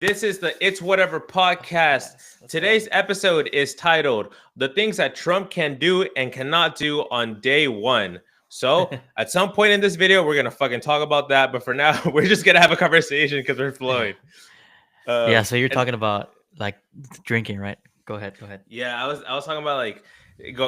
This is the It's Whatever podcast. Yes, let's go. Today's episode is titled The Things That Trump Can Do and Cannot Do on Day One. So, at some point in this video, we're going to fucking talk about that. But for now, we're just going to have a conversation because we're flowing. Yeah, so you're And talking about like drinking, right? Go ahead, go ahead. yeah, I was talking about like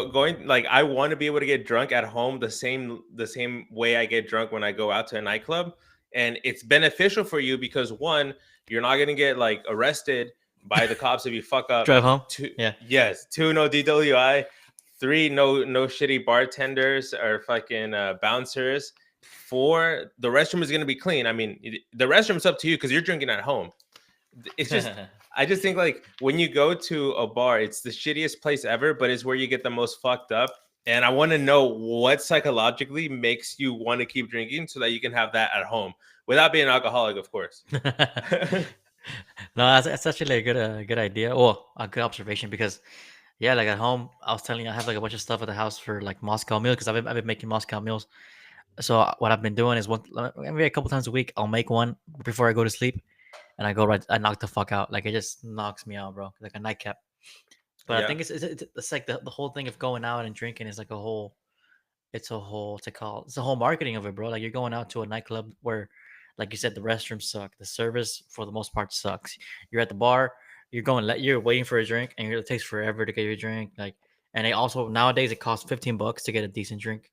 going like I want to be able to get drunk at home the same way I get drunk when I go out to a nightclub, and it's beneficial for you because one, you're not gonna get like arrested by the cops if you fuck up. Drive home. Two, Yeah. yes, two, no DWI. Three, no shitty bartenders or fucking bouncers. Four, the restroom is gonna be clean. I mean, the restroom's up to you because you're drinking at home. It's just I just think like when you go to a bar, it's the shittiest place ever, but it's where you get the most fucked up. And I want to know what psychologically makes you want to keep drinking so that you can have that at home without being an alcoholic, of course. No, that's actually a good idea. Or a good observation because yeah, like at home, I was telling you I have like a bunch of stuff at the house for like Moscow meal because I've been making Moscow meals. So what I've been doing is maybe a couple times a week I'll make one before I go to sleep, and I knock the fuck out. Like it just knocks me out, bro. Like a nightcap. But I Yeah. think it's like the whole thing of going out and drinking is like a whole it's a whole to call it's a whole marketing of it, bro. Like you're going out to a nightclub where, like you said, the restrooms suck, the service for the most part sucks. You're at the bar, you're waiting for a drink, and it takes forever to get your drink. Like, and it also nowadays it costs $15 to get a decent drink.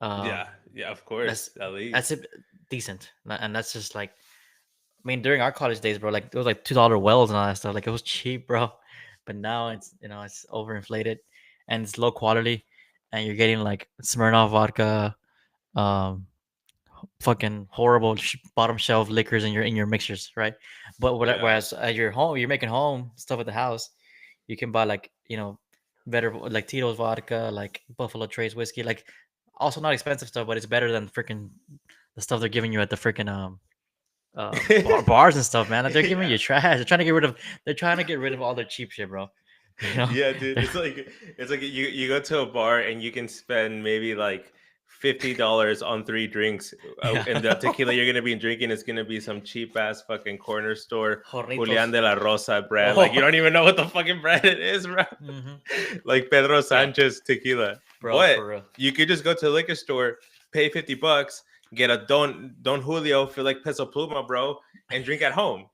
Um, Yeah. Yeah, of course. that's At that's least. it, decent, and that's just like I mean during our college days, bro. Like it was like $2 wells and all that stuff. Like it was cheap, bro. But now it's overinflated and it's low quality, and you're getting like Smirnoff vodka, um, fucking horrible bottom shelf liquors in your mixers, right? But Yeah. whereas at your home, you're making home stuff at the house, you can buy like better like Tito's vodka, like Buffalo Trace whiskey, like also not expensive stuff, but it's better than freaking the stuff they're giving you at the freaking bars and stuff, man. Like, they're giving Yeah. you trash. They're trying to get rid of all their cheap shit, bro. You know? Yeah, dude. It's like you go to a bar and you can spend maybe like $50 on three drinks, Yeah. and the tequila you're gonna be drinking is gonna be some cheap ass fucking corner store Julian Hornitos. de la Rosa brand. Like you Oh. don't even know what the fucking brand it is, bro. Hmm. Like Pedro Yeah, Sanchez tequila. bro, But for real. you could just go to the liquor store, pay $50, get a Don Julio, feel like Peso Pluma, bro, and drink at home.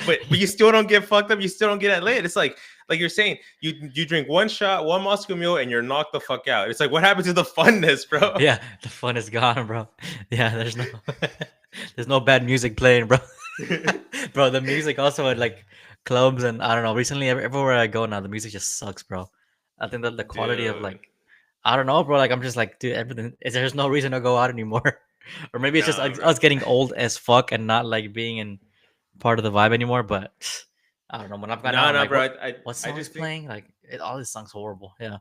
But you still don't get fucked up. You still don't get at lit. It's like you're saying, you drink one shot, one Moscow Mule, and you're knocked the fuck out. It's like what happened to the funness, bro? Yeah, the fun is gone, bro. Yeah, there's no there's no bad music playing, bro. Bro, the music also at like clubs and I don't know. Recently, everywhere I go now, the music just sucks, bro. I think that the quality of Dude, like I don't know, bro. Like I'm just like, dude, everything. There's no reason to go out anymore, or maybe it's just nah, like, bro. us getting old as fuck and not like being in part of the vibe anymore. But I don't know. When I've gone out, Nah, I'm nah, like, bro. what I song's just think playing? Like all this song's horrible. Yeah.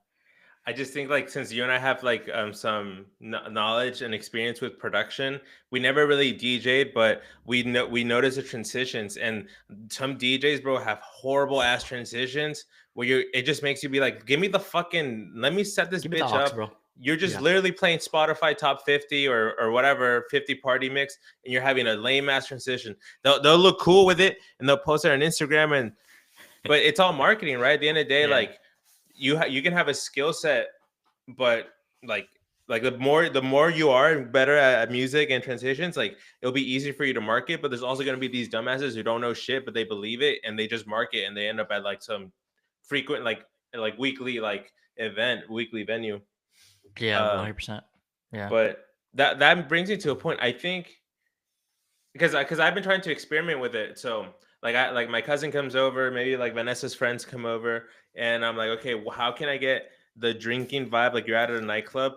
I just think like since you and I have like some knowledge and experience with production, we never really DJ'd, but we notice the transitions, and some DJs, bro, have horrible ass transitions where it just makes you be like, give me the fucking let me set this Give me the bitch aux, up. bro. You're just Yeah. literally playing Spotify top 50 or whatever 50 party mix, and you're having a lame ass transition. They'll look cool with it and they'll post it on Instagram, but it's all marketing, right? At the end of the day, Yeah. like you can have a skill set, but like the more you are better at music and transitions, like it'll be easy for you to market. But there's also going to be these dumbasses who don't know shit, but they believe it and they just market, and they end up at like some frequent like weekly like weekly venue. Yeah. Um, 100%. Yeah. but that brings me to a point. I think because I've been trying to experiment with it. So like my cousin comes over, maybe like Vanessa's friends come over, and I'm like, okay, well, how can I get the drinking vibe? Like you're at a nightclub,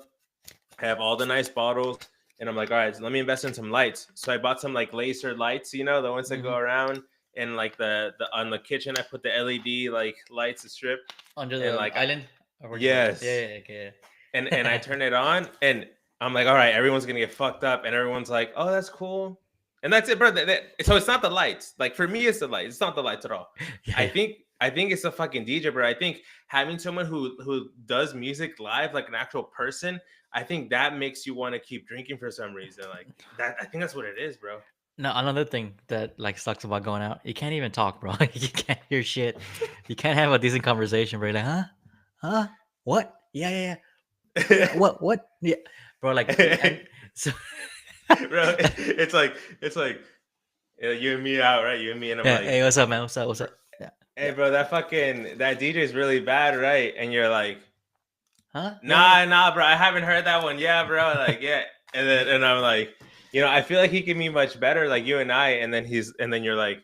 have all the nice bottles, and I'm like, all right, so let me invest in some lights. So I bought some like laser lights, the ones that Hmm. go around, and like the on the kitchen, I put the LED like lights to strip, Under and the like island. Or where'd you put it? yes, Yeah. Yeah. Okay. and I Yeah. turn it on, and I'm like, all right, everyone's gonna get fucked up, and everyone's like, oh, that's cool, and that's it, bro. So it's not the lights. Like for me, it's the lights. It's not the lights at all. Yeah. I Yeah. think I think it's a fucking DJ, bro. I think having someone who does music live, like an actual person, I think that makes you want to keep drinking for some reason. Like that, I think that's what it is, bro. No, another thing that like sucks about going out, you can't even talk, bro. You can't hear shit. You can't have a decent conversation, bro. You're like, huh, what? Yeah. Yeah, what? Yeah, bro. Like, and so, Bro, it's like you and me out, right? You and me, and I'm yeah. like, Hey, what's up, man? What's up? What's "Bro, up? Yeah, hey, yeah. bro, that DJ is really bad, right? And you're like, Huh? Yeah, nah, bro, I haven't heard that one. Yeah, bro, like, yeah. And I'm like, I feel like he can be much better, like you and I. And then you're like,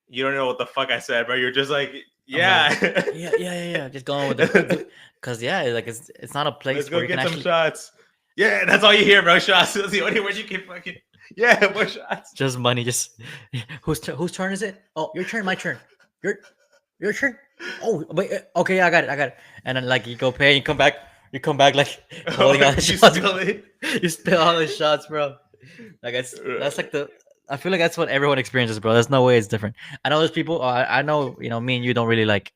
you don't know what the fuck I said, bro. You're just like, I'm like, yeah. yeah. Just going with the, cause yeah, like it's not a Let's place go where you can get some actually shots. Yeah, that's all you hear, bro. Shots. That's the only word you can fucking. Yeah, more shots. just money. Just whose turn is it? Oh, your turn. My turn. Your your turn. Oh, wait. Okay, I got it. And then like you go pay, you come back. You come back like Oh, holding all the you shots. spill it. You spill all the shots, bro. Like that's like the. I feel like that's what everyone experiences, bro. There's no way it's different. I know there's people. I know me and you don't really like.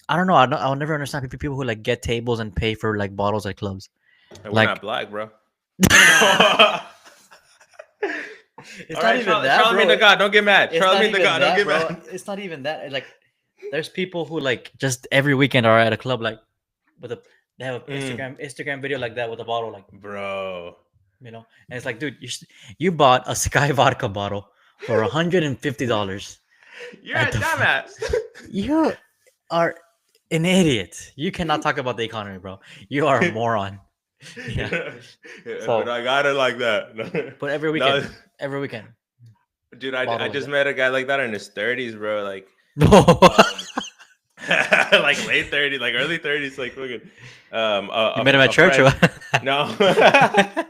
I don't know. I'll never understand people who like get tables and pay for like bottles at clubs. And we're not Like black, bro. it's All not right, even that, Charlemagne bro. the God, don't get mad. It's not Charlemagne the even God, don't that, get bro. mad. It's not even that. Like there's people who like just every weekend are at a club like with a they have an Mm, Instagram video like that with a bottle like bro, and it's like dude you bought a Sky vodka bottle for $150 you're at a the dumbass. you are an idiot. You cannot talk about the economy, bro. You are a moron. Yeah. Yeah, but So I got it like that. but No, every weekend dude, I bottle like just that. met a guy like that in his 30s, bro. Like, No. um, like late 30s, like early 30s, like fucking, You met him at a church or friend. what? No,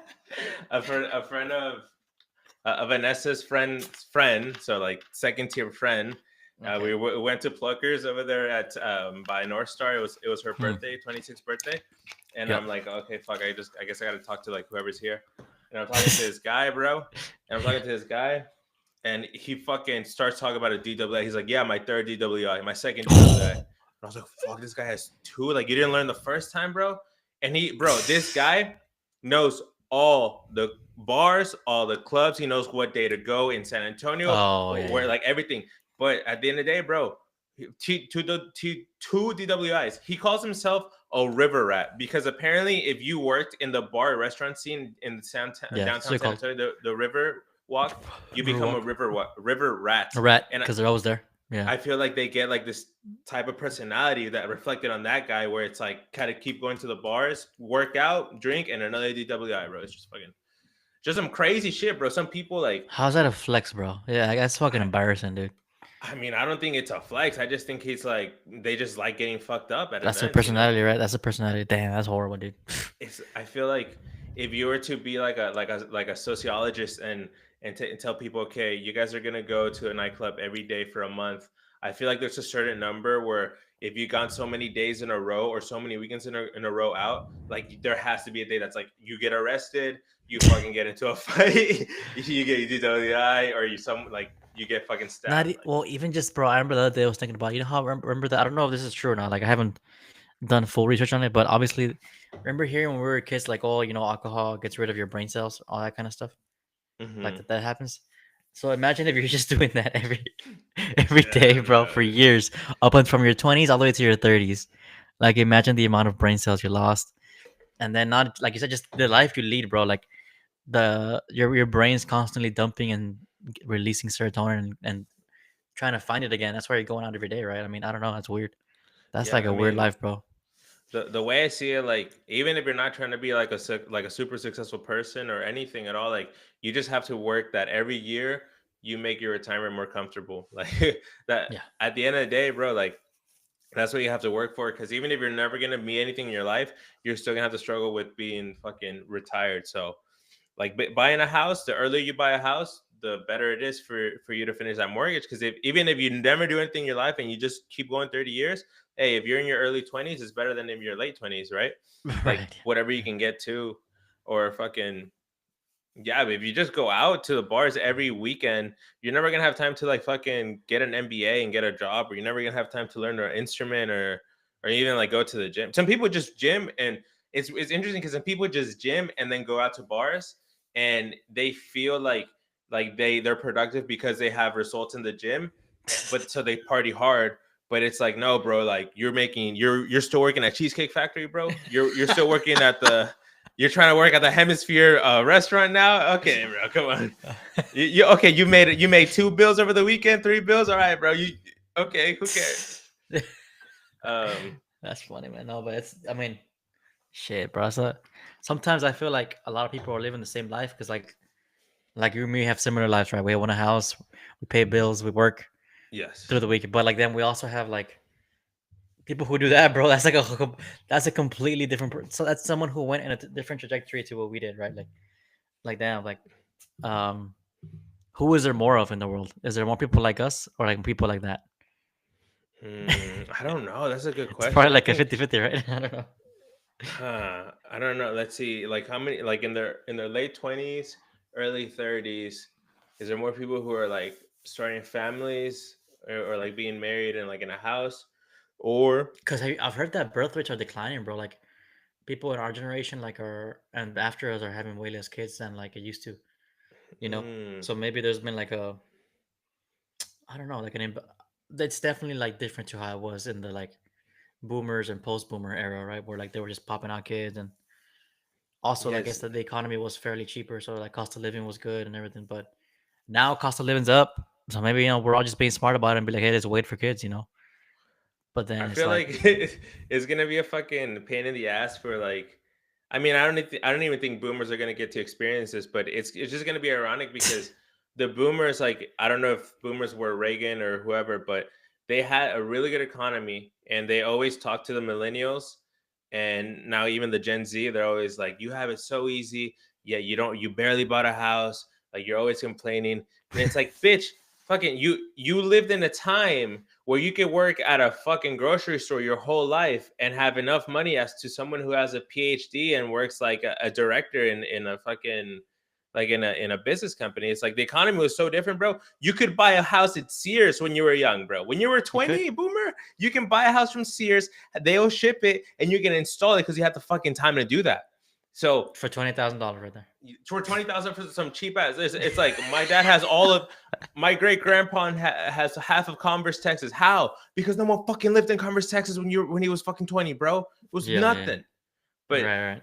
a friend of Vanessa's friend, so like second tier friend. Okay. We went to Pluckers over there at by North Star. It was her Hmm. birthday, 26th birthday, and Yep. I'm like, okay, fuck, I guess I got to talk to like whoever's here, and I'm talking to this guy, bro, and I'm talking to this guy, and he fucking starts talking about a DWI. He's like, yeah, my third DWI, my second DWI. And I was like, fuck, this guy has two. Like, you didn't learn the first time, bro. And this guy knows all the bars, all the clubs. He knows what day to go in San Antonio, Oh yeah, where yeah. like everything. But at the end of the day, bro, two DWIs. He calls himself a river rat because apparently, if you worked in the bar restaurant scene in Yeah, that's what downtown they San call Antonio, the river walk, you river become a walk. river rat. A rat And because they're always there. Yeah. I feel like they get like this type of personality that reflected on that guy, where it's like kind of keep going to the bars, work out, drink, and another DWI, bro. It's just some crazy shit, bro. Some people like, How's that a flex, bro? Yeah, that's fucking I, embarrassing, dude. I mean, I don't think it's a flex. I just think he's like they just like getting fucked up at That's their events, personality, right? That's a personality. Damn, that's horrible, dude. I feel like if you were to be like a sociologist and tell people, okay, you guys are gonna go to a nightclub every day for a month. I feel like there's a certain number where if you gone so many days in a row or so many weekends in a row out, like there has to be a day that's like you get arrested, you fucking get into a fight, you get DWI, or you get fucking Not stabbed. Like, well, even just bro. I remember the other day I was thinking about. You know how remember that? I don't know if this is true or not. Like I haven't done full research on it, but obviously, remember hearing when we were kids, like oh, alcohol gets rid of your brain cells, all that kind of stuff. Like mm-hmm. that happens. So imagine if you're just doing that every day, bro, for years, up and from your 20s all the way to your 30s. Like imagine the amount of brain cells you lost, and then not like you said, just the life you lead, bro. Like your brain's constantly dumping and releasing serotonin and trying to find it again. That's why you're going out every day, right? I mean, I don't know. That's weird. That's Yeah, like I a weird mean, life, bro. the way I see it, like even if you're not trying to be like like a super successful person or anything at all, like you just have to work that every year you make your retirement more comfortable. Like that Yeah. at the end of the day, bro, like that's what you have to work for. Because even if you're never gonna be anything in your life, you're still gonna have to struggle with being fucking retired. So like buying a house, the earlier you buy a house, the better it is for you to finish that mortgage. Because even if you never do anything in your life and you just keep going 30 years, hey, if you're in your early 20s, it's better than in your late 20s, right? Like Right. whatever you can get to, or fucking yeah. But if you just go out to the bars every weekend, you're never gonna have time to like fucking get an MBA and get a job, or you're never gonna have time to learn an instrument, or even like go to the gym. Some people just gym, and it's interesting because some people just gym and then go out to bars and they feel like they're productive because they have results in the gym, but so they party hard. But it's like, no, bro, like you're still working at Cheesecake Factory, bro. You're still working at you're trying to work at the Hemisphere restaurant now. Okay, bro, come on. You okay? You made it. You made 2 bills over the weekend, 3 bills. All right, bro. You okay? Who cares? That's funny, man. No, but it's, I mean, shit, bro. So sometimes I feel like a lot of people are living the same life because, like you and me have similar lives, right? We own a house, we pay bills, we work Yes. through the week, but like then we also have like people who do that, bro. That's like that's a completely different. So that's someone who went in a different trajectory to what we did, right? Like damn, like um, who is there more of in the world? Is there more people like us or like people like that? I don't know. That's a good It's probably question. I like a think 50-50, right? I don't know. I don't know. Let's see. Like how many like in their late 20s, early 30s, is there more people who are like starting families or like being married and like in a house or Because I've heard that birth rates are declining, bro. Like people in our generation, like are and after us, are having way less kids than like it used to. You know, mm, so maybe there's been like a, I don't know, like that's definitely like different to how it was in the like boomers and post boomer era, right? Where like they were just popping out kids, and also I guess yes. that the economy was fairly cheaper, so like cost of living was good and everything. But now cost of living's up, so maybe we're all just being smart about it and be like, hey, let's wait for kids. But I then it's feel like, like it's gonna be a fucking pain in the ass for like. I mean, I don't even think boomers are gonna get to experience this, but it's just gonna be ironic because the boomers, like, I don't know if boomers were Reagan or whoever, but they had a really good economy, and they always talked to the millennials, and now even the Gen Z, they're always like, "You have it so easy, yeah, you barely bought a house, like you're always complaining," and it's like, bitch, fucking you lived in a time where you could work at a fucking grocery store your whole life and have enough money as to someone who has a PhD and works like a director in a fucking like in a business company. It's like the economy was so different, bro. You could buy a house at Sears when you were young, bro. When you were you could 20, boomer, you can buy a house from Sears, they'll ship it, and you can install it because you have the fucking time to do that. So for $20,000 right there. for 20,000 for some cheap ass. It's like my dad has all of my great grandpa has half of Converse, Texas. How? Because no one fucking lived in Converse, Texas when he was fucking 20, bro. It was Yeah. nothing. But Right.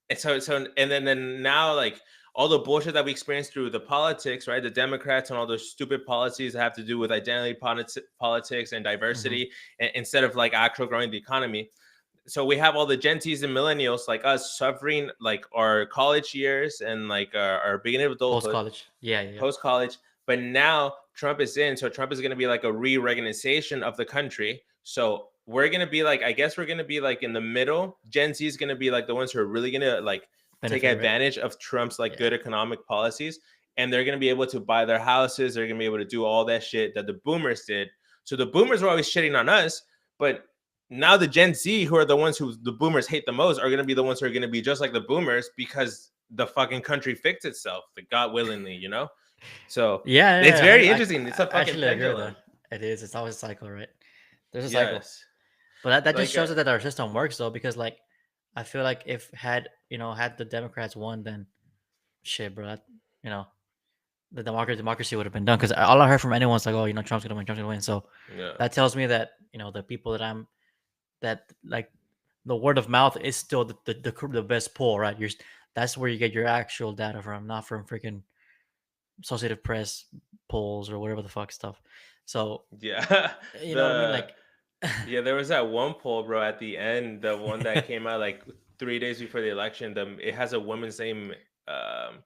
and so and then now like all the bullshit that we experienced through the politics, right? The Democrats and all those stupid policies that have to do with identity politics and Hmm. diversity, instead of like actual growing the economy. So we have all the Gen Zs and millennials like us suffering like our college years and like our beginning of Post adulthood, college. Yeah. post college. But now Trump is in, so Trump is going to be like a reorganization of the country. So we're going to be like, I guess we're going to be like in the middle. Gen Z is going to be like the ones who are really going to like take Benefit, right? advantage of Trump's like Yeah. good economic policies, and they're going to be able to buy their houses. They're going to be able to do all that shit that the boomers did. So the boomers were always shitting on us, but now the Gen Z, who are the ones who the boomers hate the most, are going to be the ones who are going to be just like the boomers because the fucking country fixed itself, like God willingly. So it's Yeah. very interesting. It's a I fucking actually agree with pendulum. that. It is. It's always a cycle, right? There's a cycle. Yes. But that just Like shows that our system works though, because like I feel like if had the Democrats won, then shit, bro, you know, the democracy would have been done. Because all I heard from anyone was like, oh, Trump's gonna win, Trump's gonna win. So yeah. that tells me that the people that like the word of mouth is still the best poll, right? That's where you get your actual data from, not from freaking Associated Press polls or whatever the fuck stuff. So Yeah. you know what I mean? the Like, Yeah, there was that one poll, bro, at the end, the one that came out like 3 days before the election. It has a woman's name. Um,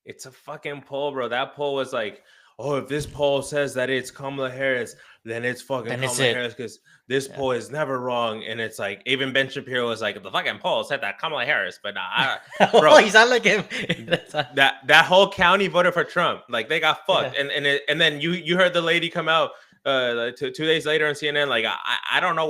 it's a fucking poll, bro. That poll was like, oh, if this poll says that it's Kamala Harris, then it's fucking then it's Kamala it. Harris because this Yeah. poll is never wrong. And it's like, even Ben Shapiro was like, the fucking poll said that Kamala Harris, but bro, Oh, you sound like him. that whole county voted for Trump. Like they got Yeah. fucked. And then you heard the lady come out like 2 days later on CNN, like I don't know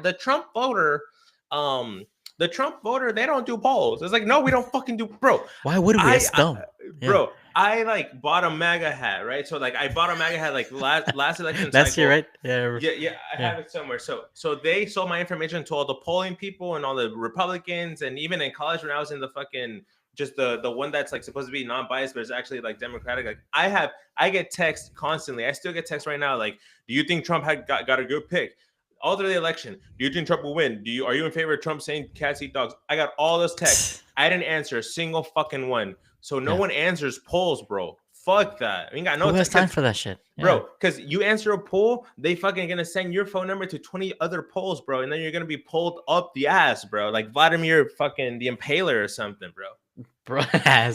the Trump voter, the Trump voter, they don't do polls. It's like, no, we don't fucking do, bro. Why would we? That's dumb. Yeah. Bro, I like bought a MAGA hat, right? So like I bought a MAGA hat like last election That's cycle. you, right? Yeah. Yeah, I have it somewhere. So they sold my information to all the polling people and all the Republicans, and even in college when I was in the fucking just the one that's like supposed to be non-biased, but it's actually like democratic. Like I get texts constantly. I still get texts right now. Like, do you think Trump got a good pick? All through the election, do you think Trump will win? Are you in favor of Trump saying cats eat dogs? I got all those texts. I didn't answer a single fucking one. So no Yeah. one answers polls, bro. Fuck that. I mean, got no Who has time for that shit? Yeah. bro. Because you answer a poll, they fucking gonna send your phone number to 20 other polls, bro, and then you're gonna be pulled up the ass, bro, like Vladimir fucking the Impaler or something, bro. Bro, I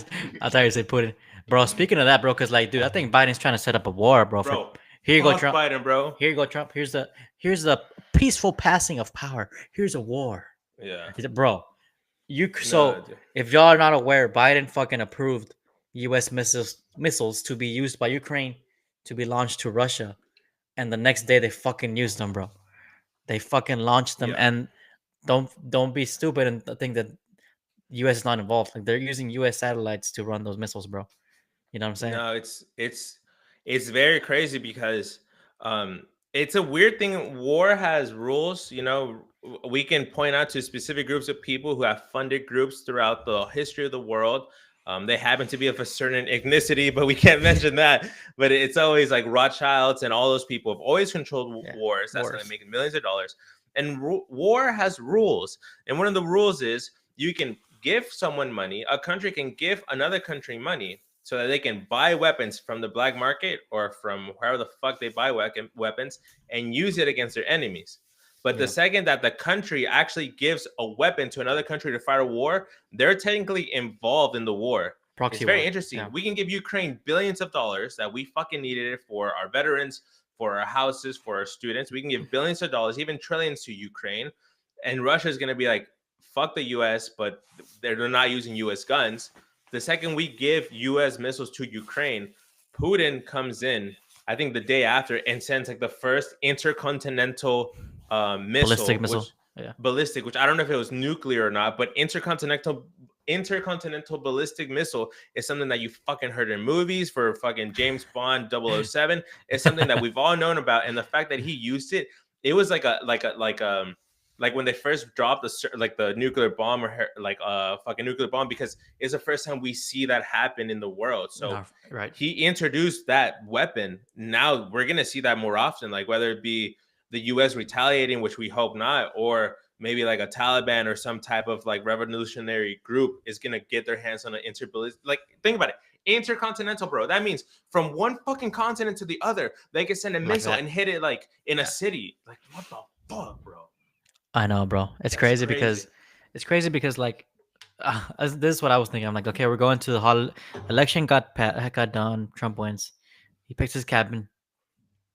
thought you said Putin. Bro, speaking of that, bro, because like, dude, I think Biden's trying to set up a war, bro. Bro, here you go, fuck Trump. Biden, bro. Here you go, Trump. Here's the peaceful passing of power. Here's a war. Yeah. He said, bro, No, dude. if y'all are not aware, Biden fucking approved U.S. missiles to be used by Ukraine to be launched to Russia, and the next day they fucking used them, bro. They fucking launched them, Yeah. and don't be stupid and think that U.S. is not involved. Like, they're using U.S. satellites to run those missiles, bro. You know what I'm saying? No, it's very crazy because it's a weird thing. War has rules, you know. We can point out to specific groups of people who have funded groups throughout the history of the world. They happen to be of a certain ethnicity, but we can't mention that. But it's always like Rothschilds and all those people have always controlled wars. That's how they make millions of dollars. And war has rules. And one of the rules is you can give someone money. A country can give another country money so that they can buy weapons from the black market or from wherever the fuck they buy weapons and use it against their enemies. But the second that the country actually gives a weapon to another country to fight a war, they're technically involved in the war. Proxy it's very war. interesting. Yeah. We can give Ukraine billions of dollars that we fucking needed it for our veterans, for our houses, for our students. We can give billions of dollars, even trillions to Ukraine. And Russia is going to be like, fuck the US, but they're not using US guns. The second we give U.S. missiles to Ukraine, Putin comes in, I think the day after, and sends like the first intercontinental ballistic missile. Ballistic, which I don't know if it was nuclear or not, but intercontinental ballistic missile is something that you fucking heard in movies for fucking James Bond 007. It's something that we've all known about, and the fact that he used it, it was like when they first dropped the nuclear bomb or like fucking nuclear bomb, because it's the first time we see that happen in the world. So he introduced that weapon. Now we're gonna see that more often, like whether it be the U.S. retaliating, which we hope not, or maybe like a Taliban or some type of like revolutionary group is gonna get their hands on an interballistic. Like, think about it. Intercontinental, bro. That means from one fucking continent to the other, they can send a missile and hit it like in a city. Like, what the fuck, bro? I know, bro. It's crazy because like this is what I was thinking. I'm like, okay, we're going to the election got done. Trump wins. He picks his cabin,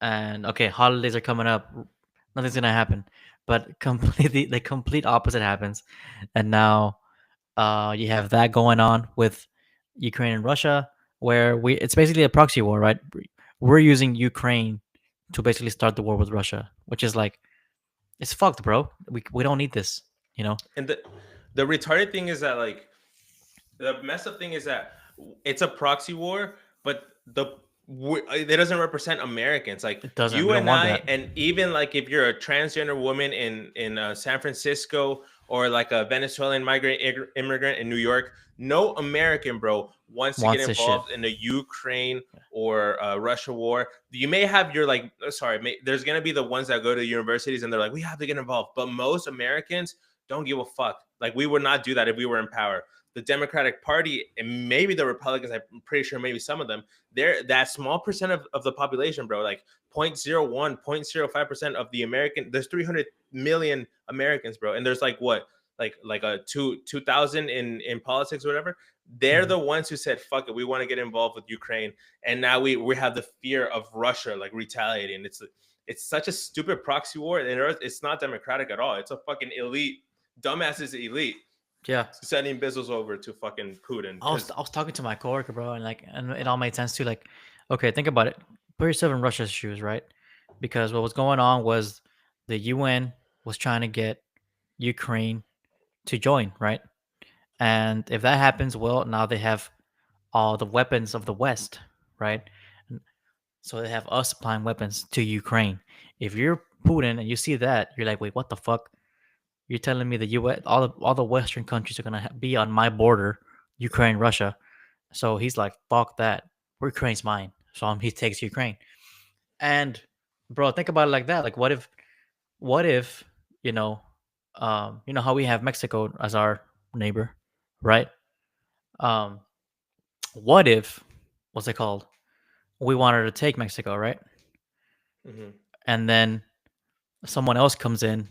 and okay, holidays are coming up. Nothing's gonna happen, but the complete opposite happens, and now you have that going on with Ukraine and Russia, where it's basically a proxy war, right? We're using Ukraine to basically start the war with Russia, which is like, it's fucked, bro. We don't need this, you know. And the retarded thing is that, like, the messed up thing is that it's a proxy war, but it doesn't represent Americans. Like, it doesn't. You and I, and even like if you're a transgender woman in San Francisco, or like a Venezuelan migrant immigrant in New York, no American, bro, wants to get involved in the Ukraine or Russia war. You may have your there's gonna be the ones that go to universities and they're like, we have to get involved, but most Americans don't give a fuck. Like, we would not do that if we were in power. The Democratic Party and maybe the Republicans, I'm pretty sure maybe some of them, they're that small percent of the population, bro, like 0.01, 0.05% of the American. There's 300 million Americans, bro, and there's like what, like a 2,000 in politics or whatever. They're the ones who said, fuck it, we want to get involved with Ukraine, and now we have the fear of Russia like retaliating. It's such a stupid proxy war, and it's not democratic at all. It's a fucking elite, dumbasses elite. Yeah, sending missiles over to fucking Putin. I was talking to my coworker, bro, and it all made sense too. Like, okay, think about it. Put yourself in Russia's shoes, right? Because what was going on was the UN was trying to get Ukraine to join, right? And if that happens, well, now they have all the weapons of the West, right? So they have us supplying weapons to Ukraine. If you're Putin and you see that, you're like, wait, what the fuck? You're telling me the U.S., all the Western countries are gonna be on my border Ukraine, Russia. So he's like, fuck that. Ukraine's mine. So he takes Ukraine. And bro, think about it like that. Like, what if, you know how we have Mexico as our neighbor, right? Um, what if, what's it called? We wanted to take Mexico, right? Hmm. And then someone else comes in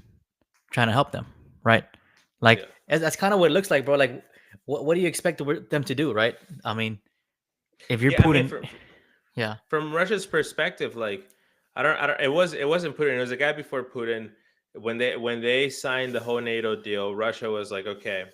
trying to help them, right? Like Yeah. that's kind of what it looks like, bro. Like, what do you expect them to do, right? I mean, if you're Yeah, I mean, Putin, yeah, from Russia's perspective, like I don't it wasn't Putin, it was a guy before Putin. When they signed the whole NATO deal, Russia was like, okay,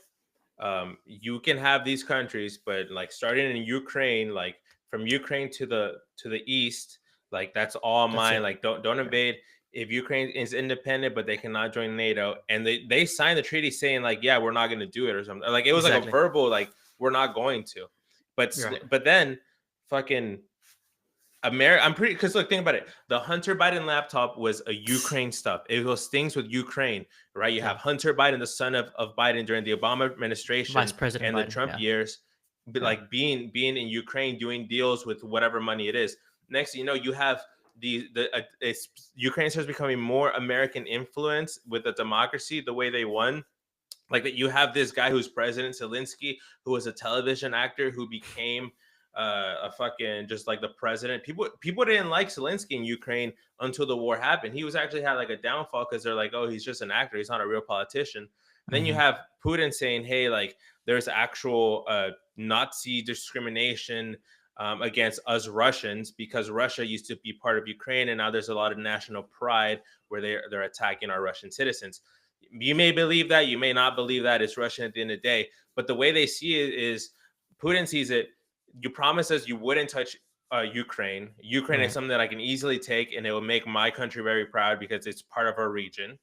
you can have these countries, but like starting in Ukraine, like from Ukraine to the east, like that's all that's mine. it. Like don't invade. If Ukraine is independent, but they cannot join NATO, and they signed the treaty saying like, yeah, we're not going to do it or something. Like it was like a Exactly. verbal like we're not going to, You're right. but then fucking America, I'm pretty because look, think about it. The Hunter Biden laptop was a Ukraine stuff. It was things with Ukraine, right? You Yeah. have Hunter Biden, the son of Biden during the Obama administration Vice President and the Biden. Trump Yeah. years, but Yeah. like being in Ukraine, doing deals with whatever money it is. Next, thing you know, you have it's Ukraine starts becoming more American influence with the democracy, the way they won. Like that, you have this guy who's President Zelensky, who was a television actor who became a fucking just like the president. People didn't like Zelensky in Ukraine until the war happened. He was actually had like a downfall because they're like, oh, he's just an actor. He's not a real politician. Then you Mhm. have Putin saying, hey, like there's actual Nazi discrimination against us Russians because Russia used to be part of Ukraine, and now there's a lot of national pride where they're attacking our Russian citizens. You may believe that, you may not believe that. It's Russian at the end of the day. But the way they see it is Putin sees it. You promised us you wouldn't touch Ukraine. Ukraine is Right. something that I can easily take, and it will make my country very proud because it's part of our region.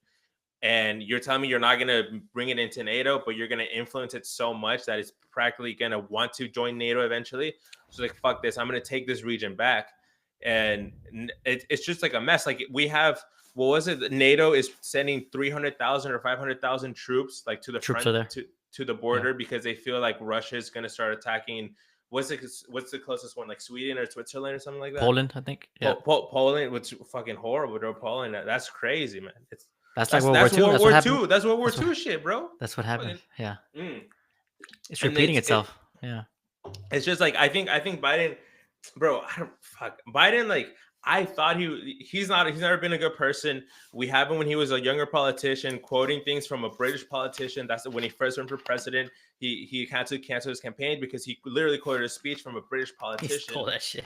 And you're telling me you're not going to bring it into NATO, but you're going to influence it so much that it's practically going to want to join NATO eventually. So like, fuck this. I'm going to take this region back. And it's just like a mess. Like we have, what was it? NATO is sending 300,000 or 500,000 troops like to the Troops front are there. to the border because they feel like Russia is going to start attacking. What's the closest one? Like Sweden or Switzerland or something like that? Poland, I think. Yeah. Poland, which fucking horrible, bro. Poland, that's crazy, man. That's like That's World War that's II. World That's War what happened. II. That's World War That's what, II shit, bro. that's what happened. Fucking- Yeah. mm. It's And repeating itself. Yeah. it's just like I think Biden, bro. Fuck Biden. Like I thought he's never been a good person. We have him when he was a younger politician, quoting things from a British politician. That's when he first ran for president. He had to cancel his campaign because he literally quoted a speech from a British He politician. stole that shit.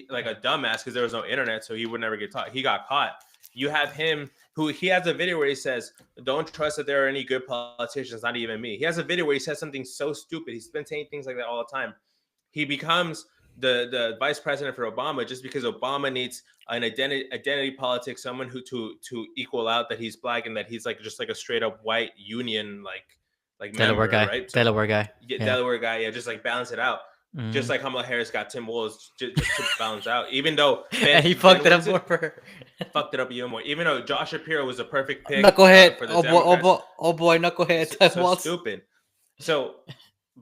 Like a dumbass because there was no internet, so he would never get caught. He got caught. You have him who he has a video where he says, "Don't trust that there are any good politicians, not even me." He has a video where he says something so stupid. He's been saying things like that all the time. He becomes the vice president for Obama just because Obama needs an identity politics, someone who to equal out that he's black and that he's like just like a straight up white union like Delaware member, guy. right? So, Delaware guy. yeah, Yeah. Delaware guy, yeah, just like balance it out. Just Mhm. like Kamala Harris got Tim Walz just to balance out, even though And he fucked it up Winston for her. fucked it up even more. Even though Josh Shapiro was a perfect pick Knucklehead. for the Oh boy. Oh Democrats. boy. Oh boy. Knucklehead. So Waltz. stupid. So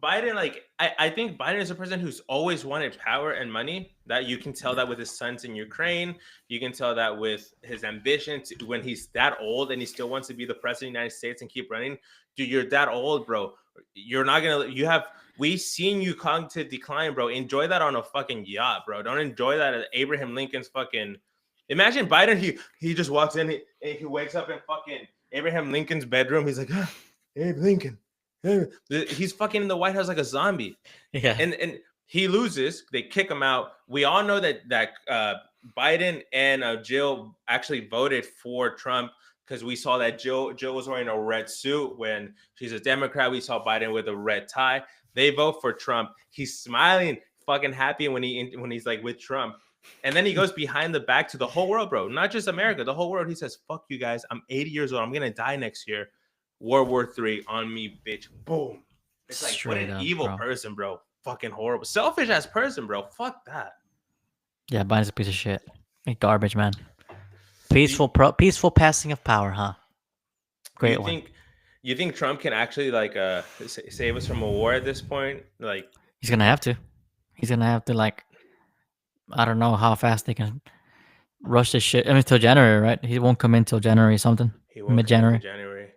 Biden, like I think Biden is a person who's always wanted power and money. That you can tell that with his sons in Ukraine. You can tell that with his ambition when he's that old and he still wants to be the president of the United States and keep running. Dude, you're that old, bro. You're not gonna. We've seen you cognitive decline, bro. Enjoy that on a fucking yacht, bro. Don't enjoy that at Abraham Lincoln's fucking. Imagine Biden. He just walks in. He wakes up in fucking Abraham Lincoln's bedroom. He's like, Abe Lincoln. He's fucking in the White House like a zombie. Yeah. And he loses. They kick him out. We all know that Biden and Jill actually voted for Trump because we saw that Jill was wearing a red suit when she's a Democrat. We saw Biden with a red tie. They vote for Trump. He's smiling, fucking happy when he's like with Trump. And then he goes behind the back to the whole world, bro. Not just America, the whole world. He says, "Fuck you guys. I'm 80 years old. I'm gonna die next year. World War III on me, bitch." Boom. It's like Straight what an up, evil bro. person, bro. Fucking horrible. Selfish ass person, bro. Fuck that. Yeah. Biden's a piece of shit. Garbage, man. Peaceful passing of power, huh? Do Great you one. think You think Trump can actually like save us from a war at this point? Like He's gonna have to. He's gonna have to like I don't know how fast they can rush this shit. I mean, till January, right? He won't come in till January something, he won't mid come into January. January.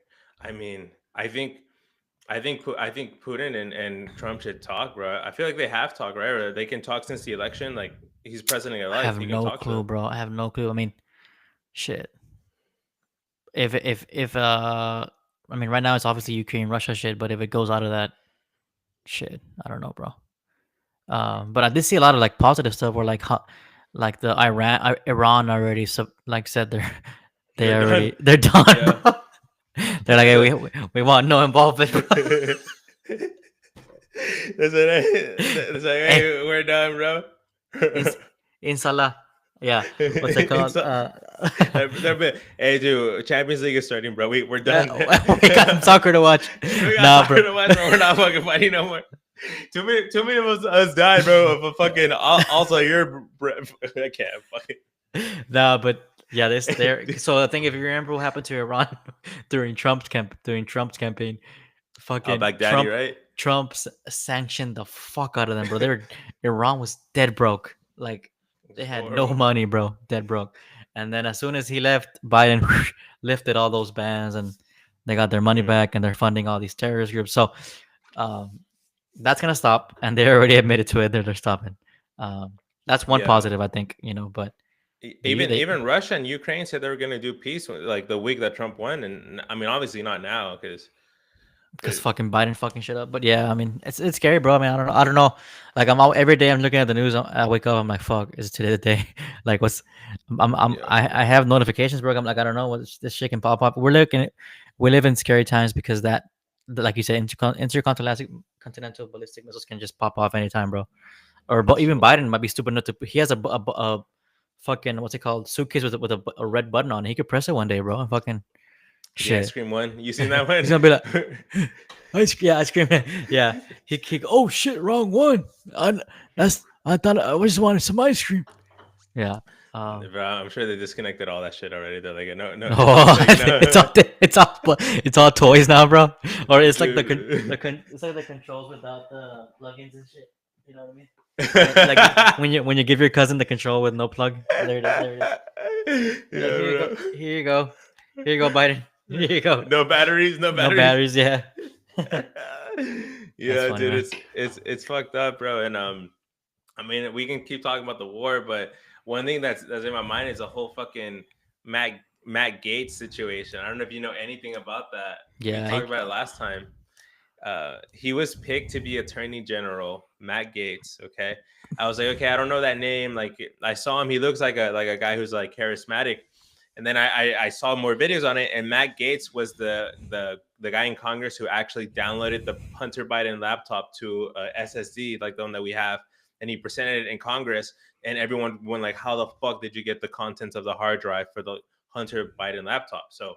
I mean, I think Putin and Trump should talk, bro. I feel like they have talked, right? Or they can talk since the election. Like he's president I elect. have You can no talk to clue, him. bro. I have no clue. I mean, shit. If I mean, right now it's obviously Ukraine Russia shit, but if it goes out of that shit, I don't know, bro. But I did see a lot of like positive stuff where like the Iran already like said They're done. they're done, Yeah. bro. They're like, hey, we want no involvement, bro. That's like, hey, we're done, bro. Inshallah. Yeah. What's it called? Hey, dude, Champions League is starting, bro. We're done. We got some soccer to watch. We got Nah, soccer bro. to watch, bro. We're not fucking fighting no more. Too many of us died, bro. Of a fucking. Also, you're. I can't fucking. Nah, but yeah, this there. So I think if you remember what happened to Iran during Trump's campaign, fucking Baghdadi, right? Trump sanctioned the fuck out of them, bro. Iran was dead broke. Like they had no Horrible. money, bro. Dead broke. And then as soon as he left, Biden lifted all those bans and they got their money Mhm. back and they're funding all these terrorist groups. So um, that's gonna stop, and they already admitted to it. They're stopping. That's one Yeah. positive, I think. But Even Russia and Ukraine said they were going to do peace like the week that Trump won, and I mean, obviously not now because fucking Biden fucking shit up. But yeah, I mean, it's scary, bro. I mean, I don't know. Like I'm out every day. I'm looking at the news. I wake up. I'm like, fuck, is today the day? Like, yeah, I have notifications, bro. I'm like, I don't know what this shit can pop up. We live in scary times because like you said, intercontinental ballistic missiles can just pop off anytime, bro. Or even Biden might be stupid enough to. He has a fucking what's it called suitcase with a red button on it. He could press it one day, bro, and fucking the ice shit. cream one. You seen that one? He's gonna be like, ice cream. Yeah, he. Oh shit, wrong one. I thought I just wanted some ice cream. Yeah. Bro, I'm sure they disconnected all that shit already. They're like, no, Oh, like, no. it's all toys now, bro. Or it's like Dude. it's like the controls without the plugins and shit. You know what I mean? Like when you give your cousin the control with no plug. There it is. There it is. Yeah, Like, bro. here you go, Biden. Here you go. No batteries, no No batteries. batteries. Yeah. Yeah, funny, dude, man. it's fucked up, bro. And I mean, we can keep talking about the war, but one thing that's in my mind is a whole fucking Matt Gates situation. I don't know if you know anything about that. We Yeah. talked about it last time. He was picked to be Attorney General, Matt Gates. Okay, I was like, okay, I don't know that name. Like, I saw him. He looks like a guy who's like charismatic. And then I saw more videos on it, and Matt Gates was the guy in Congress who actually downloaded the Hunter Biden laptop to SSD, like the one that we have, and he presented it in Congress, and everyone went like, "How the fuck did you get the contents of the hard drive for the Hunter Biden laptop?" So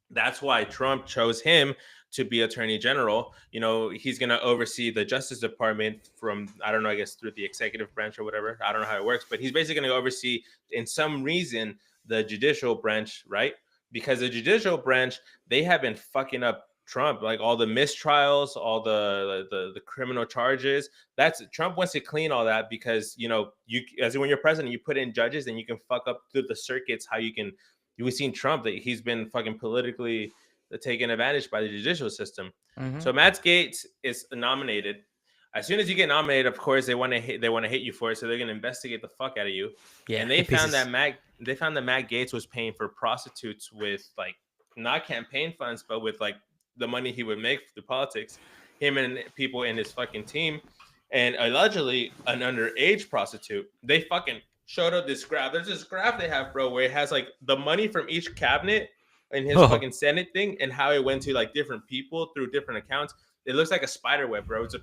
that's why Trump chose him to be Attorney General. He's going to oversee the Justice Department from, I don't know, I guess through the executive branch or whatever. I don't know how it works, but he's basically going to oversee, in some reason, the judicial branch, right? Because the judicial branch, they have been fucking up Trump, like all the mistrials, all the criminal charges. That's Trump wants to clean all that because you as when you're president, you put in judges and you can fuck up through the circuits how you can. We've seen Trump that he's been fucking politically taken advantage by the judicial system. Mm-hmm. So Matt Gates is nominated. As soon as you get nominated, of course they want to hit you for it, so they're going to investigate the fuck out of you. Yeah. And they found that Matt Gates was paying for prostitutes with like not campaign funds, but with like the money he would make through politics. Him and people in his fucking team, and allegedly an underage prostitute. They fucking showed up this graph. There's this graph they have, bro, where it has like the money from each cabinet in his fucking Senate thing and how it went to like different people through different accounts. It looks like a spider web, bro. It's a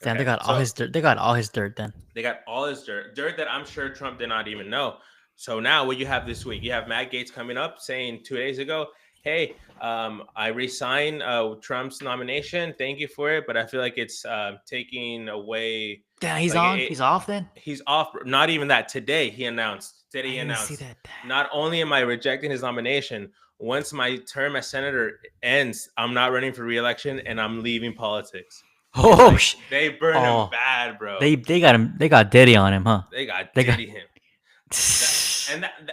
Damn, they got all his dirt. They got all his dirt then. They got all his dirt that I'm sure Trump did not even know. So now what you have this week, you have Matt Gates coming up saying 2 days ago, "Hey, I resign Trump's nomination. Thank you for it, but I feel like it's taking away Yeah, he's like on. He's off then. he's off. Not even that. Today he announced. Today I he didn't even see announced. that. Not only am I rejecting his nomination, once my term as senator ends, I'm not running for re-election and I'm leaving politics. Oh, Like, they burned him oh, bad, bro. they got him. They got Diddy on him, huh? They got They got. Diddy him.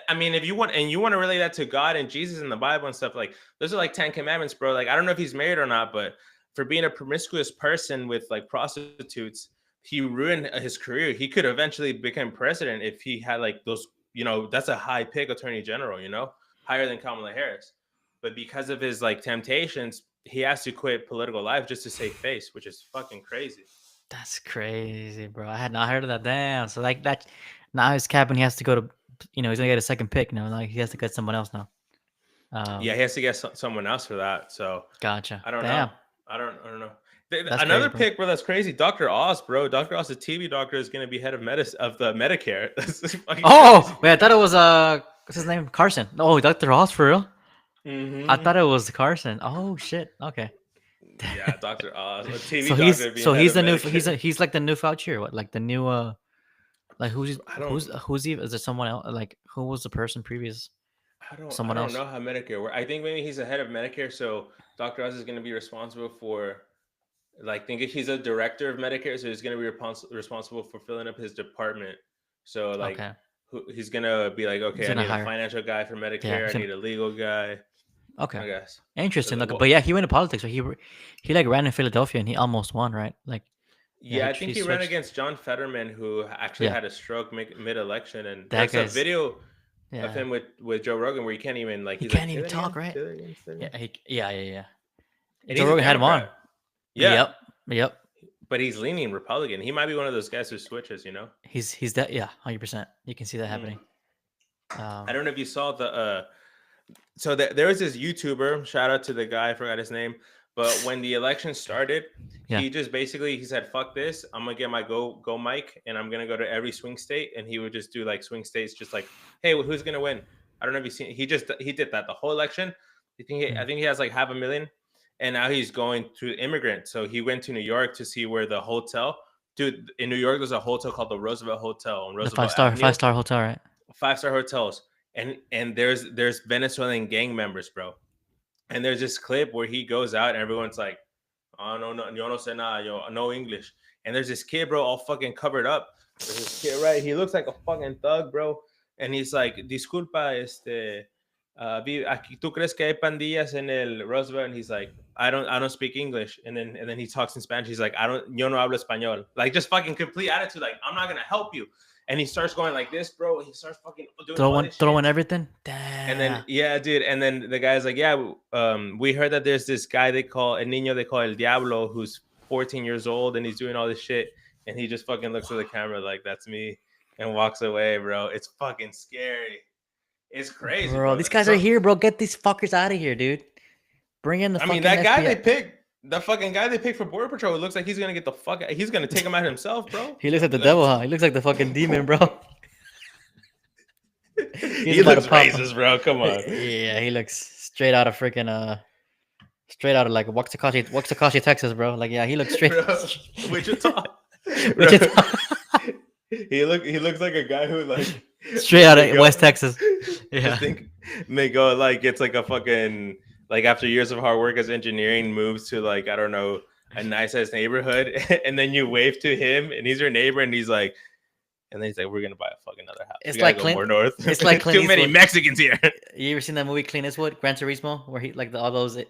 I mean, if you want and you want to relate that to God and Jesus and the Bible and stuff, like those are like 10 commandments, bro. Like, I don't know if he's married or not, but for being a promiscuous person with like prostitutes, he ruined his career. He could eventually become president if he had like those, that's a high pick attorney general, higher than Kamala Harris. But because of his like temptations, he has to quit political life just to save face, which is fucking crazy. That's crazy, bro. I had not heard of that. Damn. So like that, now his cap and he has to go to, he's gonna get a second pick now. Like he has to get someone else now. Yeah, he has to get someone else for that. So Gotcha. I don't Damn. know. I don't know. That's Another crazy, bro. pick, bro. That's crazy. Dr. Oz, bro. Dr. Oz, the TV doctor, is going to be head of the Medicare. That's fucking Oh, crazy. wait, I thought it was what's his name? Carson. Oh, Dr. Oz for real? Mhm. I thought it was Carson. Oh shit. Okay. Yeah, Dr. Oz, a TV So doctor. he's the new he's like the new Fauci or what? Like the new like who's he? Is there someone else? Like who was the person previous? I Someone don't else. know how Medicare works. I think maybe he's the head of Medicare, so Dr. Oz is going to be responsible for, like, think he's a director of Medicare, so he's going to be responsible for filling up his department. So like, Okay. he's going to be like, okay, I need hire. a financial guy for Medicare. I need a legal guy. Okay. I guess. Interesting. Look, but yeah, he went to politics. So he like ran in Philadelphia and he almost won, right? Like. Yeah, I think he ran against John Fetterman, who actually had a stroke mid-election, and there's a video of him with Joe Rogan where he can't even like he can't even talk, right? Yeah. And Joe Rogan had him on. Yeah. Yep. But he's leaning Republican. He might be one of those guys who switches, He's that 100%. You can see that happening. I don't know if you saw the so there was this YouTuber, shout out to the guy, I forgot his name, but when the election started, he just basically he said, fuck this, I'm gonna get my go mic and I'm gonna go to every swing state, and he would just do like swing states, just like, hey, who's gonna win? I don't know if you've seen, he did that the whole election. I think he has like 500,000, and now he's going to immigrant. So he went to New York to see where the hotel, dude, in New York there's a hotel called the Roosevelt Hotel on Roosevelt the five-star hotel, right? 5-star hotels. And there's Venezuelan gang members, bro. And there's this clip where he goes out and everyone's like, oh, no, yo no sé nada, yo no English. And there's this kid, bro, all fucking covered up. There's this kid, right? He looks like a fucking thug, bro. And he's like, disculpa, aquí tú crees que hay pandillas en el Roosevelt? And he's like, I don't speak English. And then he talks in Spanish. He's like, yo no hablo español. Like, just fucking complete attitude. Like, I'm not gonna help you. And he starts going like this, bro. He starts fucking doing throwing everything. Damn. And then dude. And then the guy's like, yeah, we heard that there's this guy they call El El Diablo, who's 14 years old, and he's doing all this shit. And he just fucking looks at the camera like, that's me, and walks away, bro. It's fucking scary. It's crazy, bro. These guys are here, bro. Get these fuckers out of here, dude. Bring in the. I mean, that guy they picked. The fucking guy they picked for Border Patrol, it looks like he's gonna get the fuck out. He's gonna take him out himself, bro. He looks like the devil, huh? He looks like the fucking demon, bro. He looks racist, bro. Come on. Yeah, he looks straight out of freaking like Waxahachie, Texas, bro. Like, yeah, he looks straight. Wichita. Wichita. He looks like a guy who like straight out of West Texas. Yeah. I think may go like it's like a fucking. Like after years of hard work as engineering, moves to like, I don't know, a nice ass neighborhood, and then you wave to him, and he's your neighbor, and he's like, we're gonna buy a fucking other house. It's like more north. It's like Clint too many Mexicans here. You ever seen that movie Clint Eastwood, Gran Turismo, where he like all those? You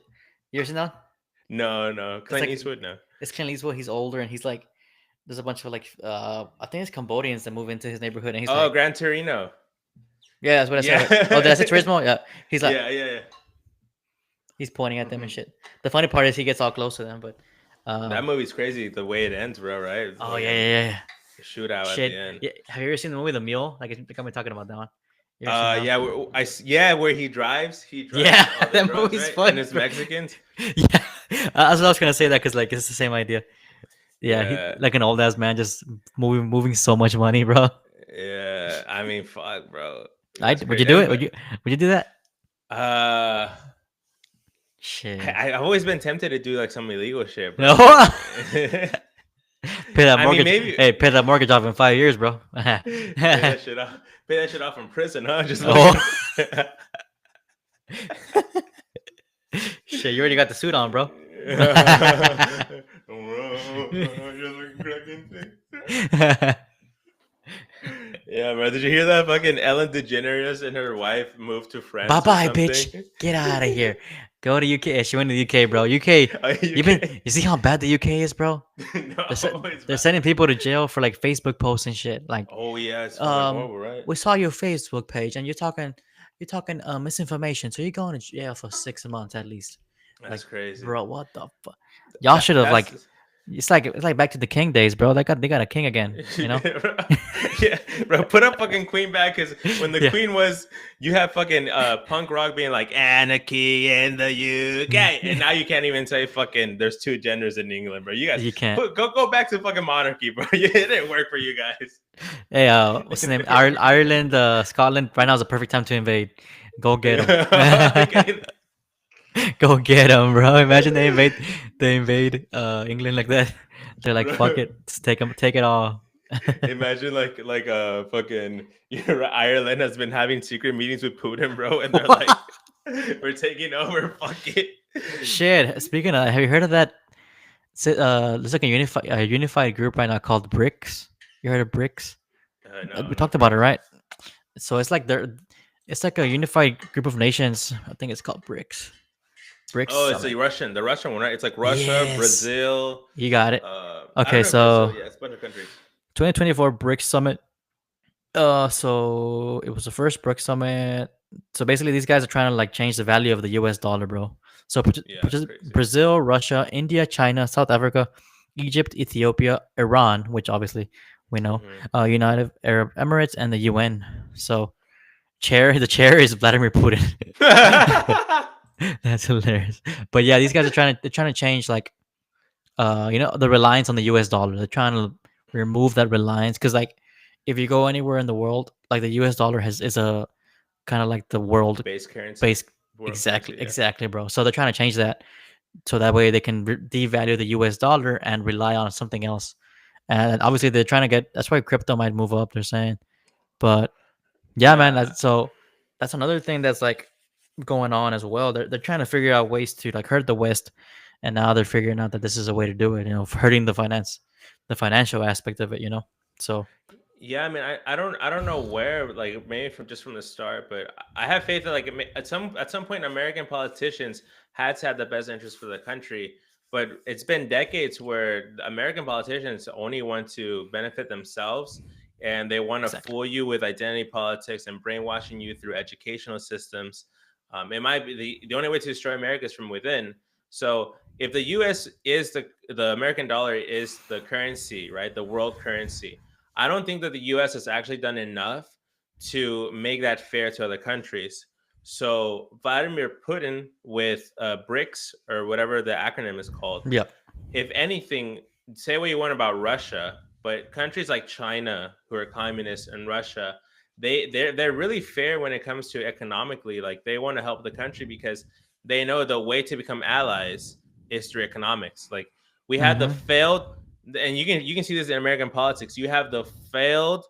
ever seen that? No, Clint Eastwood, no. It's Clint Eastwood. He's older, and he's like, there's a bunch of like, I think it's Cambodians that move into his neighborhood, and he's like, Gran Torino. Yeah, that's what I said. Oh, did I say Turismo? Yeah, he's like, yeah. He's pointing at them and shit. The funny part is he gets all close to them, but that movie's crazy the way it ends, bro. Right? It's like yeah. The shootout at the end. Yeah. Have you ever seen the movie The Mule? Like, I think I've been talking about that one. Where he drives. Yeah, that drugs, movie's right? fun. And it's Mexicans. Yeah, that's what I was gonna say that because like it's the same idea. Yeah, like an old ass man just moving so much money, bro. Yeah, I mean, fuck, bro. Would you do it? Would you do that? Shit. I've always been tempted to do like some illegal shit, bro. No. Like, Pay that I mean, mortgage. maybe Hey, pay that mortgage off in 5 years, bro. pay that shit off. Pay that shit off in prison, huh? Just Oh. fucking. Shit, you already got the suit on, bro. Yeah, bro. Did you hear that fucking Ellen DeGeneres and her wife moved to Bye France or bye, something? bitch. Get out of here. Go to UK. She went to the UK, bro. UK. Oh, You see how bad the UK is, bro? No, it's They're bad. sending people to jail for like Facebook posts and shit. Like, Oh yeah, it's fucking um, horrible, right? we saw your Facebook page and you're talking misinformation, so you're going to jail for 6 months at least. Like, That's crazy. bro, what the fuck? Y'all should have like. That's It's like back to the king days, bro. They got a king again. You know? yeah, bro. Put up fucking Queen back because when the Yeah. Queen was, you have fucking punk rock being like anarchy in the UK, and now you can't even say fucking. There's two genders in England, bro. You guys, You can't. go back to fucking monarchy, bro. It didn't work for you guys. Hey, what's the name? Ireland, Scotland. Right now is the perfect time to invade. Go get them. Okay. Go get them, bro. Imagine they invade England like that. They're like, fuck Bro. it, just take them, take it all. Imagine like fucking Ireland has been having secret meetings with Putin, bro, and they're like, we're taking over. Fuck it. Shit. Speaking of, have you heard of that? There's like a unified group right now called BRICS. You heard of BRICS? No, We no talked about it, bricks. right? So it's like a unified group of nations. I think it's called BRICS. BRICS Oh, it's Summit. The Russian one, right? It's like Russia, Yes, Brazil. you got it. I don't Okay, know if Brazil. so Yeah, it's a bunch of countries. 2024 BRICS Summit. So it was the first BRICS Summit. So basically, these guys are trying to like change the value of the U.S. dollar, bro. So Yeah, that's crazy. Brazil, Russia, India, China, South Africa, Egypt, Ethiopia, Iran, which obviously we know, Mhm. United Arab Emirates, and the UN. So the chair is Vladimir Putin. That's hilarious. But yeah, these guys are trying to change like the reliance on the US dollar. They're trying to remove that reliance because like if you go anywhere in the world, like the US dollar is a kind of like the world Base currency, base. world Exactly, currency. Yeah. exactly, bro. So they're trying to change that so that way they can devalue the US dollar and rely on something else. And obviously they're trying to get that's why crypto might move up, they're saying. But yeah, man, Yeah. that's another thing that's like going on as well. They're trying to figure out ways to like hurt the West, and now they're figuring out that this is a way to do it. Hurting the financial aspect of it. So Yeah, I mean, I don't know where, like maybe from the start, but I have faith that like at some point American politicians had to have the best interest for the country, but it's been decades where the American politicians only want to benefit themselves, and they want to exactly, fool you with identity politics and brainwashing you through educational systems. It might be the only way to destroy America is from within. So if the U.S. is the American dollar is the currency, right, the world currency. I don't think that the US has actually done enough to make that fair to other countries. So Vladimir Putin with BRICS or whatever the acronym is called, yep, if anything, say what you want about Russia, but countries like China who are communist and Russia, they're really fair when it comes to economically. Like they want to help the country because they know the way to become allies is through economics. Like we had the mm-hmm. failed, and you can see this in American politics. You have the failed,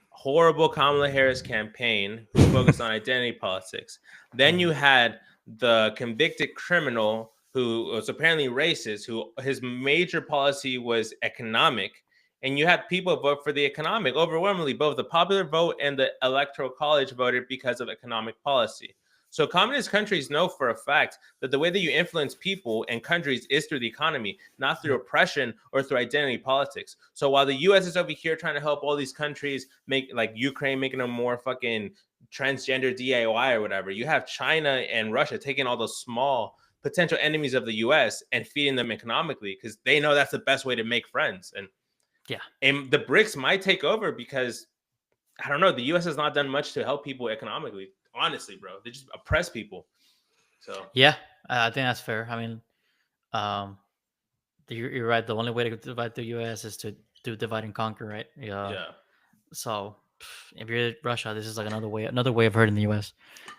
horrible Kamala Harris campaign who focused on identity politics. Then you had the convicted criminal who was apparently racist, who his major policy was economic. And you had people vote for the economic. Overwhelmingly, both the popular vote and the electoral college voted because of economic policy. So communist countries know for a fact that the way that you influence people and countries is through the economy, not through oppression or through identity politics. So while the US is over here trying to help all these countries make like Ukraine making them more fucking transgender DIY or whatever, you have China and Russia taking all those small potential enemies of the US and feeding them economically because they know that's the best way to make friends. Yeah. And the BRICS might take over because I don't know, the US has not done much to help people economically. Honestly, bro. They just oppress people. So Yeah, I think that's fair. I mean, um, you're right. The only way to divide the U.S. is to do divide and conquer, right? Yeah. yeah. So if you're Russia, this is like another way of hurting the U.S.,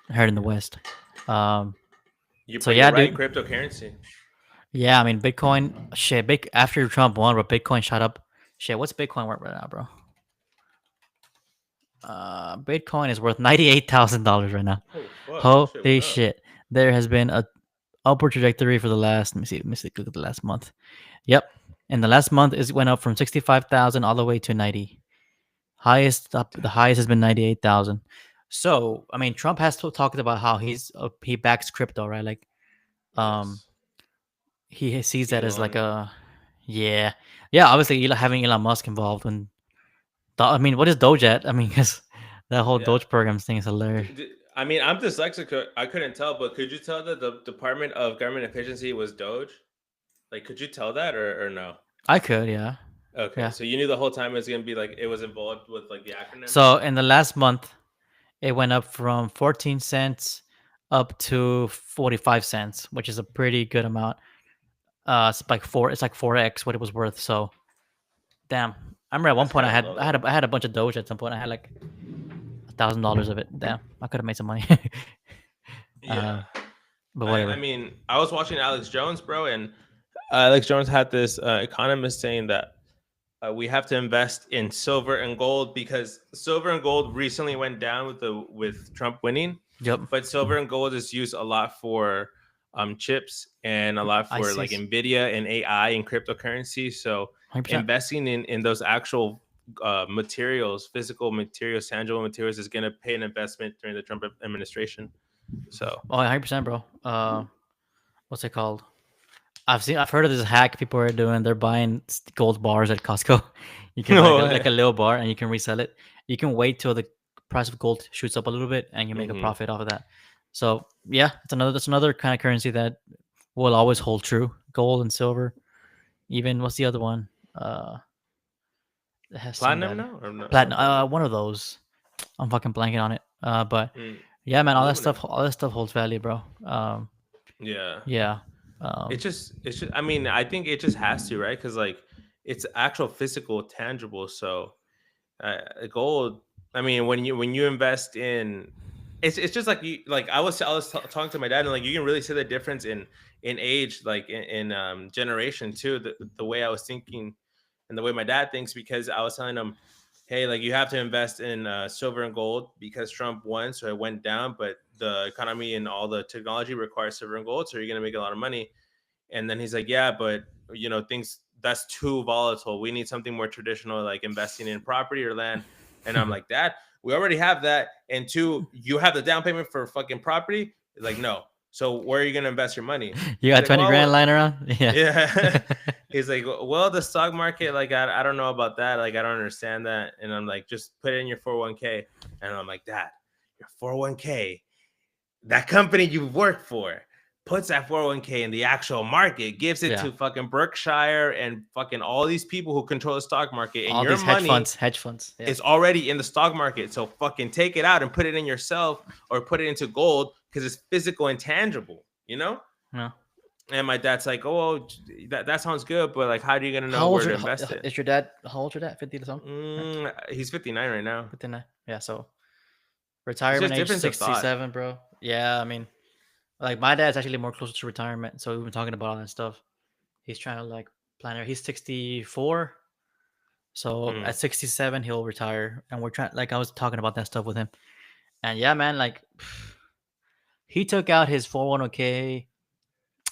hurting the West. Um, So You're yeah, right. dude. Cryptocurrency. Yeah, I mean Bitcoin. Shit, big after Trump won, but Bitcoin shot up. Shit, what's Bitcoin worth right now, bro? Bitcoin is worth $98,000 right now. Oh fuck, that shit went Holy up. shit! There has been a upward trajectory for the last. Let me see. Let me see. Look at the last month. Yep, and the last month is went up from 65,000 all the way to 90. Highest up. The highest has been 98,000. So I mean, Trump has talked about how he backs crypto, right? Like, um, Yes. he sees that as like Elon. a yeah, yeah. Obviously, having Elon Musk involved and I mean, what is Doge at? I mean, because that whole Yeah. Doge program thing is hilarious. I mean, I'm dyslexic. I couldn't tell, but could you tell that the Department of Government Efficiency was Doge? Like, could you tell that or no? I could, yeah, Okay, yeah. so you knew the whole time it was gonna be like it was involved with like the acronym. So in the last month, it went up from 14 cents up to 45 cents, which is a pretty good amount. It's like 4x what it was worth. So damn, I remember at one That's point kind of low though. I had a bunch of Doge at some point. I had like $1,000 of it. Damn, I could have made some money. Yeah. uh, but I whatever. mean, I was watching Alex Jones, bro, and Alex Jones had this economist saying that we have to invest in silver and gold because silver and gold recently went down with Trump winning, Yep. but silver and gold is used a lot for chips and a lot I for see. like Nvidia and AI and cryptocurrency. So 100%. investing in those actual materials, physical materials, tangible materials, is going to pay an investment during the Trump administration. So Oh, 100%, bro. What's it called? I've heard of this hack people are doing. They're buying gold bars at Costco. You can buy no, like a little bar and you can resell it. You can wait till the price of gold shoots up a little bit and you make a hmm profit off of that. So yeah, that's another kind of currency that will always hold true. Gold and silver. Even what's the other one? It has some platinum value. now or no, Platinum. not platinum. One of those. I'm fucking blanking on it. But Mm, yeah, man, aluminum. all that stuff holds value, bro. Yeah. Yeah. It's just I mean, I think it just has to, right? Because like it's actual physical tangible. So gold, I mean, when you invest in it's just like you like I was talking to my dad, and like you can really see the difference in age, like in generation too, the way I was thinking and the way my dad thinks, because I was telling him, hey, like you have to invest in silver and gold because Trump won, so it went down, but the economy and all the technology requires silver and gold, so you're gonna make a lot of money. And then he's like, yeah, but you know, things that's too volatile. We need something more traditional, like investing in property or land. And I'm like, Dad, we already have that. And two, you have the down payment for fucking property. He's like, no. So where are you gonna invest your money? You He's got like, 20 grand well, lying around? Yeah. yeah. He's like, well, the stock market, like, I don't know about that. Like, I don't understand that. And I'm like, just put it in your 401k. And I'm like, Dad, your 401k, that company you work for puts that 401k in the actual market, gives it Yeah. to fucking Berkshire and fucking all these people who control the stock market, and All your these money hedge funds. Yeah. is already in the stock market. So fucking take it out and put it in yourself or put it into gold because it's physical and tangible, you know? Yeah. And my dad's like, oh, that sounds good, but like, how are you gonna know How old's where to invest it? is your dad? How old's your dad? 50 to something? Right? He's 59 right now. 59. Yeah. So It's retirement just age difference of thought. 67, bro. Yeah. I mean, like my dad's actually more closer to retirement. So we've been talking about all that stuff. He's trying to like plan it. He's 64. So Mm, at 67, he'll retire. And we're trying, like, I was talking about that stuff with him. And yeah, man, like, he took out his 401k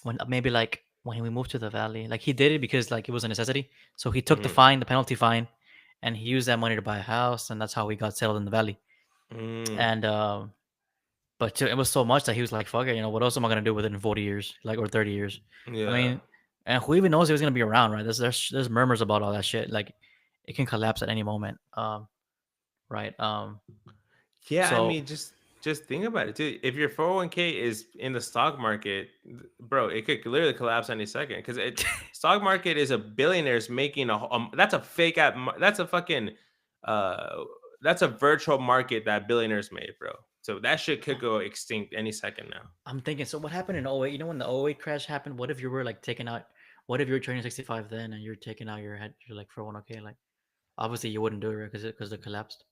when maybe like when we moved to the valley. Like, he did it because like it was a necessity. So he took mm, the penalty fine, and he used that money to buy a house. And that's how we got settled in the valley. mm, And, but it was so much that he was like, fuck it, what else am I going to do with it in 40 years? Like, or 30 years? I yeah. mean, and who even knows he was going to be around, right? There's murmurs about all that shit. Like, it can collapse at any moment. Right. Yeah, I So mean, just think about it, dude. If your 401k is in the stock market, bro, it could literally collapse any second because it stock market is a billionaires making that's a fake app. That's a fucking uh that's a virtual market that billionaires made, bro. So that shit could go extinct any second now. I'm thinking, so what happened in '08? When the '08 crash happened, what if you were like taking out, what if you were turning 65 then and you're taking out your like 401k? Like, obviously you wouldn't do it, right? Because it collapsed.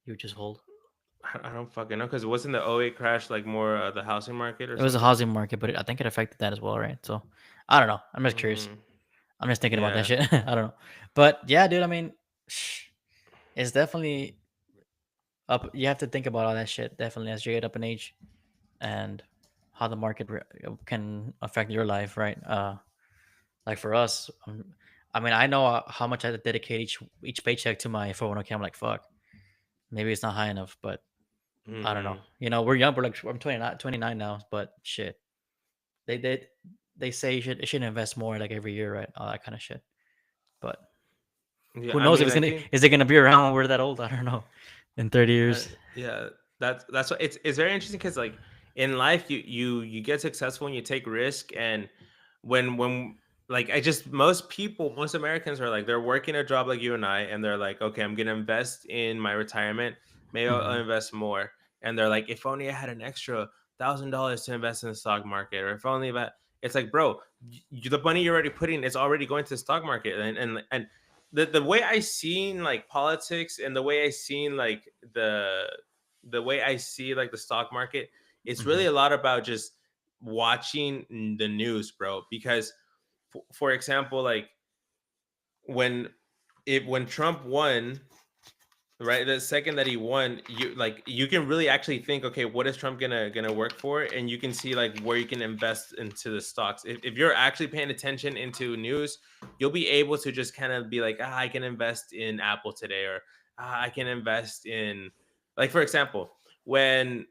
You would just hold. I don't fucking know because wasn't the '08 crash like more the housing market or It was a something? housing market, but I think it affected that as well, right? So I don't know. I'm just curious. Mm, I'm just thinking about that yeah, shit. I don't know. But yeah, dude, I mean, it's definitely up. You have to think about all that shit definitely as you get up in age and how the market can affect your life, right? Like for us, I mean, I know how much I dedicate each paycheck to my 401k. I'm like, fuck, maybe it's not high enough, but I don't know. mm-hmm. You know, we're young. We're like, I'm 29 now, but shit, they they they say you should invest more like every year, right? All that kind of shit. But Yeah. who I knows if mean, it's I gonna think is it gonna be around when we're that old? I don't know. In 30 years. yeah, that's what it's very interesting because like in life you get successful and you take risk and when like I just most Americans are like they're working a job like you and I and they're like okay I'm gonna invest in my retirement maybe I'll Hmm. invest more and they're like if only I had an extra $1,000 to invest in the stock market or if only that it's like bro the money you're already putting it's already going to the stock market and the way I seen like politics and the way I seen like the way I see like the stock market, it's Hmm. really a lot about just watching the news, bro. Because for example, like when when Trump won, right, the second that he won, you can really actually think, okay, what is Trump gonna work for? And you can see like where you can invest into the stocks. If you're actually paying attention into news, you'll be able to just kind of be like, I can invest in Apple today, or I can invest in like for example, when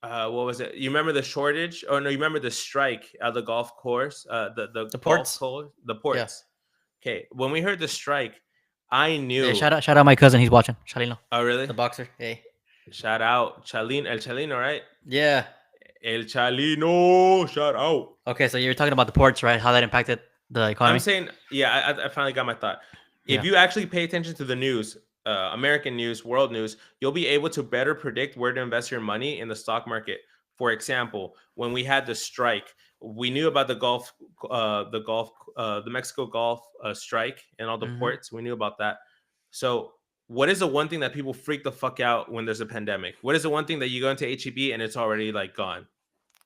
what was it? You remember the shortage? Oh no, you remember the strike at the golf course? The The golf ports. course, the Yeah. ports. Okay, when we heard the strike, I Hey, knew. shout out my cousin. He's watching. Shalino, Oh really? the boxer. Hey. Shout out El Chalino, right? Yeah. El Chalino, shout out. Okay, so you're talking about the ports, right? How that impacted the I'm economy? saying, yeah, I finally got my thought. If Yeah. you actually pay attention to the news, American news, world news, you'll be able to better predict where to invest your money in the stock market. For example, when we had the strike, we knew about the Mexico Gulf strike and all the Hmm. ports. We knew about that. So, what is the one thing that people freak the fuck out when there's a pandemic? What is the one thing that you go into HEB and it's already like gone?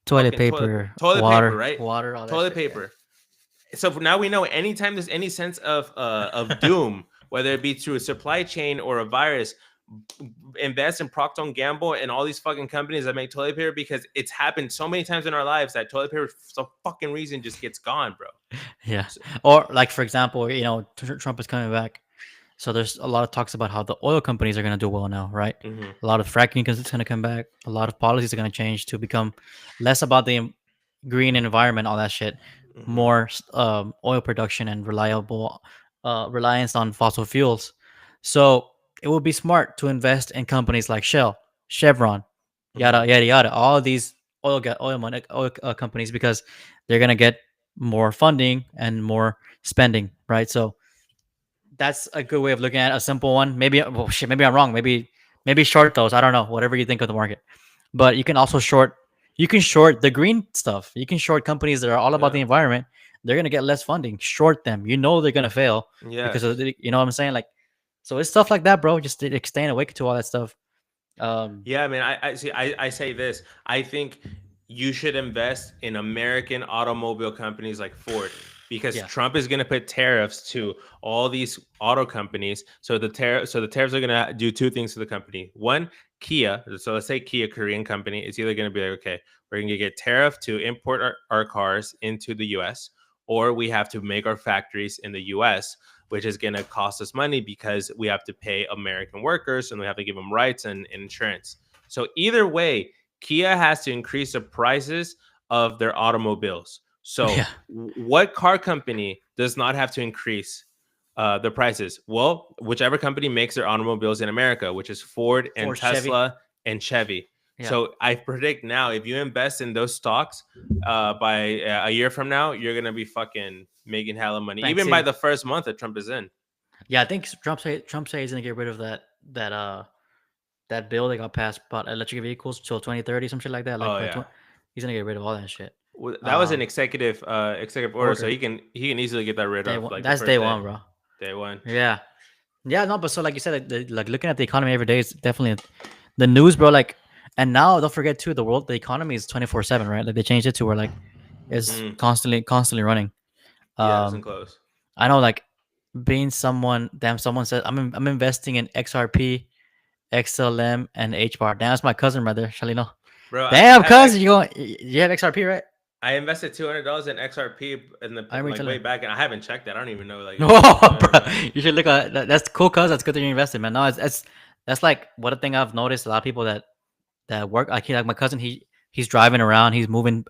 Toilet Fucking paper, toilet paper, right? water, all that Toilet shit. Yeah. paper. So now we know anytime there's any sense of doom, whether it be through a supply chain or a virus, invest in Procter and Gamble and all these fucking companies that make toilet paper because it's happened so many times in our lives that toilet paper for some fucking reason just gets gone, bro. Yeah. So, Or like for example, Trump is coming back. So there's a lot of talks about how the oil companies are going to do well now, right? mm-hmm, A lot of fracking is going to come back. A lot of policies are going to change to become less about the green environment, all that shit, mm-hmm, more oil production and reliable reliance on fossil fuels. So it would be smart to invest in companies like Shell, Chevron, mm-hmm. yada yada yada. All these oil companies because they're going to get more funding and more spending, right? So that's a good way of looking at a simple one. Maybe well, shit, maybe I'm wrong. Maybe short those. I don't know. Whatever you think of the market, but you can also short. You can short the green stuff. You can short companies that are all about Yeah, the environment. They're gonna get less funding. Short them. You know they're gonna fail yeah, because you know what I'm saying. Like, so it's stuff like that, bro. Just staying awake to all that stuff. Um, yeah. I mean, I see. I say this. I think you should invest in American automobile companies like Ford because yeah. Trump is going to put tariffs to all these auto companies. So the tariffs are going to do two things to the company. One, Kia. So let's say Kia, Korean company, is either going to be like, okay, we're going to get tariff to import our cars into the U.S. or we have to make our factories in the U.S., which is going to cost us money because we have to pay American workers and we have to give them rights and insurance. So either way, Kia has to increase the prices of their automobiles. So Yeah. what car company does not have to increase the prices? Well, whichever company makes their automobiles in America, which is Ford and Ford, Chevy. Tesla and Chevy. Yeah. So I predict now, if you invest in those stocks, by a year from now, you're gonna be fucking making hella money, Bank even by City. the first month that Trump is in. Yeah, I think Trump say he's gonna get rid of that bill that got passed about electric vehicles till 2030, some shit like that. Like Oh by yeah, he's gonna get rid of all that shit. that was an Um, executive order, so order he can easily get that rid day of one. like the That's day first day, one, bro. day one. Yeah, yeah. No, but so like you said, like looking at the economy every day is definitely the news, bro. Like, and now don't forget too, the economy is 24/7, right? Like they changed it to where like it's Mm, constantly running. yeah, it doesn't Um, close. I know, like being someone said I'm investing in XRP, XLM, and HBAR. Damn, that's my cousin right there, Shalino. Bro, I Damn, have cousin, you have XRP, right? I invested $200 in XRP in the I remember like way telling. back, and I haven't checked that. I don't even know like if it's Oh, good or bro, bad. you should look at that. That's cool, cuz that's good that you invested, man. No, it's that's like what a thing I've noticed. A lot of people that work like my cousin. He's driving around. He's moving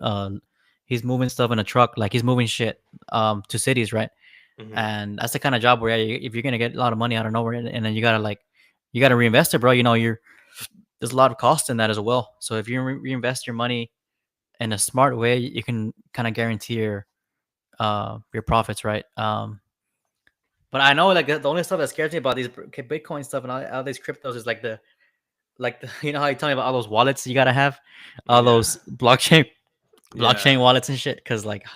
stuff in a truck. Like he's moving shit to cities, right? Hmm. And that's the kind of job where if you're gonna get a lot of money out of nowhere, and then you gotta reinvest it, bro. You know, there's a lot of cost in that as well. So if you reinvest your money in a smart way, you can kind of guarantee your profits, right? But I know like the only stuff that scares me about these Bitcoin stuff and all these cryptos is like the, you know how you tell me about all those wallets you gotta have, all Yeah, those blockchain yeah. wallets and shit, because like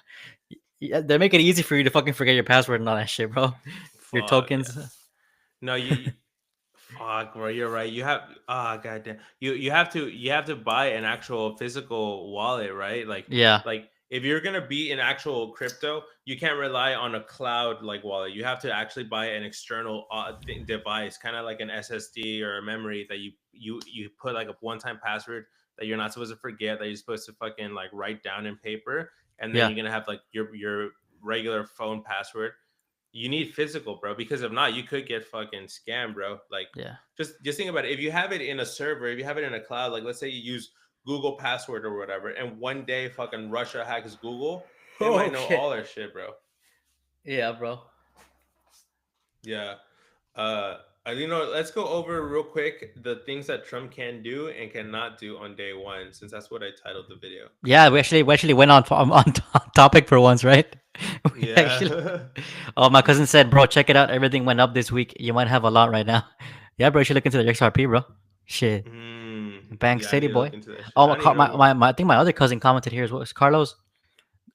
they make it easy for you to fucking forget your password and all that shit, bro. Your Fuck yeah. tokens. No, fuck, bro. You're right. You have goddamn. You have to buy an actual physical wallet, right? Yeah, Like if you're gonna be in actual crypto, you can't rely on a cloud like wallet. You have to actually buy an external device, kind of like an SSD or a memory that you put like a one-time password that you're not supposed to forget, that you're supposed to fucking like write down in paper, and then yeah, you're gonna have like your regular phone password. You need physical, bro, because if not, you could get fucking scammed, bro. Like, yeah. just think about it. If you have it in a server, if you have it in a cloud, like let's say you use Google password or whatever, and one day fucking Russia hacks Google, they might Oh know shit. all our shit, bro. Yeah, bro. Yeah. Uh, let's go over real quick the things that Trump can do and cannot do on day one, since that's what I titled the video. Yeah, we actually went on topic for once, right? We actually. Yeah. Oh, my cousin said, bro, check it out. Everything went up this week. You might have a lot right now. Yeah, bro, you should look into the XRP, bro. Shit, Bank Yeah, I City need to look boy. into that shit. Oh, I don't even know what. I think my other cousin commented here. What was Carlos?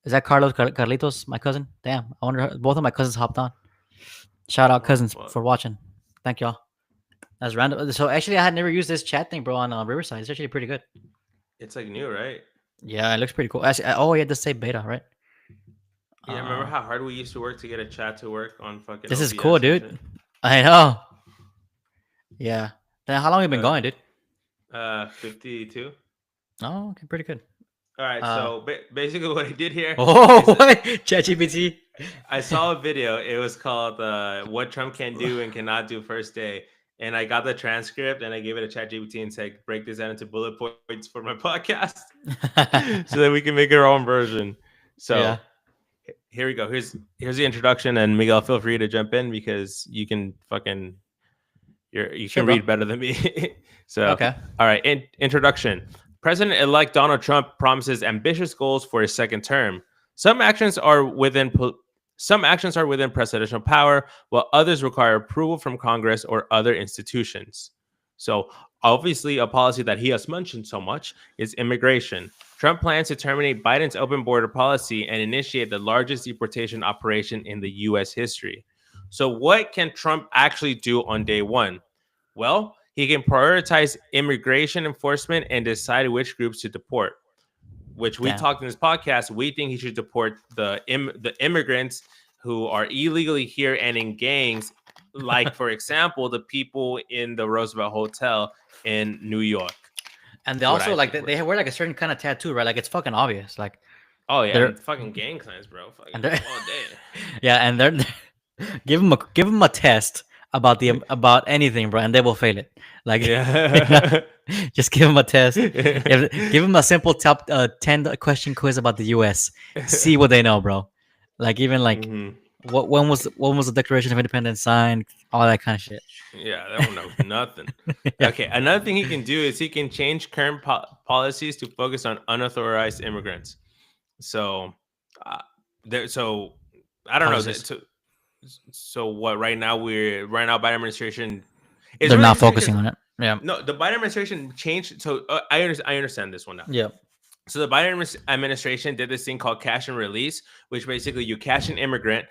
Is that Carlitos, my cousin? Damn, I wonder. Both of my cousins hopped on. Shout out Oh cousins fuck. for watching. Thank y'all. That's random. So actually, I had never used this chat thing, bro, on Riverside. It's actually pretty good. It's like new, right? Yeah, it looks pretty cool. Actually, oh, you had to say beta, right? Yeah, remember Uh, how hard we used to work to get a chat to work on fucking this is cool, OBS and shit? dude. I know. Yeah. Then how long have you been Uh, going, dude? 52. Oh, okay, pretty good. All right, Uh, so basically what I did here oh, is what? ChatGPT. I saw a video. It was called "What Trump Can Do and Cannot Do First Day," and I got the transcript and I gave it a chat GPT and said, "Break this down into bullet points for my podcast, so that we can make our own version." Yeah. So here we go. Here's the introduction, and Miguel, feel free to jump in because you can fucking you Sure, can bro. read better than me. So, Okay. all right. Introduction. President-elect Donald Trump promises ambitious goals for his second term. Some actions are within some actions are within presidential power, while others require approval from Congress or other institutions. So, obviously, a policy that he has mentioned so much is immigration. Trump plans to terminate Biden's open border policy and initiate the largest deportation operation in the U.S. history. So, what can Trump actually do on day one? Well, he can prioritize immigration enforcement and decide which groups to deport. Which we Damn. talked in this podcast. We think he should deport the immigrants who are illegally here and in gangs, like for example, the people in the Roosevelt Hotel in New York. And they That's what also I like think. they wear like a certain kind of tattoo, right? Like it's fucking obvious. Like Oh yeah, they're and fucking gang signs, bro. and Fucking they're all day. yeah, and they're give them a test about anything, bro, and they will fail it. Like you know, Yeah. just give them a test. Give them a simple top 10 question quiz about the U.S. See what they know, bro. Like even like Mhm. when was the Declaration of Independence signed? All that kind of shit. Yeah, that one knows nothing. Yeah. Okay, another thing he can do is he can change current policies to focus on unauthorized immigrants. So, uh, there. So, I don't know. Policies. So what? Right now, Biden administration is They're really not interesting focusing because on it. Yeah. no, the Biden administration changed. So I understand this one now. Yeah. So the Biden administration did this thing called cash and release, which basically you cash an immigrant,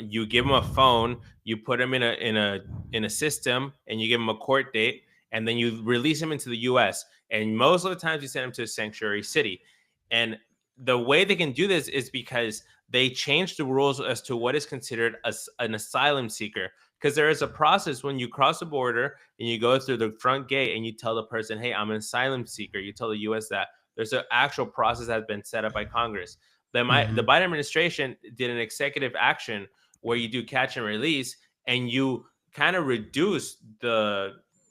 you give them a phone, you put them in a system, and you give them a court date, and then you release him into the U.S. And most of the times you send him to a sanctuary city. And the way they can do this is because they change the rules as to what is considered an asylum seeker. Because there is a process when you cross the border and you go through the front gate and you tell the person, hey, I'm an asylum seeker. You tell the U.S. that there's an actual process that has been set up by Congress. The Biden administration did an executive action where you do catch and release, and you kind of reduce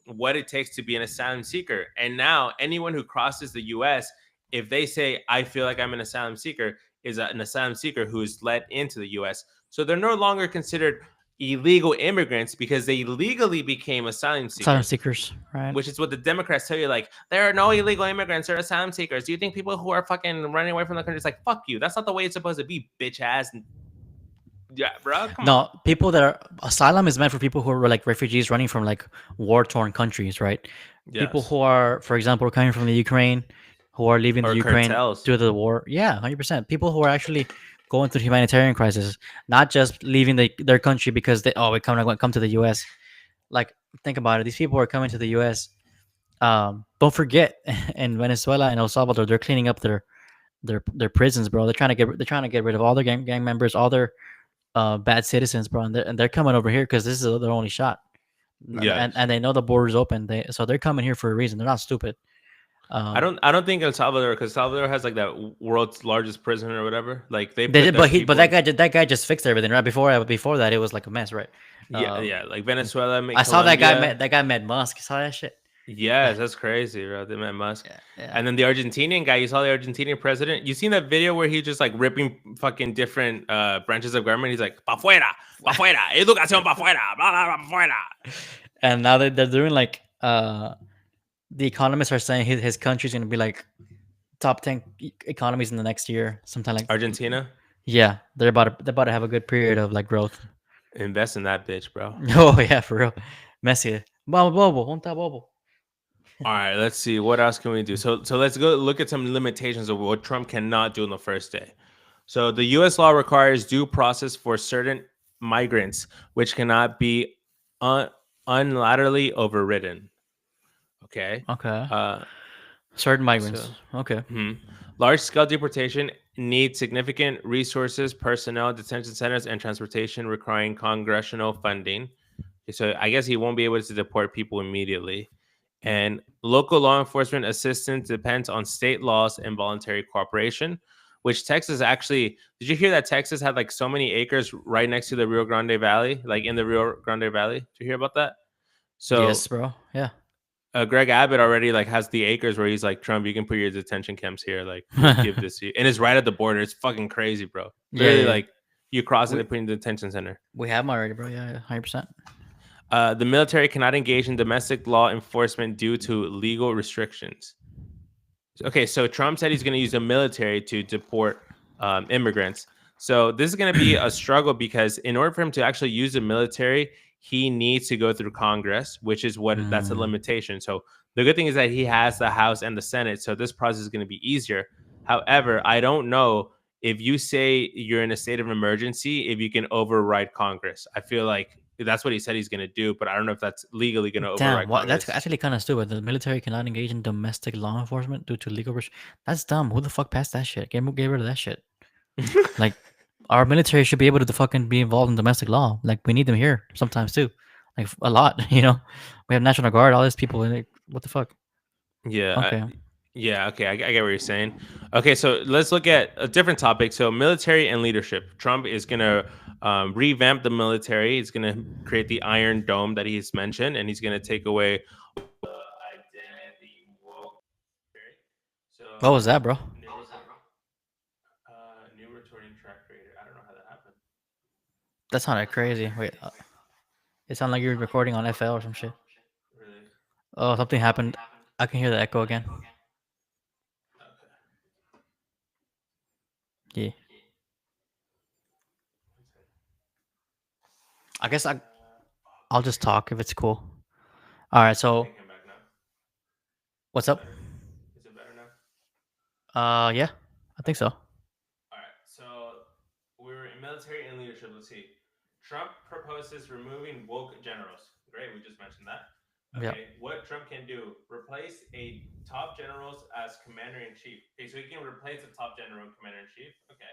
what it takes to be an asylum seeker. And now anyone who crosses the U.S., if they say, I feel like I'm an asylum seeker, is an asylum seeker who is let into the U.S. So they're no longer considered illegal immigrants because they legally became asylum seekers, right? which is what the Democrats tell you. Like, there are no illegal immigrants, they're asylum seekers. Do you think people who are fucking running away from the country is like, fuck you? That's not the way it's supposed to be, bitch ass. Yeah, bro. Come on. People that are asylum is meant for people who are like refugees running from like war-torn countries, right? Yes. People who are, for example, coming from the Ukraine, who are leaving the Ukraine cartels. due to the war. Yeah, 100%. People who are actually going through humanitarian crisis, not just leaving their country because we come to the U.S. Like, think about it. These people are coming to the U.S. Don't forget, in Venezuela and El Salvador, they're cleaning up their prisons, bro. They're trying to get rid of all their gang members, all their bad citizens, bro, and they're coming over here because this is their only shot. Yeah, and they know the border's open. So they're coming here for a reason. They're not stupid. I don't think El Salvador, because Salvador has like that world's largest prison or whatever. Like they did, but that guy just fixed everything, right? Before that, it was like a mess, right? Yeah, like Venezuela. I saw that guy met Musk. Saw that shit. Yes, that's crazy, bro. They met Musk. Yeah. And then the Argentinian guy, you saw the Argentinian president. You seen that video where he just like ripping fucking different branches of government? He's like, pa fuera, educación pa fuera, blah, blah, blah, pa fuera. And now they're doing like, the economists are saying his country's going to be like top 10 economies in the next year, sometime like Argentina. Yeah, they're about to have a good period of like growth. Invest in that bitch, bro. Oh yeah, for real. Messi. Bobo. All right, let's see. What else can we do? So let's go look at some limitations of what Trump cannot do on the first day. So the U.S. law requires due process for certain migrants, which cannot be unilaterally overridden. Okay. Certain migrants. Large-scale deportation needs significant resources, personnel, detention centers, and transportation requiring congressional funding. So I guess he won't be able to deport people immediately. And local law enforcement assistance depends on state laws and voluntary cooperation, which Texas actually, did you hear that Texas had like so many acres right next to the Rio Grande Valley, like in the Rio Grande Valley? Did you hear about that? So yes, bro. Yeah. Greg Abbott already like has the acres where he's like, Trump, you can put your detention camps here. Like, give this to you. And it's right at the border. It's fucking crazy, bro. Really, like you cross it and put in the detention center. We have them already, bro. Yeah, 100%. The military cannot engage in domestic law enforcement due to legal restrictions. Okay, so Trump said he's going to use the military to deport immigrants. So this is going to be a struggle because in order for him to actually use the military, he needs to go through Congress, which is that's a limitation. So the good thing is that he has the House and the Senate, so this process is going to be easier. However, I don't know if you say you're in a state of emergency, if you can override Congress. I feel like that's what he said he's going to do, but I don't know if that's legally going to override Congress. That's actually kind of stupid. The military cannot engage in domestic law enforcement due to legal That's dumb. Who the fuck passed that shit? Get rid of that shit. Like, our military should be able to fucking be involved in domestic law. Like, we need them here sometimes too. Like, a lot, We have National Guard, all these people. What the fuck? Yeah. Okay. I get what you're saying. Okay, so let's look at a different topic. So military and leadership. Trump is going to revamp the military. He's going to create the Iron Dome that he's mentioned, and he's going to take away identity. What was that, bro? New returning track creator. I don't know how that happened. That sounded crazy. Wait, it sounded like you were recording on FL or some shit. Really? Oh, something happened. I can hear the echo again. Yeah. I guess I'll just talk if it's cool. All right, so what's up? Is it better now? Yeah, I think so. All right, so we're in military and leadership. Let's see. Trump proposes removing woke generals. Great, we just mentioned that. Yeah. Okay, what Trump can do: replace a top generals as commander in chief. Okay, so he can replace the top general and commander in chief. Okay.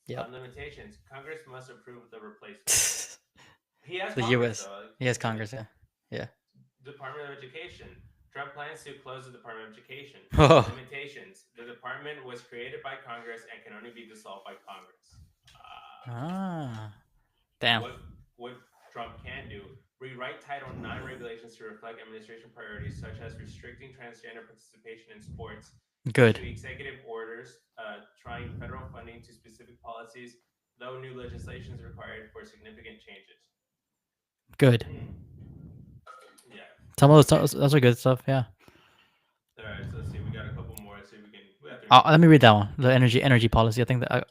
Yep. Limitations: Congress must approve the replacement. He has The Congress U.S. though. He has Congress. Yeah. Yeah. Department of Education. Trump plans to close the Department of Education. Oh. Limitations: the department was created by Congress and can only be dissolved by Congress. Ah. Damn. What Trump can do: rewrite Title IX regulations to reflect administration priorities, such as restricting transgender participation in sports, Good. issue executive orders trying federal funding to specific policies, though new legislation is required for significant changes. Good. Yeah. Some of Okay. those are good stuff. Yeah. All right. So let's see. We got a couple more. Let's see if we can. We have 3 minutes. Let me read that one. The energy policy. I think that Okay.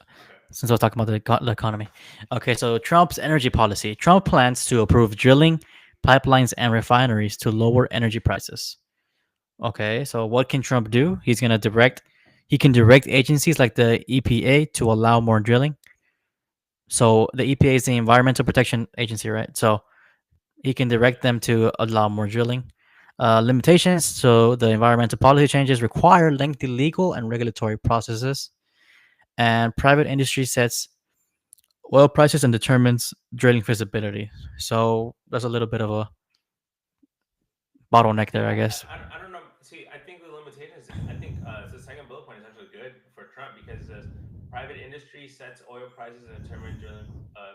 since I was talking about the economy. Okay, so Trump's energy policy. Trump plans to approve drilling, pipelines, and refineries to lower energy prices. Okay, so what can Trump do? He can direct agencies like the EPA to allow more drilling. So the EPA is the Environmental Protection Agency, right? So he can direct them to allow more drilling. Limitations. So the environmental policy changes require lengthy legal and regulatory processes, and private industry sets oil prices and determines drilling feasibility. So there's a little bit of a bottleneck there, I Yeah, guess. I don't know. See, I think the limitations. I think the second bullet point is actually good for Trump because it says private industry sets oil prices and determines drilling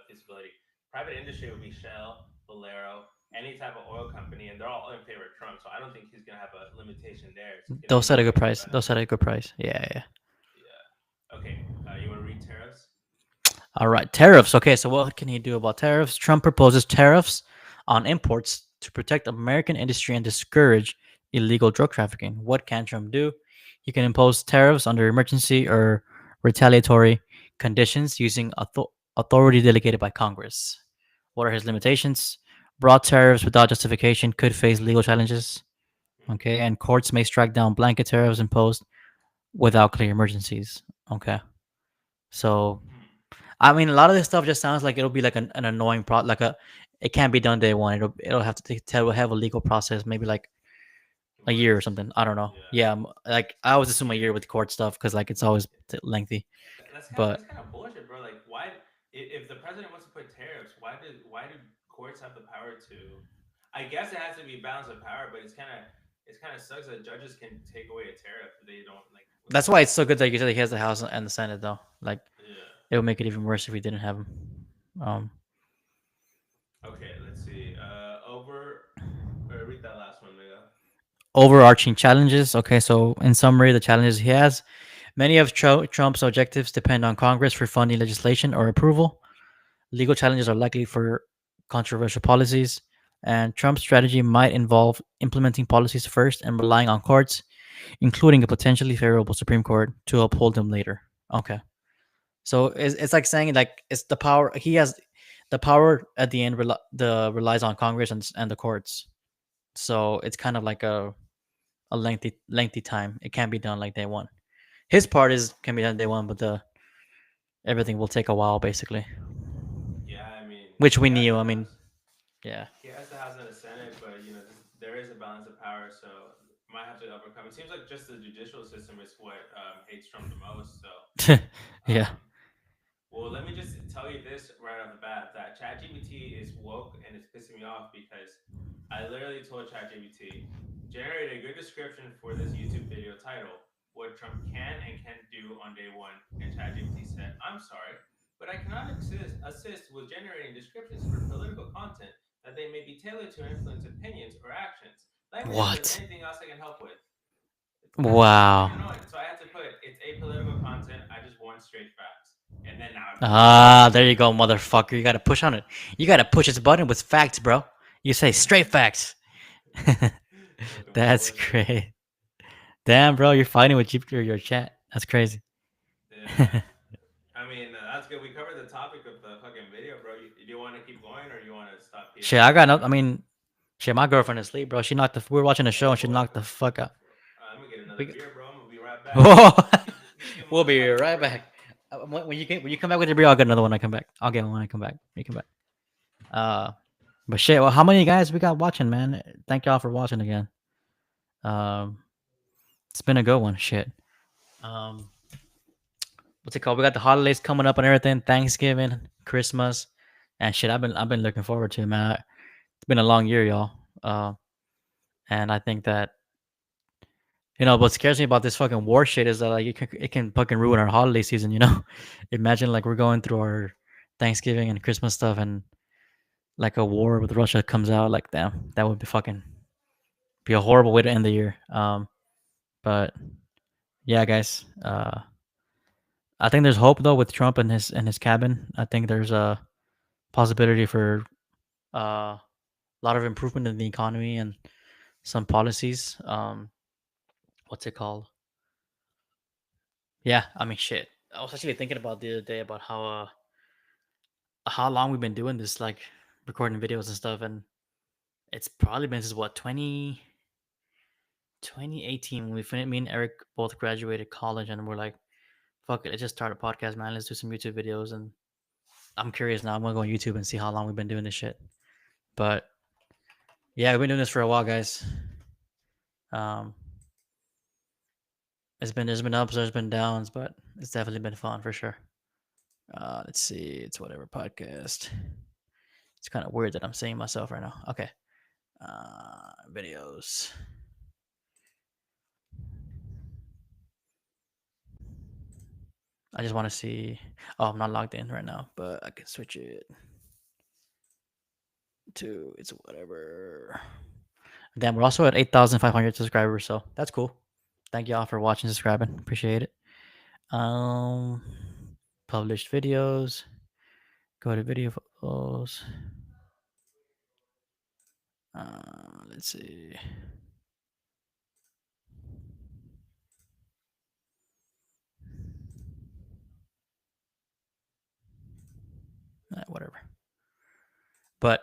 feasibility. Private industry would be Shell, Valero, any type of oil company, and they're all in favor of Trump. So I don't think he's gonna have a limitation there. It's gonna They'll be set a more good like a price. They'll benefit. set a good price. Yeah, yeah. Yeah. Okay. You want to read tariffs? All right, tariffs. Okay, so what can he do about tariffs? Trump proposes tariffs on imports to protect American industry and discourage illegal drug trafficking. What can Trump do? He can impose tariffs under emergency or retaliatory conditions using authority delegated by Congress. What are his limitations? Broad tariffs without justification could face legal challenges. Okay, and courts may strike down blanket tariffs imposed without clear emergencies. Okay, so Hmm. I mean, a lot of this stuff just sounds like it'll be like an annoying like it can't be done day one. It'll have to have a legal process, maybe like a year or Months. something. I don't know. Yeah. Yeah, like I always assume a Yeah. year with court stuff because like it's always lengthy. But That's kind of bullshit, bro. Like, why? If the president wants to put tariffs, why do courts have the power to? I guess it has to be balance of power, but it's kind of sucks that judges can take away a tariff if they don't like. What the that's why fuck? it's so good that you said he has the House and the Senate though. Like Yeah. it would make it even worse if we didn't have him. Um, Okay. Let's see. Read that last one, Mega. Overarching challenges. Okay, so in summary, the challenges he has. Many of Trump's objectives depend on Congress for funding legislation or approval. Legal challenges are likely for controversial policies, and Trump's strategy might involve implementing policies first and relying on courts, including a potentially favorable Supreme Court, to uphold them later. Okay. So it's like saying like it's the power he has, the power at the end relies on Congress and the courts. So it's kind of like a lengthy time. It can't be done like day one. His part is can be done day one, but the everything will take a while basically, Yeah, I mean, which he we has knew. the I mean, house. yeah. He has the House and the Senate, but there is a balance of power, so might have to overcome. It seems like just the judicial system is what hates Trump the most. So, Yeah. um, well, let me just tell you this right off the bat: that ChatGPT is woke and it's pissing me off because I literally told ChatGPT generate a good description for this YouTube video title, "What Trump can and can't do on day one," and ChatGPT said, "I'm sorry, but I cannot assist with generating descriptions for political content that they may be tailored to influence opinions or actions. Let me know if there's What? anything else I can help with." It's kind of fucking Wow. annoying. So I had to put it's apolitical content. I just want straight facts, and then now it put Ah, there you go, political content. motherfucker. You gotta push on it. You gotta push its button with facts, bro. You say straight facts. Fucking That's bullshit. great. Damn, bro, you're fighting with your chat. That's crazy. Yeah. I mean, that's good. We covered the topic of the fucking video, bro. Do you want to keep going or you want to stop here? Shit, I got no. I mean, shit, my girlfriend is asleep, bro. She knocked the. We were watching a show and she Oh, knocked the fuck out. I'm gonna get another We, beer, bro. I'm gonna be right back. whoa. Give We'll be motherfuckers a right break. back. When you come back with your beer, I'll get another one. When I come back. I'll get one when I come back. When you come back. Uh, But shit, well, how many guys we got watching, man? Thank y'all for watching again. Um, it's been a good one. Shit. Um, what's it called? We got the holidays coming up and everything. Thanksgiving, Christmas, and shit. I've been looking forward to it, man. It's been a long year, y'all. And I think that what scares me about this fucking war shit is that like it can fucking ruin our holiday season. Imagine like we're going through our Thanksgiving and Christmas stuff, and like a war with Russia comes out. Like, damn, that would be a horrible way to end the year. But yeah, guys. I think there's hope though with Trump and his cabin. I think there's a possibility for a lot of improvement in the economy and some policies. What's it called? Yeah, I mean, shit. I was actually thinking about the other day about how long we've been doing this, like recording videos and stuff, and it's probably been since what 2018 when me and Eric both graduated college, and we're like, fuck it, let's just start a podcast, man. Let's do some YouTube videos, and I'm curious now. I'm gonna go on YouTube and see how long we've been doing this shit. But yeah, we've been doing this for a while, guys. Um, there's been ups, there's been downs, but it's definitely been fun for sure. Let's see, it's whatever podcast. It's kind of weird that I'm saying myself right now. Okay, videos. I just want to see. Oh, I'm not logged in right now, but I can switch it to it's whatever. Damn, we're also at 8,500 subscribers, so that's cool. Thank y'all for watching, subscribing. Appreciate it. Um, Published videos. Go to video photos. Let's see. Whatever. But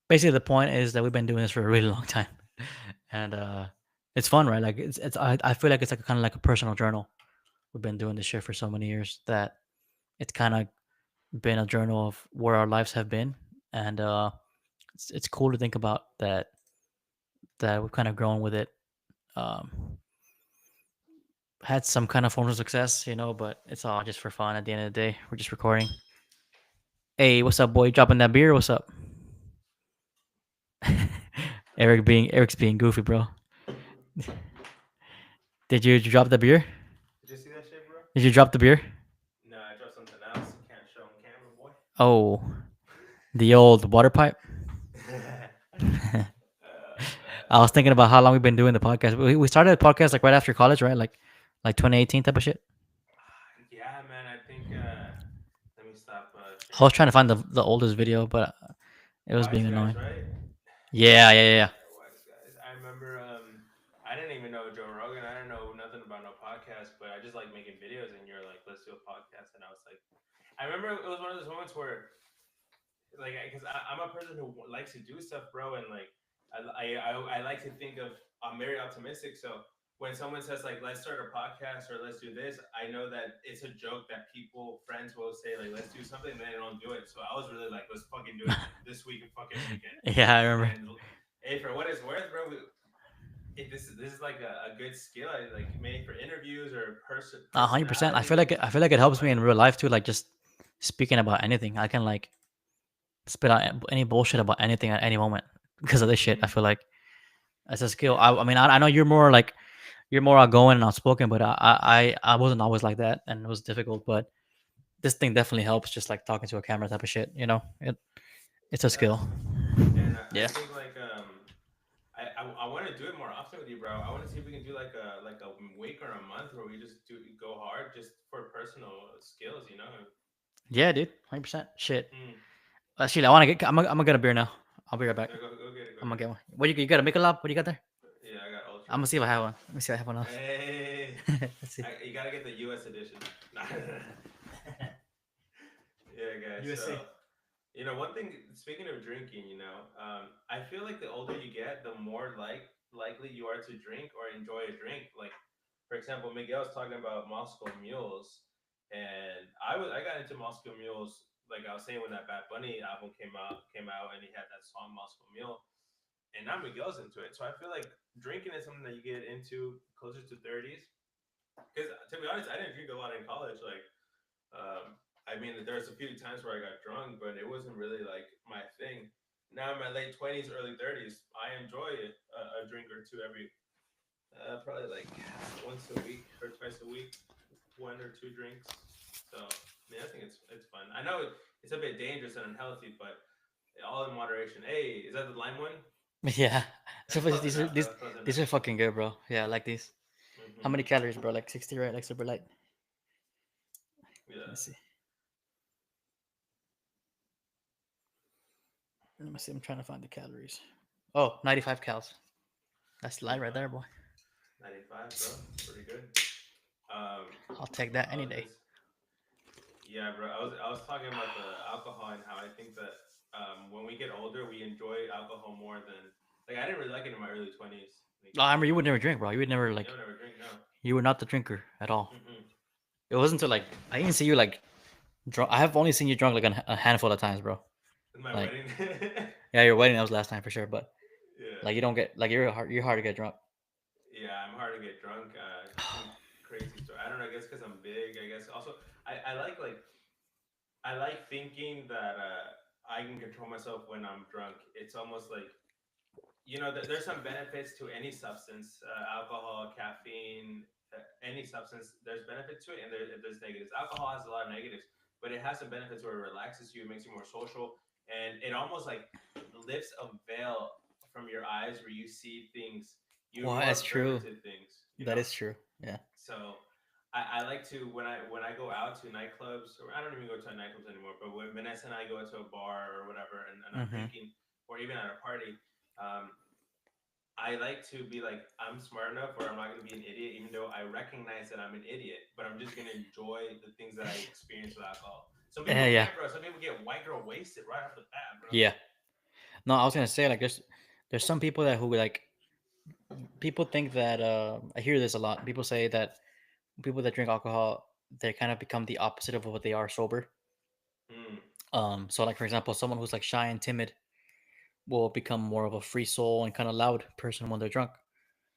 basically, the point is that we've been doing this for a really long time, and it's fun, right? Like it's I feel like it's like kind of like a personal journal. We've been doing this shit for so many years that it's kind of been a journal of where our lives have been, and it's cool to think about that we've kind of grown with it. Um, had some kind of form of success, but it's all just for fun. At the end of the day, we're just recording. Hey, what's up, boy? Dropping that beer? What's up? Eric's being goofy, bro. Did you drop the beer? Did you see that shit, bro? Did you drop the beer? No, I dropped something else. Can't show on camera, boy. Oh, the old water pipe. I was thinking about how long we've been doing the podcast. We started the podcast like right after college, right? Like 2018 type of shit. Yeah, man. I think. Let me stop I was sharing trying to this. find the oldest video, but it was Wise being guys, annoying. right? Yeah. Yeah, wise guys. I remember. I didn't even know Joe Rogan. I didn't know nothing about no podcast, but I just like making videos, and you're like, let's do a podcast, and I was like, I remember it was one of those moments where like because I'm a person who likes to do stuff, bro, and like I like to think of I'm very optimistic. So when someone says like let's start a podcast or let's do this, I know that it's a joke that people friends will say like let's do something and they don't do it. So I was really like let's fucking do it this week and fucking weekend. Yeah, I remember. And hey, for what it's worth, bro, this is like a good skill. I like made for interviews or 100%. personalities. I feel like it helps me in Whatever. real life too. Like just speaking about anything, I can like spit out any bullshit about anything at any moment because of this shit. I Mm-hmm. feel like it's a skill. Yeah. I mean, I know you're more outgoing and outspoken, but I wasn't always like that, and it was difficult. But this thing definitely helps, just like talking to a camera type of shit. It's a It skill. does. And I Yeah. think like I want to do it more often with you, bro. I want to see if we can do like a week or a month where we just do go hard just for personal skills, you know. Yeah, dude. 100%. Shit. Mm. Actually, I want to get. I'm gonna get a beer now. I'll be right back. Go get it, go I'm gonna get get it. one. You got a Michelob? What do you got there? Yeah, I got I'm ultra. gonna see if I have one. Let me see if I have one else. Hey, Let's see. you gotta get the U.S. edition. Yeah, guys. USA. So, one thing. Speaking of drinking, I feel like the older you get, the more likely you are to drink or enjoy a drink. Like, for example, Miguel's talking about Moscow mules, and I got into Moscow mules like I was saying when that Bad Bunny album came out, and he had that song Moscow Mule, and now Miguel's into it. So I feel like drinking is something that you get into closer to 30s. Because to be honest, I didn't drink a lot in college. Like, I mean, there's a few times where I got drunk, but it wasn't really like my thing. Now in my late 20s, early 30s, I enjoy a drink or two every, probably like once a week or twice a week, one or two drinks. So I think it's fun. I know it's a bit dangerous and unhealthy, but all in moderation. Hey, is that the lime one? Yeah. So That's but close these are enough. That was close these enough. are fucking good, bro. Yeah, I like these. How many Hmm. calories, bro? Like 60, right? Like super light. Let Yeah. me see. Let me see. I'm trying to find the calories. Oh, 95 calories. That's light right there, boy. 95, bro. Pretty good. I'll take that I any was day. just Yeah, bro. I was talking about the alcohol and how I think that when we get older, we enjoy alcohol more than like I didn't really like it in my early 20s. Like Oh, I remember you would never drink, bro. You would never I like. would never drink. No. You were not the drinker at all. Mm-mm. It wasn't until like I didn't see you like drunk. I have only seen you drunk like a handful of times, bro. In my Like, wedding. yeah, your wedding that was last time for sure. But Yeah. like, you don't get like you're hard to get drunk. Yeah, I'm hard to get drunk. Some crazy story. I don't know. I guess because I'm big. I guess also I like thinking that I can control myself when I'm drunk. It's almost like there's some benefits to any substance, alcohol, caffeine, any substance. There's benefit to it, and there's negatives. Alcohol has a lot of negatives, but it has some benefits where it relaxes you, it makes you more social, and it almost like lifts a veil from your eyes where you see things, you're Well, more that's observant true. to things, That is true. Yeah. So I like to when I go out to nightclubs, or I don't even go to nightclubs anymore, but when Vanessa and I go to a bar or whatever, and I'm Mm-hmm. drinking, or even at a party. I like to be like, I'm smart enough where I'm not going to be an idiot, even though I recognize that I'm an idiot, but I'm just going to enjoy the things that I experience with alcohol. Some people Yeah. can't, bro. Some people get white girl wasted right off the bat, bro. Yeah. No, I was gonna say like there's some people that who like people think that I hear this a lot. People say that people that drink alcohol they kind of become the opposite of what they are sober. Mm, So like for example, someone who's like shy and timid will become more of a free soul and kind of loud person when they're drunk.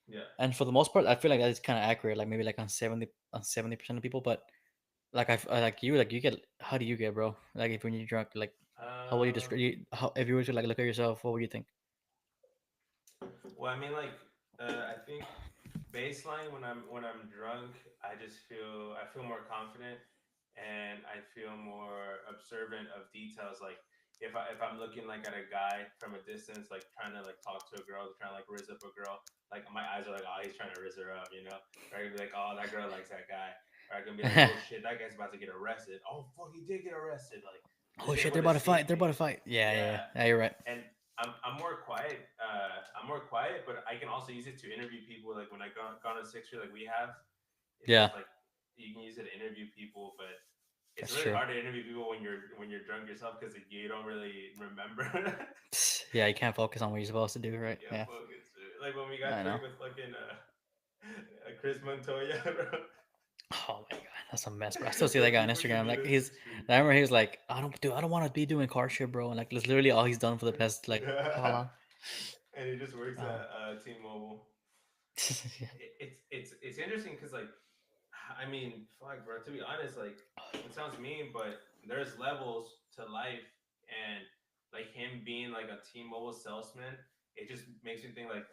yeah. And for the most part, I feel like that is kind of accurate. Like maybe like on 70% of people, but like I like you get how do you get, bro? Like if when you're drunk, like how would you describe Um, you? How if you were to like look at yourself, what would you think? well, I mean, like, I think baseline when I'm drunk, I feel more confident, and I feel more observant of details. Like if I'm looking like at a guy from a distance, like trying to like talk to a girl, trying to like rizz up a girl, like my eyes are like, oh, he's trying to rizz her up, you know. Or I can be like, oh, that girl likes that guy. Or I can be like, oh shit, that guy's about to get arrested. Oh fuck, he did get arrested. Like Oh is shit, able they're to about to fight. see They're about to things. fight. Yeah, yeah, yeah. Yeah, Yeah, you're right. and I'm more quiet. I'm more quiet, but I can also use it to interview people. Like when I gone on Sixth Street, like we have, it's Yeah, just like you can use it to interview people, but it's that's really true. hard to interview people when you're drunk yourself because you don't really remember. Yeah, you can't focus on what you're supposed to do, You right? can't Yeah, focus. Like when we got I know. drunk with fucking Chris Montoya, bro. Oh my god, that's a mess, bro. I still see that guy on We fucking Instagram. meet Like at he's, Sixth Street. I remember he was like, I don't want to be doing car shit, bro. And like that's literally all he's done for the past like how long? And he just works Um, at T-Mobile. yeah. It's interesting because like I mean, fuck, bro. To be honest, like it sounds mean, but there's levels to life, and like him being like a T-Mobile salesman, it just makes me think like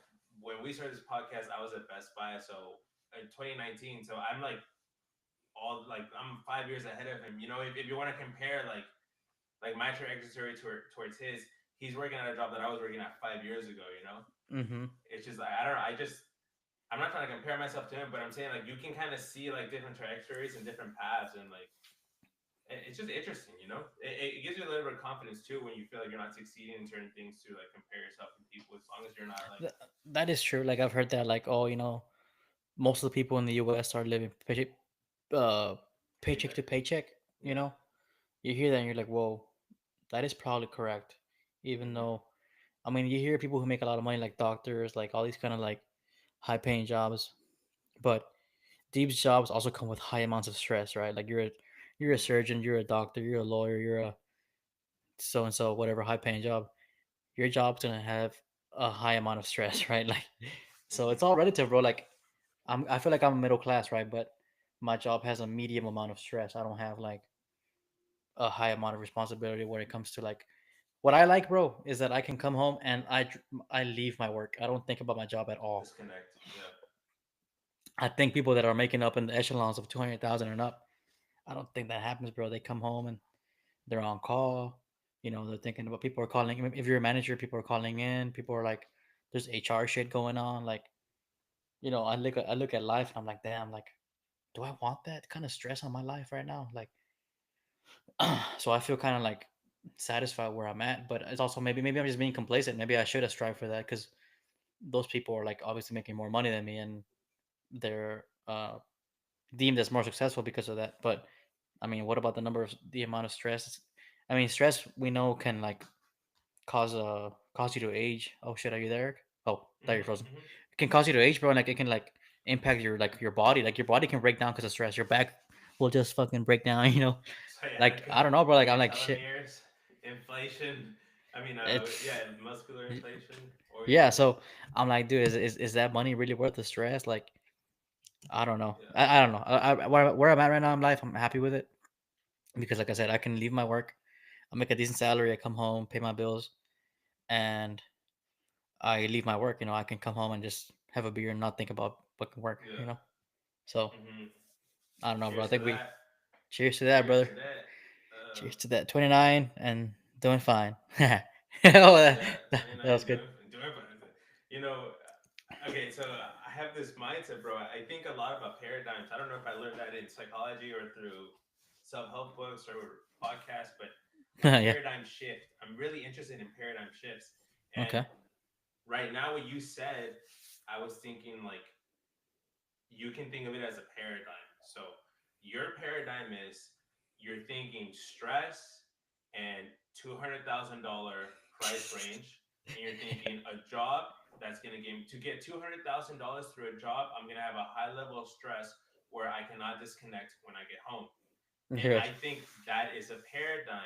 when we started this podcast, I was at Best Buy, so in 2019, so I'm like I'm 5 years ahead of him. You know, if you want to compare like my trajectory towards his, he's working at a job that I was working at 5 years ago. You know, Mm-hmm. it's just like I don't know. I'm not trying to compare myself to him, but I'm saying like you can kind of see like different trajectories and different paths, and like it's just interesting, you know. It gives you a little bit of confidence too when you feel like you're not succeeding in certain things to like compare yourself to people, as long as you're not like That is true. Like I've heard that, like oh, most of the people in the U.S. are living uh, paycheck paycheck. to paycheck. You Yeah. know, you hear that and you're like, whoa, that is probably correct. Even Hmm. though, I mean, you hear people who make a lot of money, like doctors, like all these kind of like high paying jobs, but these jobs also come with high amounts of stress, right? Like you're a Hmm. surgeon, you're a doctor, you're a lawyer, you're a so and so, whatever high paying job, your job's gonna have a high amount of stress, right? Like, so Mhm. it's all relative, bro. Like, I feel like I'm middle class, right? But my job has a medium amount of stress. I don't have like a high amount of responsibility when it comes to like what I like, bro, is that I can come home and I leave my work. I don't think about my job at all. Disconnect. Yeah. I think people that are making up in the echelons of 200,000 and up, I don't think that happens, bro. They come home and they're on call. You know, they're thinking about people are calling. If you're a manager, people are calling in. People are like, there's HR shit going on. Like, I look at life and I'm like, damn, like, do I want that kind of stress on my life right now? Like, so I feel kind of like satisfied where I'm at, but it's also maybe I'm just being complacent. Maybe I should have strived for that because those people are like obviously making more money than me and they're deemed as more successful because of that. But I mean, what about the amount of stress? I mean, stress we know can like cause you to age. Oh shit, are you there, Eric? Oh, there you're Hmm. frozen. Hmm. It can cause you to age, bro, and like it can like impact your body. Like your body can break down because of stress. Your back will just fucking break down. Like I don't know, bro. Like Like a I'm like shit. telomeres, inflation. I mean, It's yeah, muscular inflation, yeah. organs. So I'm like, dude, is that money really worth the stress? Like I don't know. Yeah. I don't know. Where I'm at right now in life, I'm happy with it because, like I said, I can leave my work. I make a decent salary. I come home, pay my bills, and I leave my work. I can come home and just have a beer and not think about fucking work. Yeah. So Hmm. I don't know, bro. I Cheers to think we that. cheers to that, Cheers brother. to that. Cheers to that. 29 and doing fine. Oh, that, Yeah, that was 29 good. doing fine. You know, okay, so I have this mindset, bro. I think a lot about paradigms. I don't know if I learned that in psychology or through self-help books or podcasts, but like Yeah. paradigm shift. I'm really interested in paradigm shifts. And Okay. right now, what you said, I was thinking like you can think of it as a paradigm. So your paradigm is you're thinking stress and $200,000 price range, and you're thinking a job that's gonna give to get $200,000 through a job. I'm gonna have a high level of stress where I cannot disconnect when I get home. And Good. I think that is a paradigm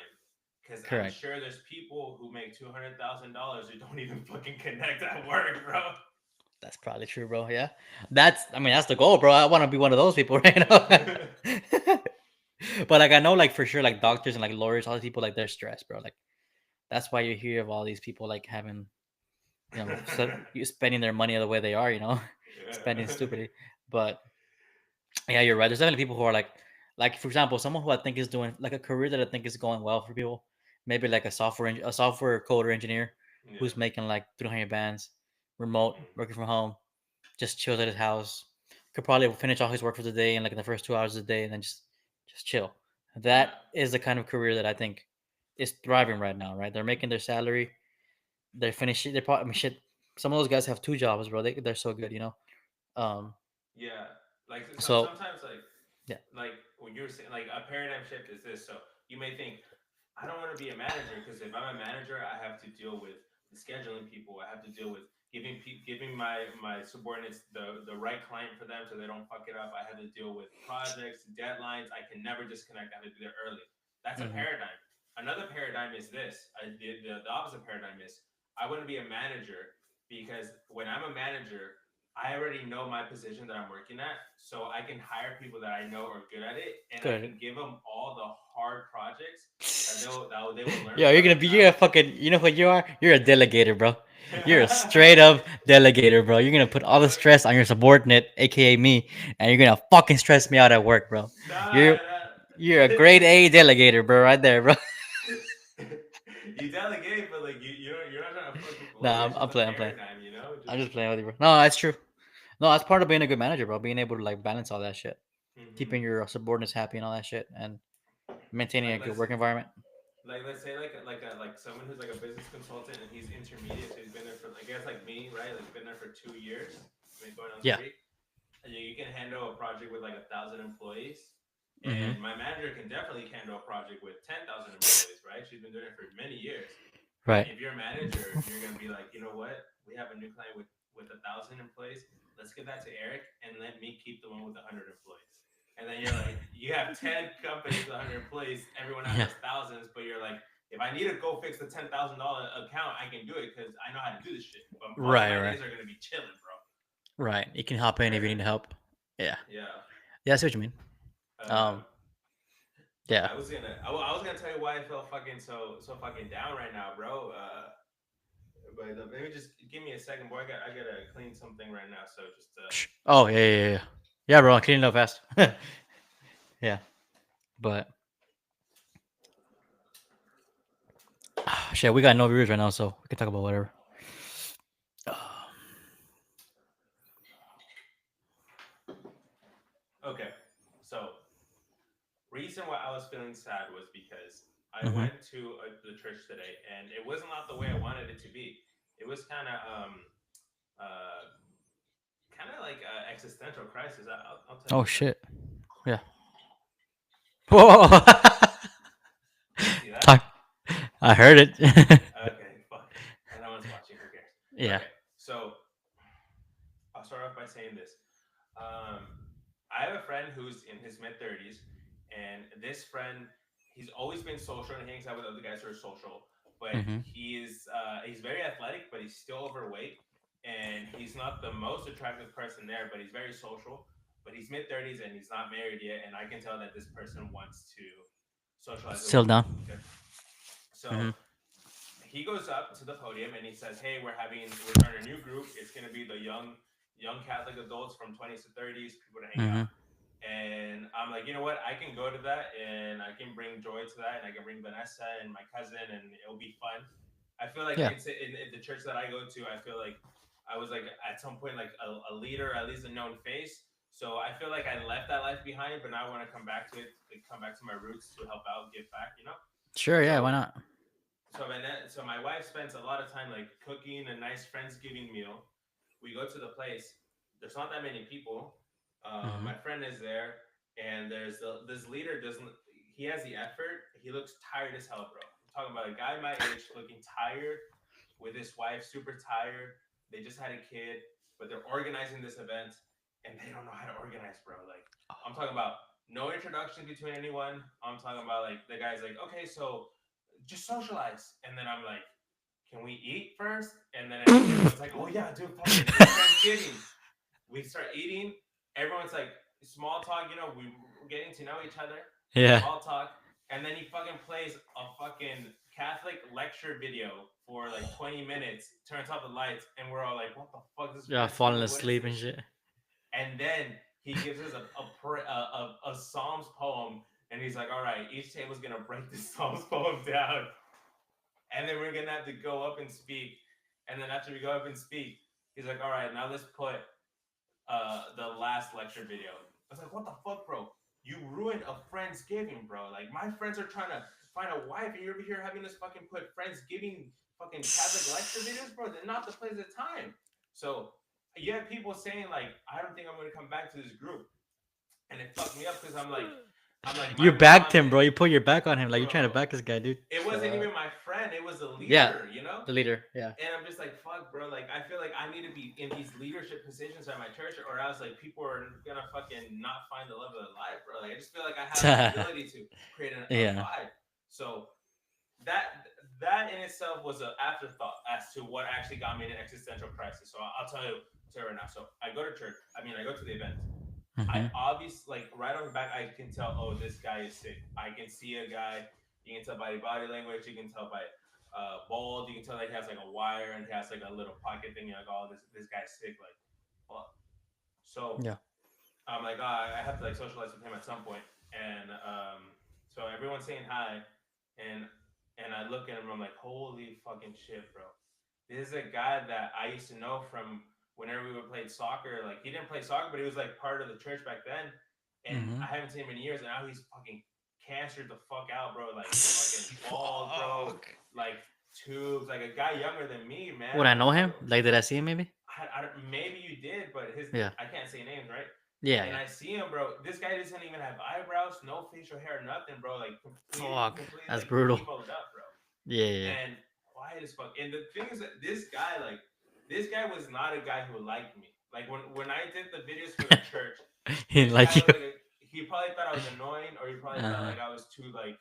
because I'm Correct. sure there's people who make $200,000 who don't even fucking connect at work, bro. That's probably true, bro. Yeah. I mean, that's the goal, bro. I want to be one of those people, right? But like, I know, like, for sure, like, doctors and like lawyers, all these people, like, they're stressed, bro. Like, that's why you hear of all these people, like, having, you spending their money the way they are, spending Yeah. stupidly. But yeah, you're right. There's definitely people who are like, for example, someone who I think is doing like a career that I think is going well for people. Maybe like a software coder engineer Yeah. who's making like 300 bands, remote, Mhm. working from home, just chills at his house. Could probably finish all his work for the day in like in the first 2 hours of the day, and then just chill. Yeah. That is the kind of career that I think is thriving right now. Right? They're making their salary. They're finishing. They're probably I mean, shit. Some of those guys have two jobs, bro. They're so good. Um. Yeah. Like So sometimes yeah. like when you're saying like a paradigm shift is this. So you may think I don't want to be a manager because if I'm a manager, I have to deal with the scheduling people. I have to deal with giving my subordinates the right client for them so they don't fuck it up. I have to deal with projects, deadlines. I can never disconnect. I have to be there early. That's a Hmm. paradigm. Another paradigm is this. The opposite paradigm is I want to be a manager because when I'm a manager, I already know my position that I'm working at, so I can hire people that I know are good at it, and I Good. can give them all the hard projects that they will learn Yo, from. you're gonna fucking, you know what you are? You're a delegator, bro. You're a straight up delegator, bro. You're gonna put all the stress on your subordinate, aka me, and you're gonna fucking stress me out at work, bro. Nah, You're you're a grade A delegator, bro, right there, bro. you delegate, but like you're not trying to fuck people up. Nah, It's just a I'm playing. paradigm, I'm Just just playing with you, bro. No, that's true. No, that's part of being a good manager, bro. Being able to like balance all that shit, keeping hmm your subordinates happy and all that shit, and maintaining a like good work environment. let's say like someone who's like a business consultant and he's intermediate, so he's been there for I guess like me, right? Like been there for 2 years, I mean going on Yeah. 3. And you can handle a project with like 1,000 employees. Mm-hmm. And my manager can definitely handle a project with 10,000 employees, right? She's been doing it for many years. But Right. if you're a manager, you're gonna be like, you know what? We have a new client with 1,000 employees. Let's give that to Eric and let me keep the one with 100 employees. And then you're like, you have 10 companies with 100 employees. Everyone else Yeah. has thousands, but you're like, If I need to go fix the $10,000 account, I can do it because I know how to do this shit. But most of Right, my right, days are gonna be chilling, bro. right. You can hop in if you need help. Yeah, Yeah. yeah. I see what you mean. Um, Um, but yeah. I was gonna tell you why I feel fucking so fucking down right now, bro. But maybe just give me a second, boy. I gotta clean something right now. So just Oh, yeah, yeah, yeah. Yeah, bro. Clean it up fast. Yeah, but shit, we got no viewers right now, so we can talk about whatever. okay. So reason why I was feeling sad was because I Mm-hmm. went to the church today, and it wasn't not the way I wanted it to be. It was uh kind of like existential crisis. I'll tell you Oh this. Like, shit. Yeah. Whoa. did you see that? Talk. I heard it. Okay, fuck. And no one's watching. Who cares? Yeah. Okay, so I'll start off by saying this. Um, I have a friend who's in his mid 30s, and this friend, he's always been social and hangs out with other guys who are social. But Mm-hmm. he's very athletic, but he's still overweight, and he's not the most attractive person there. But he's very social. But he's mid 30s and he's not married yet, and I can tell that this person wants to socialize with Still me. down. Okay, Mm-hmm. so he goes up to the podium and he says, "Hey, we're starting a new group. It's gonna be the young Catholic adults from 20s to 30s, people to hang Mm-hmm. out." And I'm like, you know what? I can go to that and I can bring joy to that, and I can bring Vanessa and my cousin, and it'll be fun. I feel like Yeah. it's in the church that I go to. I feel like I was like at some point like a leader, at least a known face. So I feel like I left that life behind, but now I want to come back to it, like, come back to my roots to help out, give back. Sure. Yeah. Why So not? so my wife spends a lot of time like cooking a nice Friendsgiving meal. We go to the place. There's not that many people. Mm-hmm. My friend is there, and this leader doesn't. He has the effort. He looks tired as hell, bro. I'm talking about a guy my age looking tired, with his wife super tired. They just had a kid, but they're organizing this event, and they don't know how to organize, bro. Like, I'm talking about no introduction between anyone. I'm talking about like the guy's like, okay, so just socialize. And then I'm like, can we eat first? And then everyone's like, oh yeah, dude, fucking, it's Thanksgiving. We start eating. Everyone's like, small talk, we're getting to know each other, Yeah. small talk. And then he fucking plays a fucking Catholic lecture video for like 20 minutes, turns off the lights, and we're all like, what the fuck is this Yeah. Falling Friendsgiving? What is asleep and this? shit. And then he gives us a Psalms poem, and he's like, all right, each table's gonna break this Psalms poem down, and then we're gonna have to go up and speak. And then after we go up and speak, he's like, all right, now let's put the last lecture video. I was like, what the fuck, bro? You ruined a Friendsgiving, bro. Like, my friends are trying to find a wife, and you're over here having us fucking put Friendsgiving fucking Catholic lecture videos, bro. They're not the place of time. So you have people saying like, I don't think I'm gonna come back to this group, and it fucked me up because I'm like You my backed mom him, and bro. You put your back on him. Like you're trying to bro, back this guy, dude. it wasn't even my friend, it was a Yeah. leader. The leader. Yeah. And I'm just like, fuck, bro. Like, I feel like I need to be in these leadership positions at my church, or else like people are gonna fucking not find the love of their life, bro. Like, I just feel like I have the ability to create a Yeah. vibe. So that in itself was an afterthought as to what actually got me in an existential crisis. So I'll tell you right now. So I go to church. I mean, I go to the event. I Mm-hmm. obviously, like, right on the back, I can tell, oh, this guy is sick. I can see a guy. You can tell by body language. You can tell by bald. You can tell that he has like a wire and he has like a little pocket thing. You're like, oh, this guy's sick. Like, fuck. So Yeah. I'm like, I have to like socialize with him at some point. And so everyone's saying hi, and I look at him. I'm like, holy fucking shit, bro. This is a guy that I used to know from whenever we would play soccer. Like, he didn't play soccer, but he was like part of the church back then. And Mm-hmm. I haven't seen him in years, and now he's fucking cancered the fuck out, bro. Like, fucking bald, bro. Fuck. Like, tubes. Like, a guy younger than me, man. Would I Like, know him? fuck. Like, did I see him? Maybe. Maybe you did, but Yeah. I can't say names, right? Yeah. And Yeah. I see him, bro. This guy doesn't even have eyebrows, no facial hair, nothing, bro. Like, Fuck. completely That's like brutal. emoed up, bro. Yeah. Yeah. And quiet as fuck. And the thing is that this guy was not a guy who liked me. Like, when I did the videos for the church, He didn't this like guy you. was like he probably thought I was annoying, or he probably thought Uh-huh. like I was too like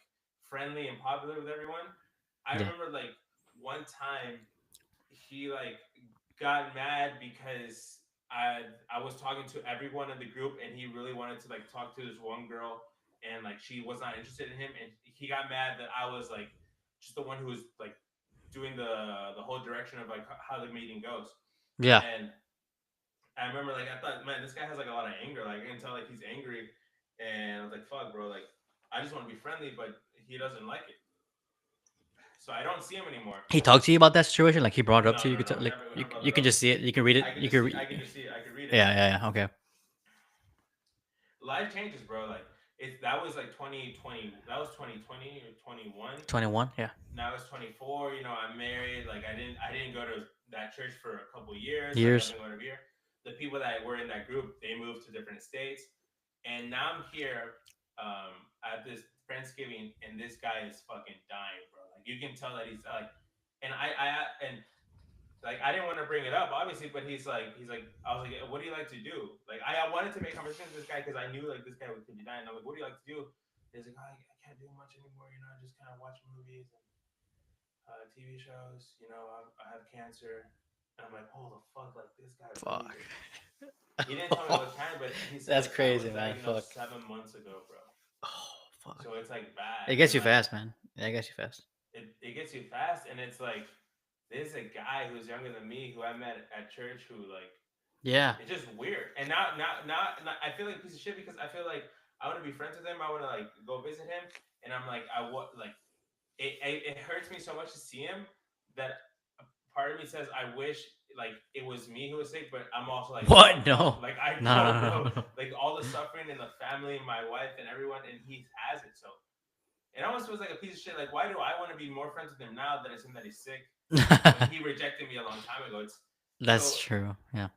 friendly and popular with everyone. I Yeah. remember like one time he like got mad because I was talking to everyone in the group and he really wanted to like talk to this one girl and like she was not interested in him and he got mad that I was like just the one who was like doing the whole direction of like how the meeting goes. Yeah. And I remember like I thought, man, this guy has like a lot of anger. Like I can tell like he's angry, and I was like, fuck, bro. Like I just want to be friendly, but he doesn't like it, so I don't see him anymore. He talked to you about that situation, like he brought it up to No, you. You no, could no. tell, like We never brought you it can up. just see it. You can read it. I can You just can see. read. I can just see it. I can read it. Yeah, yeah, yeah. Okay. Life changes, bro. Like that was like 2020. That was 2020 or 21. 21. Yeah. Now it's 24. You know, I'm married. Like I didn't go to that church for a couple years. Like I've Years. been going over here. The people that were in that group, they moved to different states, and now I'm here at this Friendsgiving, and this guy is fucking dying, bro. Like you can tell that he's like, and and like I didn't want to bring it up, obviously, but he's like, I was like, what do you like to do? Like I wanted to make conversation with this guy because I knew like this guy could be dying. I'm like, what do you like to do? He's like, oh, I can't do much anymore. You know, I just kind of watch movies and TV shows. You know, I have cancer. And I'm like, oh the fuck, like this guy. Fuck. He didn't tell me what kind, but he said That's I crazy, was man. diagnosed Fuck. 7 months ago, bro. Oh fuck. So it's like bad. It gets you And, like, fast, man. Yeah, it gets you fast. It gets you fast, and it's like there's a guy who's younger than me who I met at church who like Yeah. it's just weird. And now I feel like a piece of shit because I feel like I want to be friends with him. I want to like go visit him, and I'm like I what like it hurts me so much to see him that a part of me says I wish like it was me who was sick, but I'm also like What? No. like I No, don't no, know no, no. like all the suffering in the family, my wife and everyone, and he has it. So it almost feels like a piece of shit. Like why do I want to be more friends with him now that I assume that he's sick? When he rejected me a long time ago. That's So true. Yeah.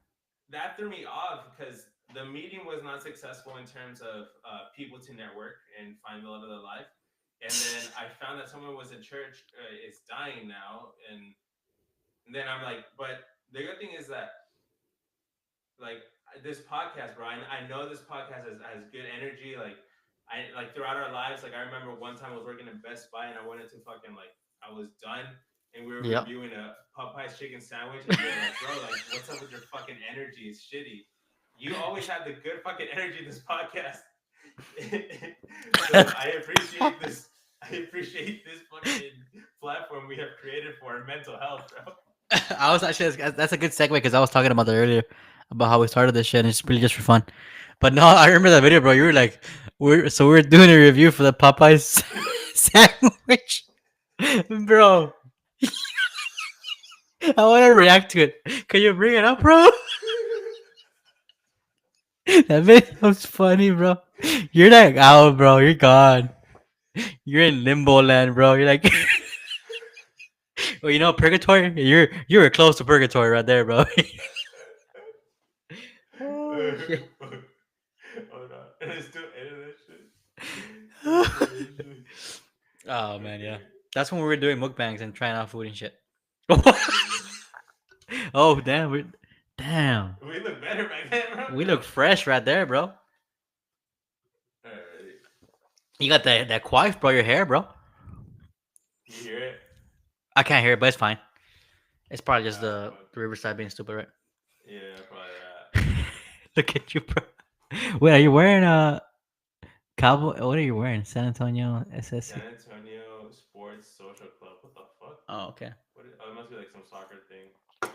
that threw me off because the meeting was not successful in terms of people to network and find the love of their life. And then I found that someone was in church is dying now, and then I'm like, but the good thing is that like this podcast, bro. I know this podcast has good energy. Like I like throughout our lives. Like I remember one time I was working at Best Buy and I wanted to fucking like I was done and we were Yep. reviewing a Popeye's chicken sandwich and they were like, bro, like what's up with your fucking energy? It's shitty. You always have the good fucking energy in this podcast. So I appreciate this. I appreciate this fucking platform we have created for our mental health, bro. I was actually that's a good segue because I was talking about that earlier about how we started this shit and it's really just for fun. But no, I remember that video, bro. You were like, we're doing a review for the Popeyes sandwich, bro. I want to react to it. Can you bring it up, bro? That video was funny, bro. You're like out, bro. You're gone. You're in limbo land, bro. You're like, well, you know, purgatory. You were close to purgatory right there, bro. Oh, shit. Hold on. I still edit that shit. Oh man, yeah. That's when we were doing mukbangs and trying out food and shit. Oh damn, damn. We look better back then, bro. We look fresh right there, bro. Alright. You got that quiet, bro. Your hair, bro. You hear it? I can't hear it, but it's fine. It's probably just the fuck. Riverside being stupid, right? Yeah, probably that. Look at you, bro. Wait, are you wearing a cowboy? What are you wearing? San Antonio SSC. San Antonio Sports Social Club. What the fuck? Oh, okay. Oh, it must be like some soccer thing.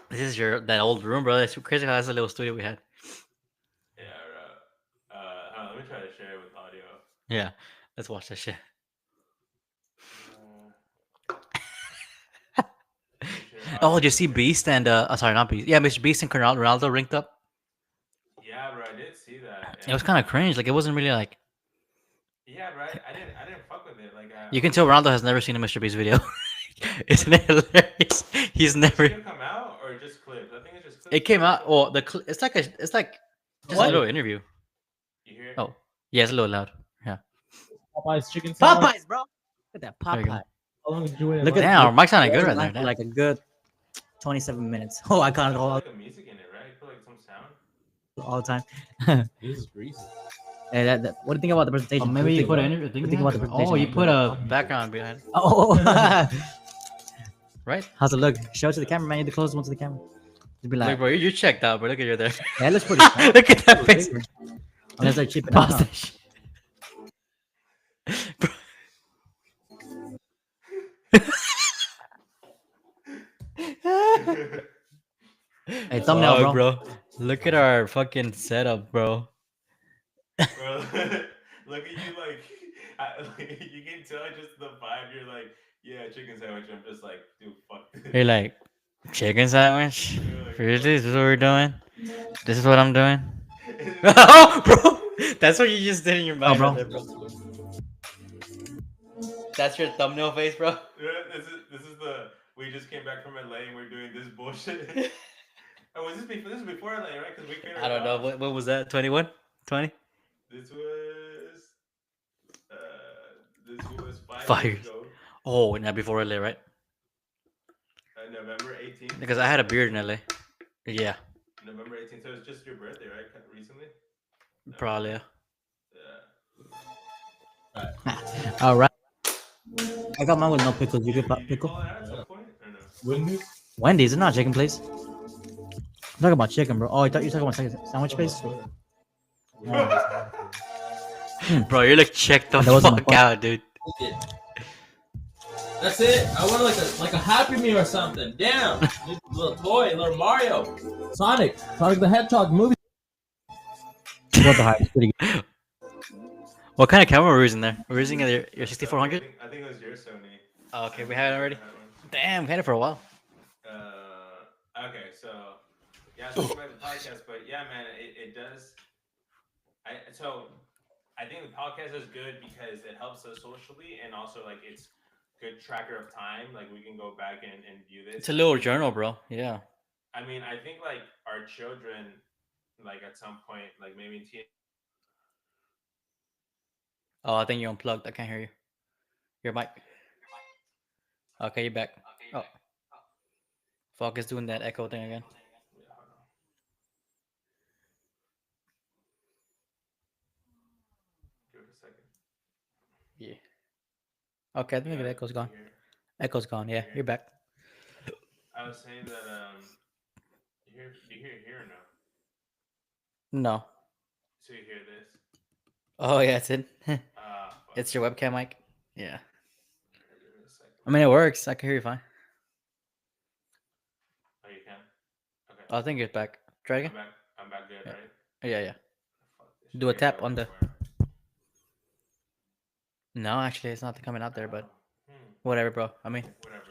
This is that old room, bro. It's crazy how that's a little studio we had. Yeah, bro. Let me try to share it with audio. Yeah, let's watch that shit. Oh, did you see Beast and sorry, not Beast. Yeah, Mr. Beast and Ronaldo linked up. Yeah, bro, I did see that. It was kind of cringe. Like it wasn't really like. Yeah, bro. I didn't fuck with it. Like You can tell Ronaldo has never seen a Mr. Beast video. Isn't it hilarious? He's never. Did it come out or just clips? I think it's just clips. It came out. Well, it's like just a What? little interview. You hear it? Oh, yeah, it's a little loud. Yeah. Popeyes chicken sandwich. Popeyes, bro. Look at that There you go. Popeye. How long did you wait? Look at Damn, our mic sounded good right there. For like a good 27 minutes. Oh, I can't Put go like a music in it, right? Put like some sound. all the time. This is greasy. Hey, what do you think about the presentation? Oh, maybe you put an an interview. Think about the Oh, you presentation. put a background behind. Oh, right? How's it look? Show it to the camera, man. You the closest one to the camera. Just be Look, like, bro, you checked out, bro. Look at you there. yeah, it looks pretty small. Look at that face. Bigger. Unless they're cheap Pause enough. that shit. Bro, Hey, thumbnail, fuck, bro. Look at our fucking setup, bro. Bro, look at you like, you can tell just the vibe. You're like, yeah, chicken sandwich. I'm just like, dude, fuck this. You're like, chicken sandwich? You're like, Really? fuck This is what we're doing? This is what I'm doing? this. Oh, bro! That's what you just did in your mind, bro. right there, bro. That's your thumbnail face, bro. Yeah, this is the we just came back from LA and we're doing this bullshit. Oh, was this before? This was before LA, right? Because we created. I don't know. What was that? 21? 20? This was. This was 5 5 years years. ago, Oh, not before LA, right? November 18th. Because I had a beard in LA. Yeah, November 18th. So it's just your birthday, right? Recently. probably. Yeah. Yeah. All right. I got mine with no pickles. You get Did you pickle? call it out at some point or no? Wendy's? Wendy's, it's not chicken place. I'm talking about chicken, bro. Oh, I thought you were talking about sandwich place. Bro, you're like checked the That wasn't my fuck point. out, dude. That's it. I want like a Happy Meal or something. Damn. Little toy, little Mario. Sonic the Hedgehog movie. What the hype? It's pretty good. What kind of camera were we using there? Were we using your 6400? I think it was your Sony. Oh, okay, we had it already. I had one. Damn, we had it for a while. Okay, so yeah, so about the podcast, but yeah, man, it does. I think the podcast is good because it helps us socially, and also like it's good tracker of time. Like we can go back and view this. It's a little journal, bro. Yeah. I mean, I think like our children, like at some point, like maybe in teen. Oh, I think you're unplugged. I can't hear you. Your mic. Okay, you're back. Oh. Fuck, it's doing that echo thing again. Yeah, hold on. Give it a second. Yeah. Okay, I think the echo's gone. Here. Echo's gone. Yeah, you're back. I was saying that you hear here or no? No. So you hear this? Oh yeah, it's it. Fuck. It's your webcam mic. Yeah. Give it a second. I mean, it works. I can hear you fine. Oh, you can. Okay. I think it's back. Try again. I'm back good, Yeah. right? Yeah, yeah. Fuck this shit. Do a I gotta tap go on the. somewhere. No, actually, it's not coming out there, but Hmm, whatever, bro. I mean, whatever.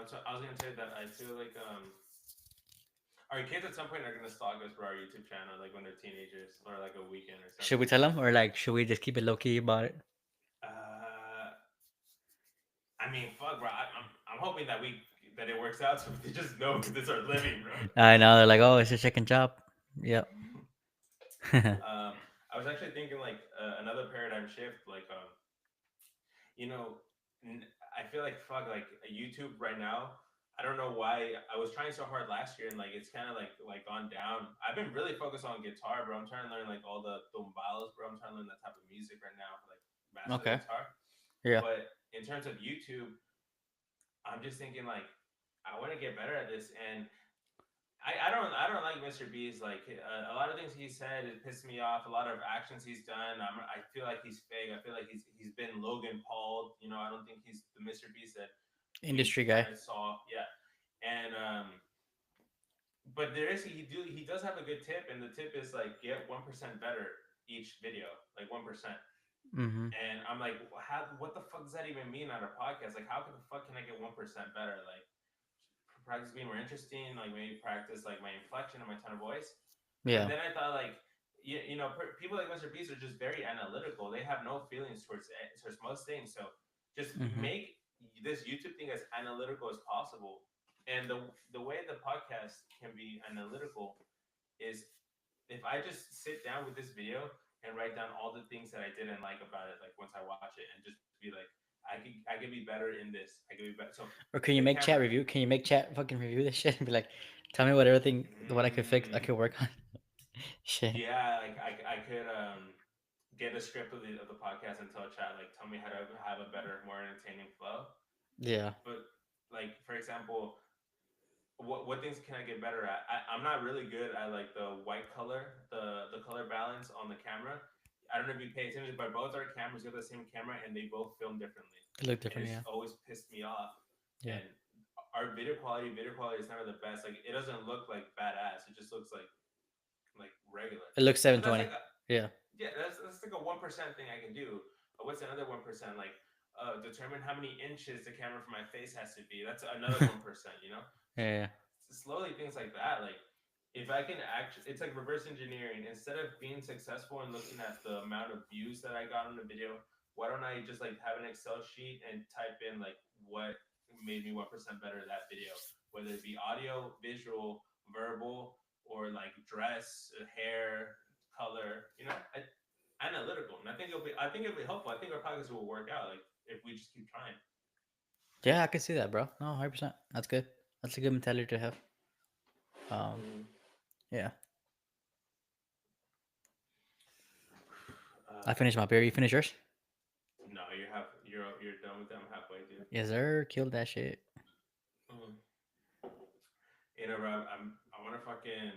So I was gonna say that I feel like our kids at some point are gonna stalk us for our YouTube channel, like when they're teenagers or like a weekend or something. should we tell them or like should we just keep it low key about it? I mean, fuck, bro. I'm hoping that it works out so they just know because it's our living, bro. I know they're like, oh, it's a chicken job. Yep. I was actually thinking like another paradigm shift, like I feel like fuck, like YouTube right now. I don't know why I was trying so hard last year and like it's kind of like gone down. I've been really focused on guitar, bro. I'm trying to learn like all the tumbales, bro. I'm trying to learn that type of music right now for like master Okay. guitar. Yeah. But in terms of YouTube, I'm just thinking like I want to get better at this, and I don't like Mr. Beast. Like a lot of things he said, it pissed me off. A lot of actions he's done, I feel like he's fake. I feel like he's been Logan Paul. You know, I don't think he's the Mr. Beast that Industry guy. I saw. Yeah, and but he does have a good tip, and the tip is like get 1% better each video, like 1%. Mm-hmm. And I'm like, what the fuck does that even mean on a podcast? Like, how the fuck can I get 1% better? Like, practice being more interesting, like maybe practice like my inflection and my tone of voice. Yeah. And then I thought like, people like Mr. Beast are just very analytical. They have no feelings towards most things. So just make this YouTube thing as analytical as possible. And the way the podcast can be analytical is if I just sit down with this video and write down all the things that I didn't like about it, like once I watch it, and just be like, I could be better in this. I could be better. So, Or can you make chat review? Can you make chat fucking review this shit and be like, tell me what I could fix, I could work on. Shit. Yeah, like I could get a script of the podcast and tell chat like, tell me how to have a better, more entertaining flow. Yeah. But like for example, what things can I get better at? I'm not really good at like the white color, the color balance on the camera. I don't know if you pay attention, but both our cameras got the same camera and they both film differently. It looked And different, it's yeah. always pissed me off. Yeah. And our video quality is never the best. Like it doesn't look like badass. It just looks like regular. It looks But that's 720. like Yeah. yeah, that's like a 1% thing I can do. But what's another 1%? Like determine how many inches the camera for my face has to be. That's another 1%. You know, Yeah. slowly things like that. Like if I can actually, it's like reverse engineering. Instead of being successful and looking at the amount of views that I got on the video, why don't I just like have an Excel sheet and type in like what made me 1% better at that video, whether it be audio, visual, verbal, or like dress, hair, color. You know, analytical. And I think it'll be helpful. I think our podcast will work out. Like if we just keep trying. Yeah, I can see that, bro. No, 100%. That's good. That's a good mentality to have. Yeah. I finished my beer. You finished yours? No, you're done with them halfway, dude. Yes, sir. Killed that shit. You know, Rob, I want to fucking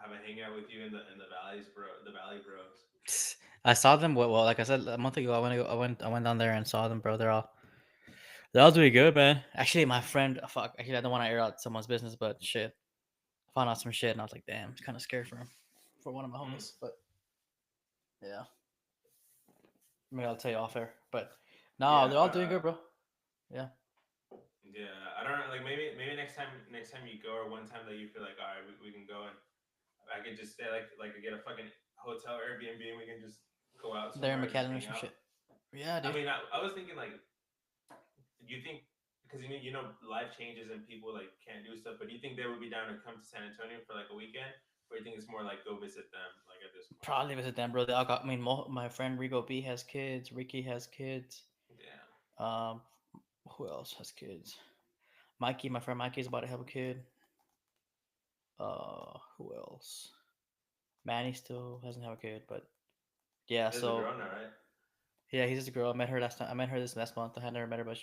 have a hangout with you in the valleys, bro. The Valley Bros. I saw them. Well, like I said a month ago, I went down there and saw them, bro. They're all doing good, man. Actually, my friend, fuck. Actually, I don't want to air out someone's business, but shit, I found out some shit, and I was like, damn, it's kind of scary for him, for one of my homies. But yeah, maybe I'll tell you off air. But no, Yeah, they're all doing good, bro. Yeah. Yeah, I don't know. Like maybe next time you go, or one time that you feel like, all right, we can go and I could just stay like get a fucking hotel Airbnb and we can just go out They're in somewhere and just McAllen or hang some out. shit. Yeah, I dude. mean, I was thinking like, do you think because you know life changes and people like can't do stuff, but do you think they would be down to come to San Antonio for like a weekend, or do you think it's more like go visit them like at this point? Probably visit them, bro. They all got. I mean, my friend Rigo B has kids. Ricky has kids. Yeah. Who else has kids? Mikey, my friend Mikey's about to have a kid. Who else? Manny still hasn't have a kid, but yeah. There's So a girl now, right? yeah, he's just a girl. I met her last time. I met her this last month. I had never met her, but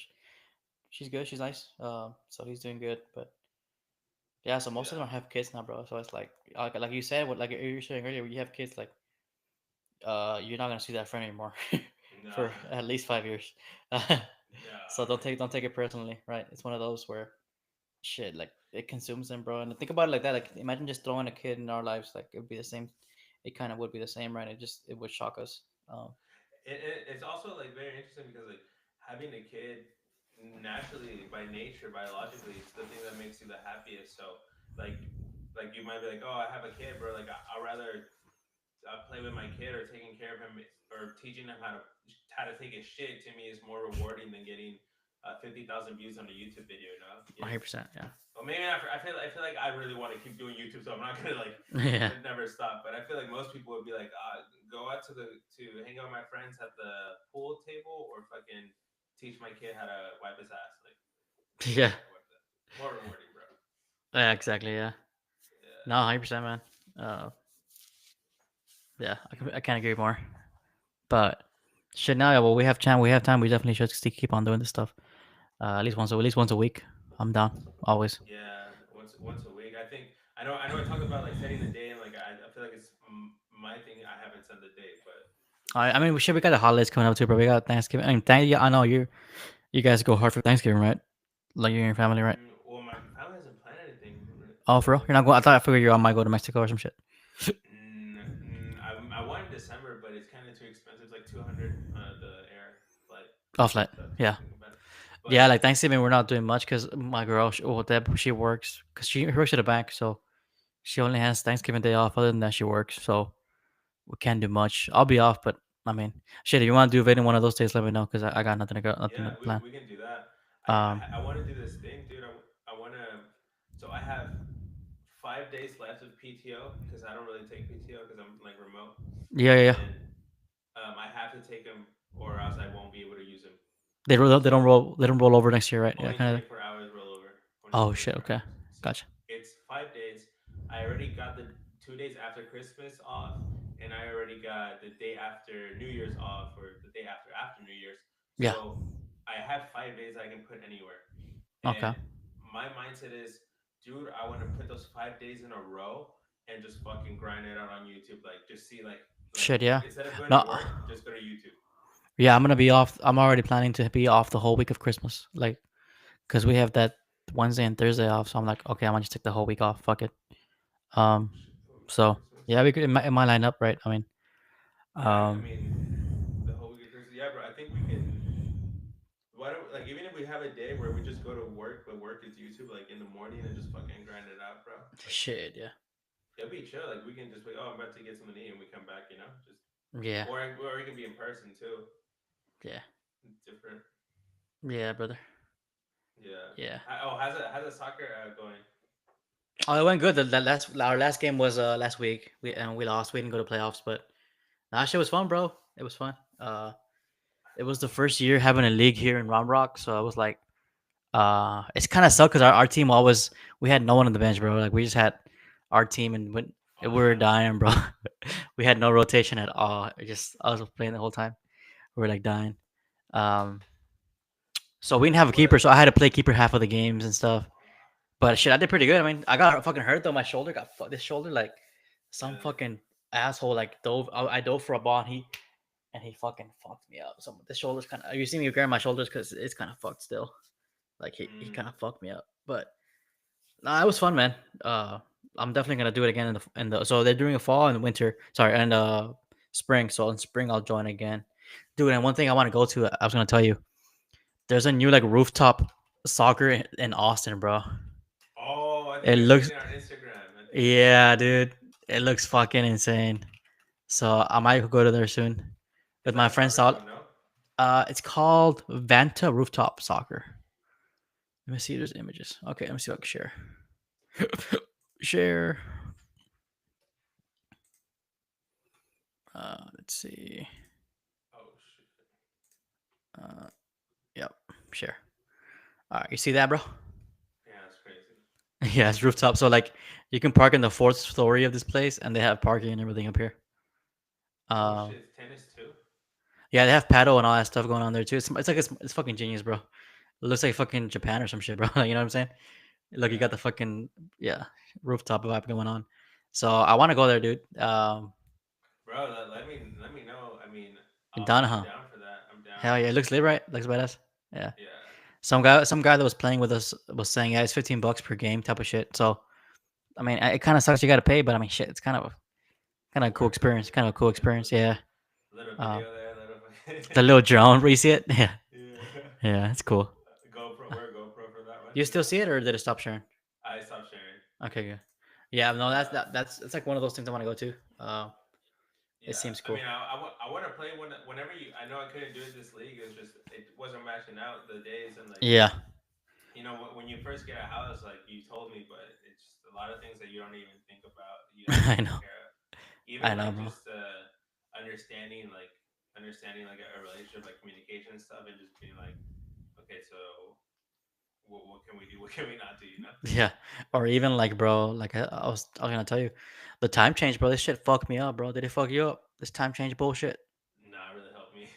she's good. She's nice. So he's doing good. But yeah, so most of them have kids now, bro. So it's like you said, what like you were saying earlier, when you have kids, like you're not gonna see that friend anymore for at least 5 years. So don't take it personally, right? It's one of those where shit like it consumes them, bro. And think about it like that. Like imagine just throwing a kid in our lives. Like it would be the same. It kind of would be the same, right? It would shock us. It's also like very interesting because like having a kid naturally by nature biologically it's the thing that makes you the happiest. So like you might be like, oh, I have a kid, bro. Like I'd rather play with my kid or taking care of him or teaching him how to take a shit. To me is more rewarding than getting 50,000 views on a YouTube video. You know, 100%. Yeah. Well, maybe I feel like I really want to keep doing YouTube, so I'm not gonna like Yeah. never stop. But I feel like most people would be like, go out to hang out with my friends at the pool table, or fucking teach my kid how to wipe his ass. Like, Yeah. more rewarding, bro. Yeah. Exactly. Yeah. Yeah. No, 100%, man. Yeah, I can't agree more. But shit, now, yeah, well, we have time. We definitely should keep on doing this stuff. At least once a week. I'm down always. Yeah, once a week. I know. I talked about like setting the day, and like I feel like it's my thing. I haven't set the date, but I mean, we got the holidays coming up too, bro. We got Thanksgiving. I mean, yeah, I know you guys go hard for Thanksgiving, right? Like you and your family, right? well, my family hasn't planned anything. Oh, for real? You're not going? I figured you all might go to Mexico or some shit. I want in December, but it's kind of too expensive. It's like 200 the air flight. Oh, flight. Yeah. But, yeah, like Thanksgiving, we're not doing much because my girl, Deb, she works because she works at a bank, so she only has Thanksgiving day off. Other than that, she works, so we can't do much. I'll be off, but I mean, shit. If you want to do any one of those days, let me know because I got nothing to plan. we can do that. I want to do this thing, dude. I want to. So I have 5 days left of PTO because I don't really take PTO because I'm like remote. Yeah. And, I have to take them, or else I won't be able to use them. They don't roll over next year, right? Only Yeah, kind of. 24 hours rollover. Oh shit. Okay, so gotcha. It's 5 days. I already got the 2 days after Christmas off, and I already got the day after New Year's off, or the day after New Year's. So Yeah. I have 5 days I can put anywhere. Okay. And my mindset is, dude, I want to put those 5 days in a row and just fucking grind it out on YouTube. Like, just see, like Shit, yeah. instead of going No, to work, just go to YouTube. yeah, I'm gonna be off. I'm already planning to be off the whole week of Christmas, like, cause we have that Wednesday and Thursday off. So I'm like, okay, I'm gonna just take the whole week off. Fuck it. Um, so Christmas. yeah, we could. It might line up, right? I mean, Yeah, I um, mean, the whole week of Christmas. Yeah, bro. I think we can. Why don't like even if we have a day where we just go to work, but work is YouTube, like in the morning and just fucking grind it out, bro. Like, shit, yeah, it'll be chill. Like we can just like, oh, I'm about to get something to eat, and we come back, just yeah, or we can be in person too. yeah, Different. yeah, brother. Yeah. Yeah. How's the soccer going? Oh, it went good. Our last game was last week. We lost. We didn't go to playoffs, but that shit was fun, bro. It was fun. It was the first year having a league here in Round Rock, so I was like, it's kind of sucked because our team always we had no one on the bench, bro. Like we just had our team and we were dying, bro. We had no rotation at all. It just I was playing the whole time. We were like dying. Um, so we didn't have a keeper, so I had to play keeper half of the games and stuff. But shit, I did pretty good. I mean, I got fucking hurt though. My shoulder got this shoulder like some Yeah. fucking asshole like dove. I dove for a ball and he fucking fucked me up. So the shoulders kind of. You see me grabbing my shoulders because it's kind of fucked still. Like he kind of fucked me up. But nah, it was fun, man. I'm definitely gonna do it again in the. So they're doing a fall and winter. Sorry, and spring. So in spring I'll join again, dude. And one thing I want to go to, I was gonna tell you, there's a new like rooftop soccer in Austin, bro. Oh, I It think I looks, seen it on Instagram. yeah, dude. It looks fucking insane. So I might go to there soon with my friends out. No? It's called Vanta Rooftop Soccer. Let me see. There's images. Okay, let me see if I can share. Share. Let's see. Oh shit. Yep. Share. All right, you see that, bro? Yeah, that's crazy. Yeah, it's rooftop. So like, you can park in the fourth story of this place, and they have parking and everything up here. Oh shit, it's tennis too? Yeah, they have paddle and all that stuff going on there too. It's like it's fucking genius, bro. It looks like fucking Japan or some shit, bro. You know what I'm saying? Look, you got the fucking rooftop vibe going on. So I want to go there, dude. Bro, let me know. I mean, Done, I'm huh? down for that. I'm down. Hell yeah, it looks lit, right? Looks badass. Yeah. Yeah. Some guy that was playing with us was saying, yeah, it's $15 per game type of shit. So, I mean, it kind of sucks you got to pay, but I mean, shit, it's kind of a cool experience. Kind of a cool experience, yeah. Little video there, The little drone, where you see it, yeah, yeah. yeah, it's cool. Wear GoPro for that one. You still see it, or did it stop sharing? I stopped sharing. Okay, good. Yeah, no, that's it's like one of those things I want to go to. Yeah. It seems cool. I mean, I want to play whenever you. I know I couldn't do it this league. It wasn't matching out the days and like. Yeah. You know, when you first get a house, like you told me, but it's just a lot of things that you don't even think about. You have to I take know. care of. Even I know, like bro. just understanding like a relationship, like communication and stuff, and just being like, okay, so what can we do? What can we not do? You know? Yeah, or even like, bro, like I was gonna tell you, the time change, bro. This shit fucked me up, bro. Did it fuck you up? This time change bullshit. Nah, it really helped me.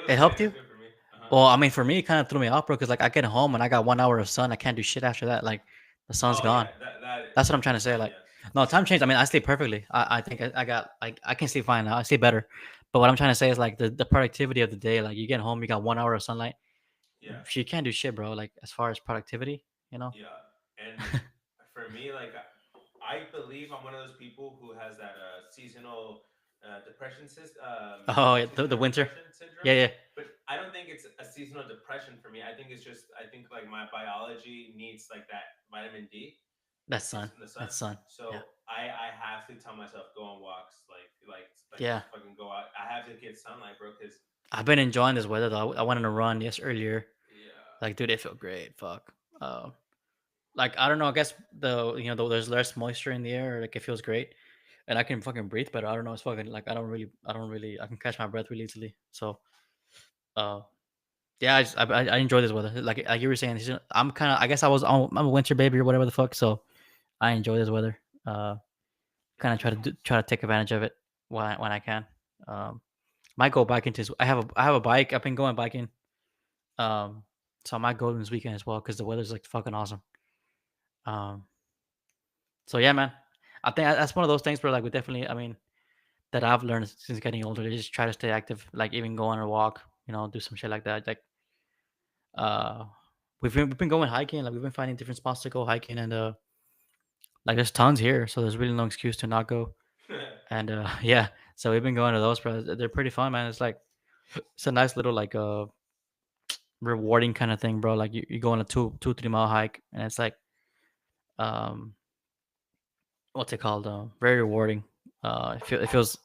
It helped It you? was good for me. Well, I mean, for me, it kind of threw me off, bro. Because like I get home and I got 1 hour of sun. I can't do shit after that. Like the sun's Oh, gone. yeah, That's what I'm trying to say. Like, no, time change. I mean, I sleep perfectly. I think I got like I can sleep fine now. I sleep better. But what I'm trying to say is like the productivity of the day. Like you get home, you got 1 hour of sunlight. yeah, You can't do shit, bro. Like as far as productivity, you know. yeah. And for me, like I believe I'm one of those people who has that seasonal depression system. Oh, yeah, the winter. Syndrome. Yeah, yeah. But I don't think it's a seasonal depression for me. I think it's just I think like my biology needs like that vitamin D. That's sun. The sun. That's sun. So Yeah. I have to tell myself go on walks, Yeah. just fucking go out. I have to get sunlight, bro. Because I've been enjoying this weather though. I went on a run earlier. yeah, Like, dude, it felt great. Fuck. Like I don't know. I guess there's less moisture in the air. Like it feels great, and I can fucking breathe better. I don't know. It's fucking like I don't really. I can catch my breath really easily. So, uh, yeah, I enjoy this weather. Like you were saying, I'm kind of. I guess I'm a winter baby or whatever the fuck. So, I enjoy this weather. Kind of try to take advantage of it when I can. Might go back into. I have a bike. I've been going biking. Um, So I might go this weekend as well because the weather's like fucking awesome. Um, so yeah, man, I think that's one of those things where like we definitely, I mean, that I've learned since getting older. To just try to stay active, like even go on a walk, do some shit like that. Like, uh, we've been going hiking, like we've been finding different spots to go hiking, and like there's tons here, so there's really no excuse to not go. And yeah, so we've been going to those, bro. They're pretty fun, man. It's a nice little like rewarding kind of thing, bro. Like you go on a 3 mile hike, and it's like um what's it called? Very rewarding. It feels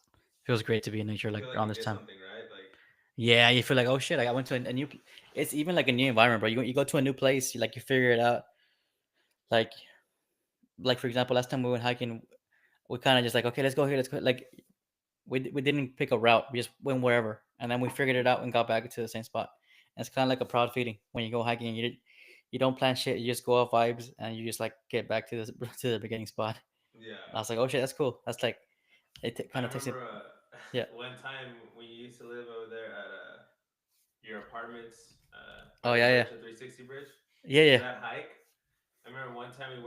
great to be in nature I like feel around you this get time. something, right? Like, Yeah, you feel like, oh shit, like I went to a new. It's even like a new environment, bro. You go to a new place, you figure it out. Like for example, last time we went hiking, we kind of just like, okay, let's go here, let's go. Like we didn't pick a route, we just went wherever, and then we figured it out and got back to the same spot. And it's kind of like a proud feeling when you go hiking. You don't plan shit, you just go off vibes, and you just like get back to the to the beginning spot. I yeah. was like, oh shit, that's cool. That's like I kind of takes it. remember Yeah. one time when you used to live over there at your apartments by Oh the yeah, yeah, bridge, the 360 bridge. yeah, For yeah. that hike, I remember one time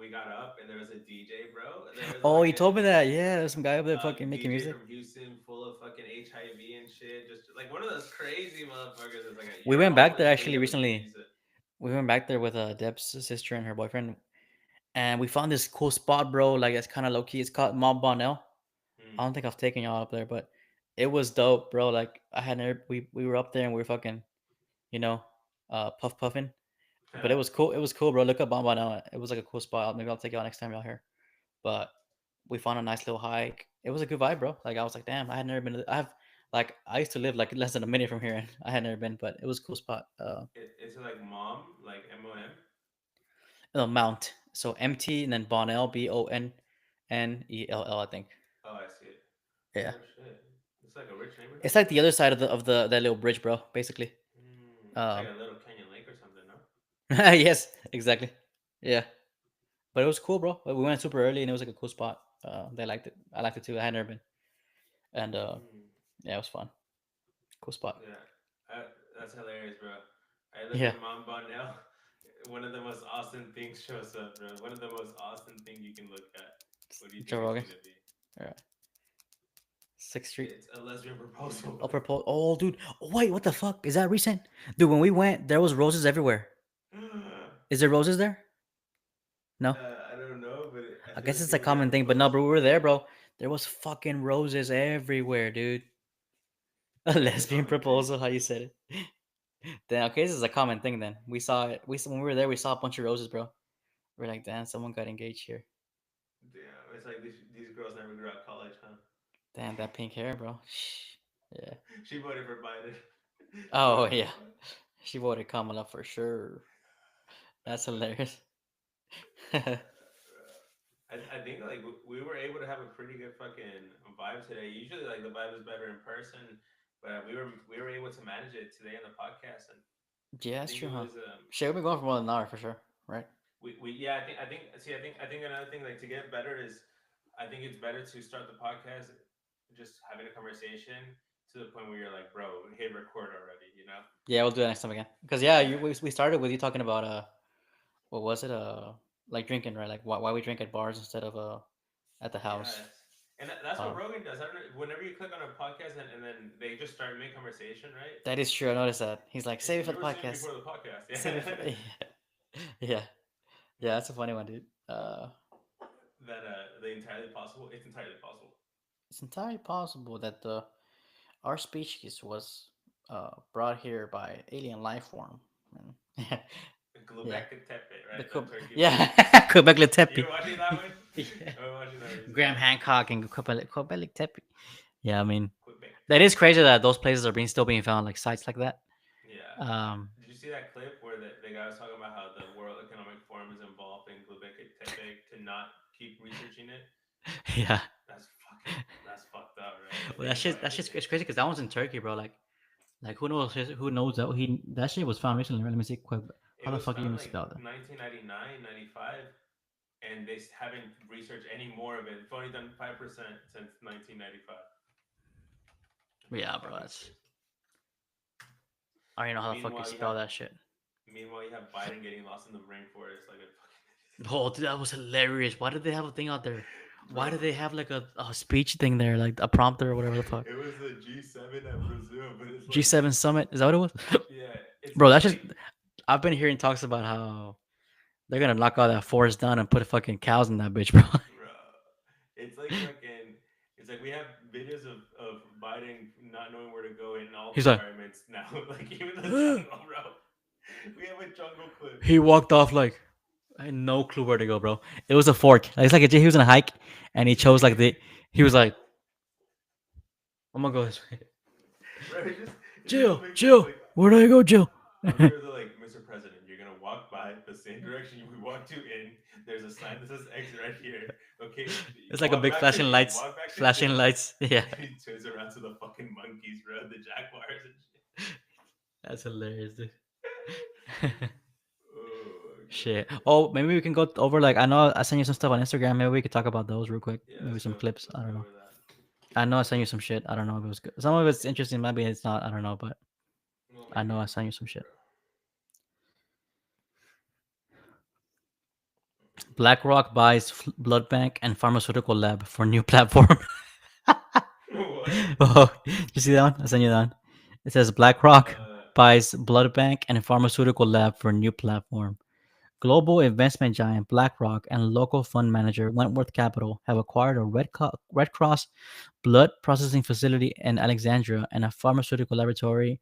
we got up, and there was a DJ, bro. There was a Oh, you told fucking me that. Yeah, there's some guy up there fucking making DJ music. from Houston, full of fucking HIV and shit. Just like one of those crazy motherfuckers. That's like, We you're went back homeless, there but you actually have a recently. music. We went back there with Deb's sister and her boyfriend, and we found this cool spot, bro. Like it's kind of low key. It's called Mont Bonnell. I don't think I've taken y'all up there, but it was dope, bro. Like I had never. We were up there and we were fucking, you know, puffing. But it was cool. It was cool, bro. Look up Mont Bonnell. It was like a cool spot. Maybe I'll take y'all next time y'all here. But we found a nice little hike. It was a good vibe, bro. Like I was like, damn, I had never been. I used to live like less than a minute from here, and I had never been, but it was a cool spot. Is it like mom, like MOM? Mount. So MT and then Bonnell, Bonnell, I think. Oh, I see it. Yeah, Oh shit, it's like a rich neighborhood. it's like the other side of the that little bridge, bro. Basically. It's like Um. a little Canyon Lake or something, no? Yes, exactly. Yeah, but it was cool, bro. We went super early, and it was like a cool spot. They liked it. I liked it too. I had never been, and yeah, it was fun. Cool spot. Yeah, that's hilarious, bro. I look Yeah. at Mom Bonnell. One of the most awesome things shows up, bro. One of the most awesome things you can look at. What do you Joe think Rogan. it's gonna be? All right. 6th Street. It's a lesbian proposal. Oh, purple. Oh, dude. Oh, wait, what the fuck? Is that recent? Dude, when we went, there was roses everywhere. Is there roses there? No. I don't know, but I feel guess like it's a people common get thing, but no, proposed bro, we for were there, it. bro. There was fucking roses everywhere, dude. A That's a lesbian common thing. proposal, how you said it. Then okay, this is a common thing then. We saw it. When we were there, we saw a bunch of roses, bro. We're like, damn, someone got engaged here. Damn, it's like these girls never grew out of college, huh? Damn, that pink hair, bro. Yeah. She voted for Biden. Oh yeah. She voted Kamala for sure. That's hilarious. I think like we were able to have a pretty good fucking vibe today. Usually like the vibe is better in person, but we were able to manage it today on the podcast, and Yeah, I that's think true, it huh? was Shit, we've been going for more than an hour for sure, right? we yeah I think another thing like to get better is I think it's better to start the podcast just having a conversation to the point where you're like, bro, hit record already, you know? Yeah, we'll do it next time again. Because yeah, we started with you talking about what was it? Like drinking, right? Like why we drink at bars instead of at the house. Yes. And that's what Um, Rogan does. I don't know. Whenever you click on a podcast and then they just start mid conversation, right? that is true. I noticed that. He's like, save it for You the were saying podcast. before the podcast. Yeah. Save it for yeah. Yeah, that's a funny one, dude. That the entirely possible. It's entirely possible. It's entirely possible that our species was brought here by alien life form. And Glubek Tepe, right? the The turkey yeah, movie. Quebec You Tepe. were watching that one? Yeah. I was watching that recently. Graham Hancock and Quebec Tepe. Yeah, I mean Quebec. that is crazy that those places are still being found, like sites like that. Yeah. Did you see that clip where the guy was talking about how the World Economic Forum is involved in Quebec Tepe to not keep researching it? Yeah. That's fucked up, right? Well, that's just it's crazy because that one's in Turkey, bro. Like who knows that that shit was found recently. Right? Let me see quick. How the fuck are you gonna spell that? 1999, 95, and they haven't researched any more of it. They've only done 5% since 1995. Yeah, bro. That's I don't even know how the fuck you spell that shit. Meanwhile, you have Biden getting lost in the rainforest like a fucking. Oh, dude, that was hilarious. Why did they have a thing out there? Why Bro. did they have like a speech thing there, like a prompter or whatever the fuck? It was the G7 at Brazil, but it's like G7 summit, is that what it was? yeah, it's Bro, not that's just like I've been hearing talks about how they're gonna knock all that forest down and put fucking cows in that bitch, bro. bro. It's like fucking. It's like we have videos of Biden not knowing where to go in all He's the like, environments now. Like even the jungle, bro. We have a jungle clip. he walked off like I had no clue where to go, bro. It was a fork. Like, it's like he was on a hike and he chose like he was like, I'm gonna go this way. Bro, it just Jill, makes sense. Jill, Like, where do I go, Jill? I'm sure they're like, Mr. President, you're gonna walk by the same direction we walked to in. There's a sign that says exit right here. Okay. It's like a walk big back flashing to- lights, walk back to flashing Jill. lights. Yeah, He turns around to the fucking monkeys, bro, the jaguars and shit. that's hilarious, dude. Oh, Shit. Oh, maybe we can go over like I know I sent you some stuff on Instagram. Maybe we could talk about those real quick. yeah, Maybe let's some go- clips. let's I don't go know. over that. I know I sent you some shit. I don't know if it was good. Some of it's interesting. Maybe it's not. I don't know. But Well, I know maybe- I sent you some shit. BlackRock buys blood bank and pharmaceutical lab for new platform. What? Oh, you see that one? I sent you that one. It says BlackRock buys blood bank and pharmaceutical lab for new platform. Global investment giant BlackRock and local fund manager Wentworth Capital have acquired a Red Cross blood processing facility in Alexandria and a pharmaceutical laboratory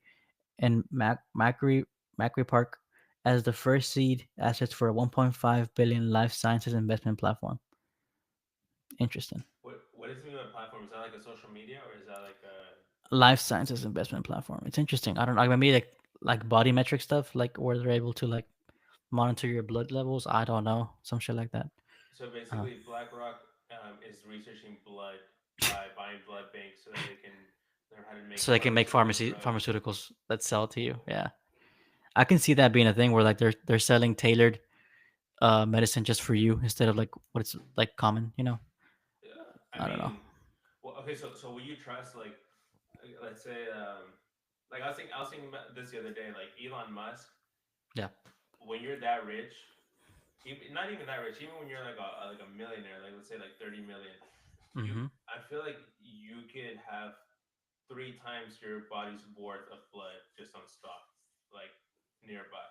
in Macquarie Park as the first seed assets for a 1.5 billion life sciences investment platform. Interesting. What is the name of the platform? Is that like a social media or is that like a Life sciences investment platform. It's interesting. I don't know. Maybe like body metric stuff, like where they're able to like monitor your blood levels. I don't know. Some shit like that. so basically BlackRock is researching blood by buying blood banks so that they can learn how to make So they can make drugs. pharmaceuticals that sell to you. Yeah. I can see that being a thing where like they're selling tailored medicine just for you instead of like what it's like common, you know. Yeah, I don't know. Well, okay, so will you trust like let's say like I was thinking about this the other day, like Elon Musk. Yeah. When you're that rich, not even that rich, even when you're like a millionaire, like let's say like 30 million, Mm-hmm. I feel like you could have 3 times your body's worth of blood just on stock, like nearby.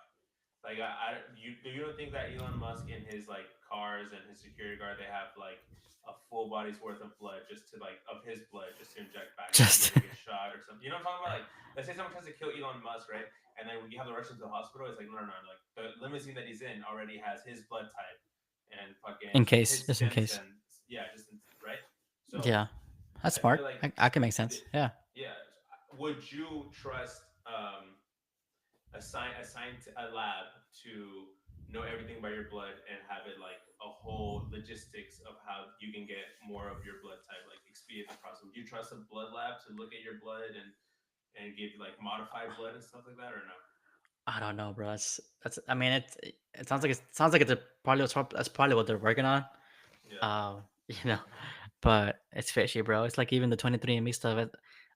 Like you don't think that Elon Musk in his like cars and his security guard they have like a full body's worth of blood just to like of his blood just to inject back Just- to get shot or something. You know what I'm talking about? Like let's say someone tries to kill Elon Musk, right? And then when you have to rush him to the hospital, it's like no, like the limousine that he's in already has his blood type and fucking In case, his just in stem case. cells. Yeah, right. So Yeah. That's I smart. feel like I can make sense. Yeah. yeah. Would you trust a lab to know everything about your blood and have it like a whole logistics of how you can get more of your blood type, like expedite the process? Would you trust a blood lab to look at your blood and give you like modified blood and stuff like that, or no? I don't know, bro. That's. I mean, it sounds like it's that's probably what they're working on. Yeah. You know, but it's fishy, bro. It's like even the 23andMe stuff.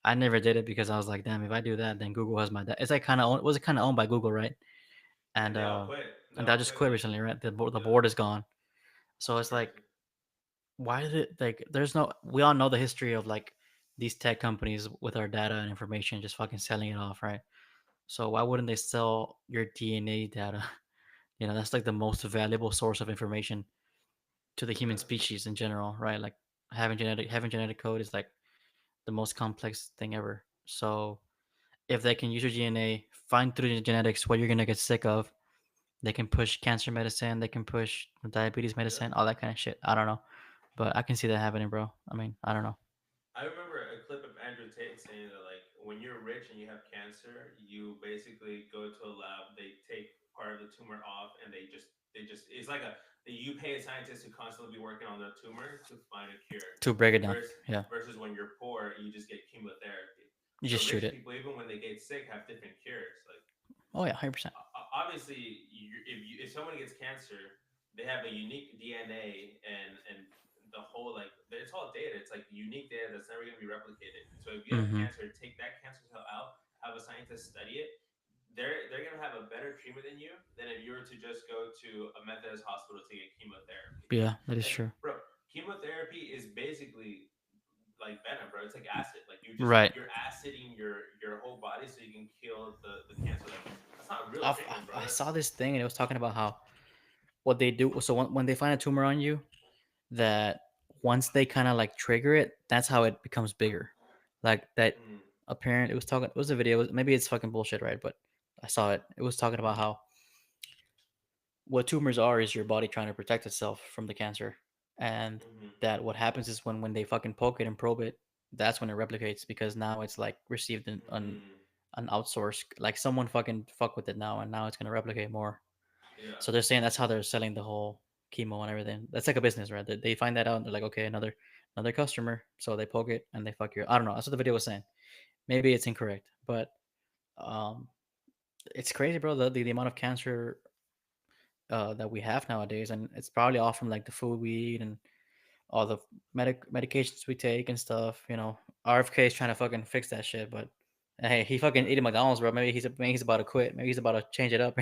I never did it because I was like, damn, if I do that, then Google has my. It's like was it kind of owned by Google, right? And They all quit. and that just quit recently, right? The board is gone. So it's like, why did it like? There's no. We all know the history of like these tech companies with our data and information just fucking selling it off, right? So why wouldn't they sell your DNA data? You know, that's like the most valuable source of information to the human species in general, right? Like having genetic code is like the most complex thing ever. So if they can use your DNA, find through the genetics what you're gonna get sick of, they can push cancer medicine, they can push diabetes medicine, all that kind of shit. I don't know, but I can see that happening, bro. I mean, I don't know. I remember a clip of Andrew Tate saying that like when you're rich and you have cancer, you basically go to a lab, they take part of the tumor off, and they just it's like a you pay a scientist to constantly be working on the tumor to find a cure. To break it down, Versus, yeah, versus when you're poor, you just get chemotherapy. you So just shoot rich it. people, even when they get sick, have different cures. Like Oh yeah, 100%. obviously, if someone gets cancer, they have a unique DNA and the whole like it's all data. It's like unique data that's never going to be replicated. So if you have Mm-hmm. cancer, take that cancer cell out, have a scientist study it. They're gonna have a better treatment than you than if you were to just go to a Methodist hospital to get chemotherapy. Yeah, that is Like, true. bro, chemotherapy is basically like venom, bro. It's like acid. Like Right. you're aciding your whole body so you can kill the cancer. Like that's not real I, treatment, bro. I saw this thing and it was talking about how what they do. So when they find a tumor on you, that once they kind of like trigger it, that's how it becomes bigger. Like that Mm, apparent. It was talking. It was a video. Maybe it's fucking bullshit, right? But I saw it. It was talking about how what tumors are is your body trying to protect itself from the cancer, and mm-hmm, that what happens is when they fucking poke it and probe it, that's when it replicates because now it's like received mm, an outsource, like someone fucking fuck with it now, and now it's gonna replicate more. yeah. So they're saying that's how they're selling the whole chemo and everything. That's like a business, right? They find that out and they're like, okay, another customer. So they poke it and they fuck you. I don't know. That's what the video was saying. Maybe it's incorrect, but um, it's crazy, bro. The amount of cancer that we have nowadays, and it's probably all from like the food we eat and all the medications we take and stuff. RFK is trying to fucking fix that shit, but hey, he fucking eating McDonald's, bro. Maybe he's about to quit. Maybe he's about to change it up.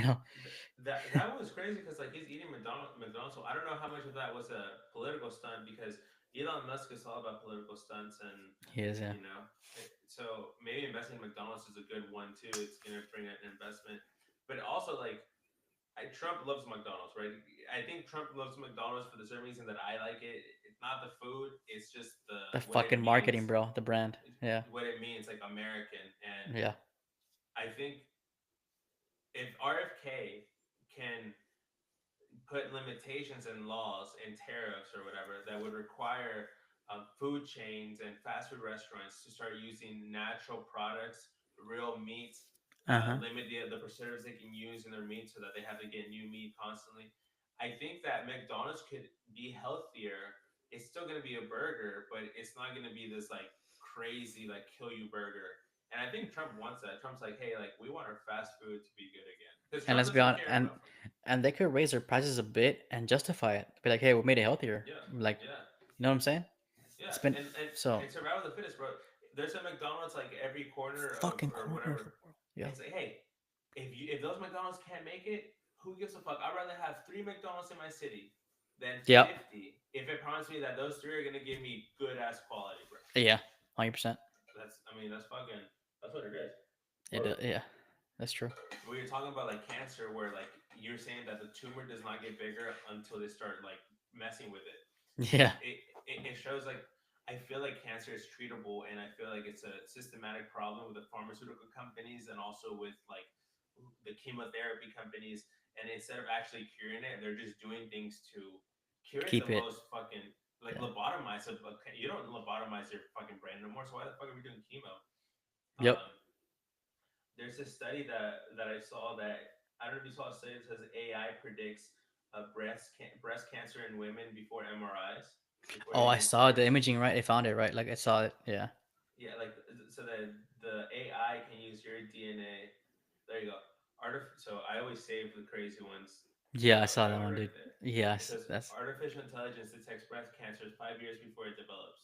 That was crazy because like he's eating McDonald's. So I don't know how much of that was a political stunt because Elon Musk is all about political stunts and He is, yeah. so maybe investing in McDonald's is a good one too. It's gonna bring in an investment, but also like Trump loves McDonald's, right? I think Trump loves McDonald's for the same reason that I like it. It's not the food; it's just The what it fucking marketing, means, bro. The brand. Yeah. what it means, like American. And Yeah. I think if RFK can put limitations and laws and tariffs or whatever that would require food chains and fast food restaurants to start using natural products, real meats, Uh huh. limit the preservatives they can use in their meat so that they have to get new meat constantly. I think that McDonald's could be healthier. It's still going to be a burger, but it's not going to be this like crazy like kill you burger. And I think Trump wants that. Trump's like, hey, like we want our fast food to be good again because And Trump let's be doesn't honest, care and about. and they could raise their prices a bit and justify it. Be like, hey, we made it healthier. Yeah, Like, yeah. you know what I'm saying? Yeah, It's been and so and survival of the fittest, bro. There's a McDonald's like every corner of fucking or corner of the whatever. world. Yeah. It's like, hey, if those McDonald's can't make it, who gives a fuck? I'd rather have 3 McDonald's in my city than Yep. 50 if it promises me that those three are gonna give me good ass quality, bro. Yeah. 100%. That's fucking that's what it is. Yeah. That's true. We were talking about like cancer, where like you're saying that the tumor does not get bigger until they start like messing with it. Yeah. It shows like I feel like cancer is treatable, and I feel like it's a systematic problem with the pharmaceutical companies and also with like the chemotherapy companies. And instead of actually curing it, they're just doing things to cure it Keep the it. most fucking like Yeah. lobotomize it. You don't lobotomize your fucking brain no more. So why the fuck are we doing chemo? Yep. There's a study that I saw that I don't know if you saw a study that says AI predicts breast cancer in women before MRIs before Oh, they I even saw the start. imaging, right? They found it, right? Like I saw it. Yeah. Yeah, like so that the AI can use your DNA. There you go. So I always save the crazy ones. Yeah, I So saw I that have it one, dude. right there. It Yes, says that's artificial intelligence detects breast cancers 5 years before it develops.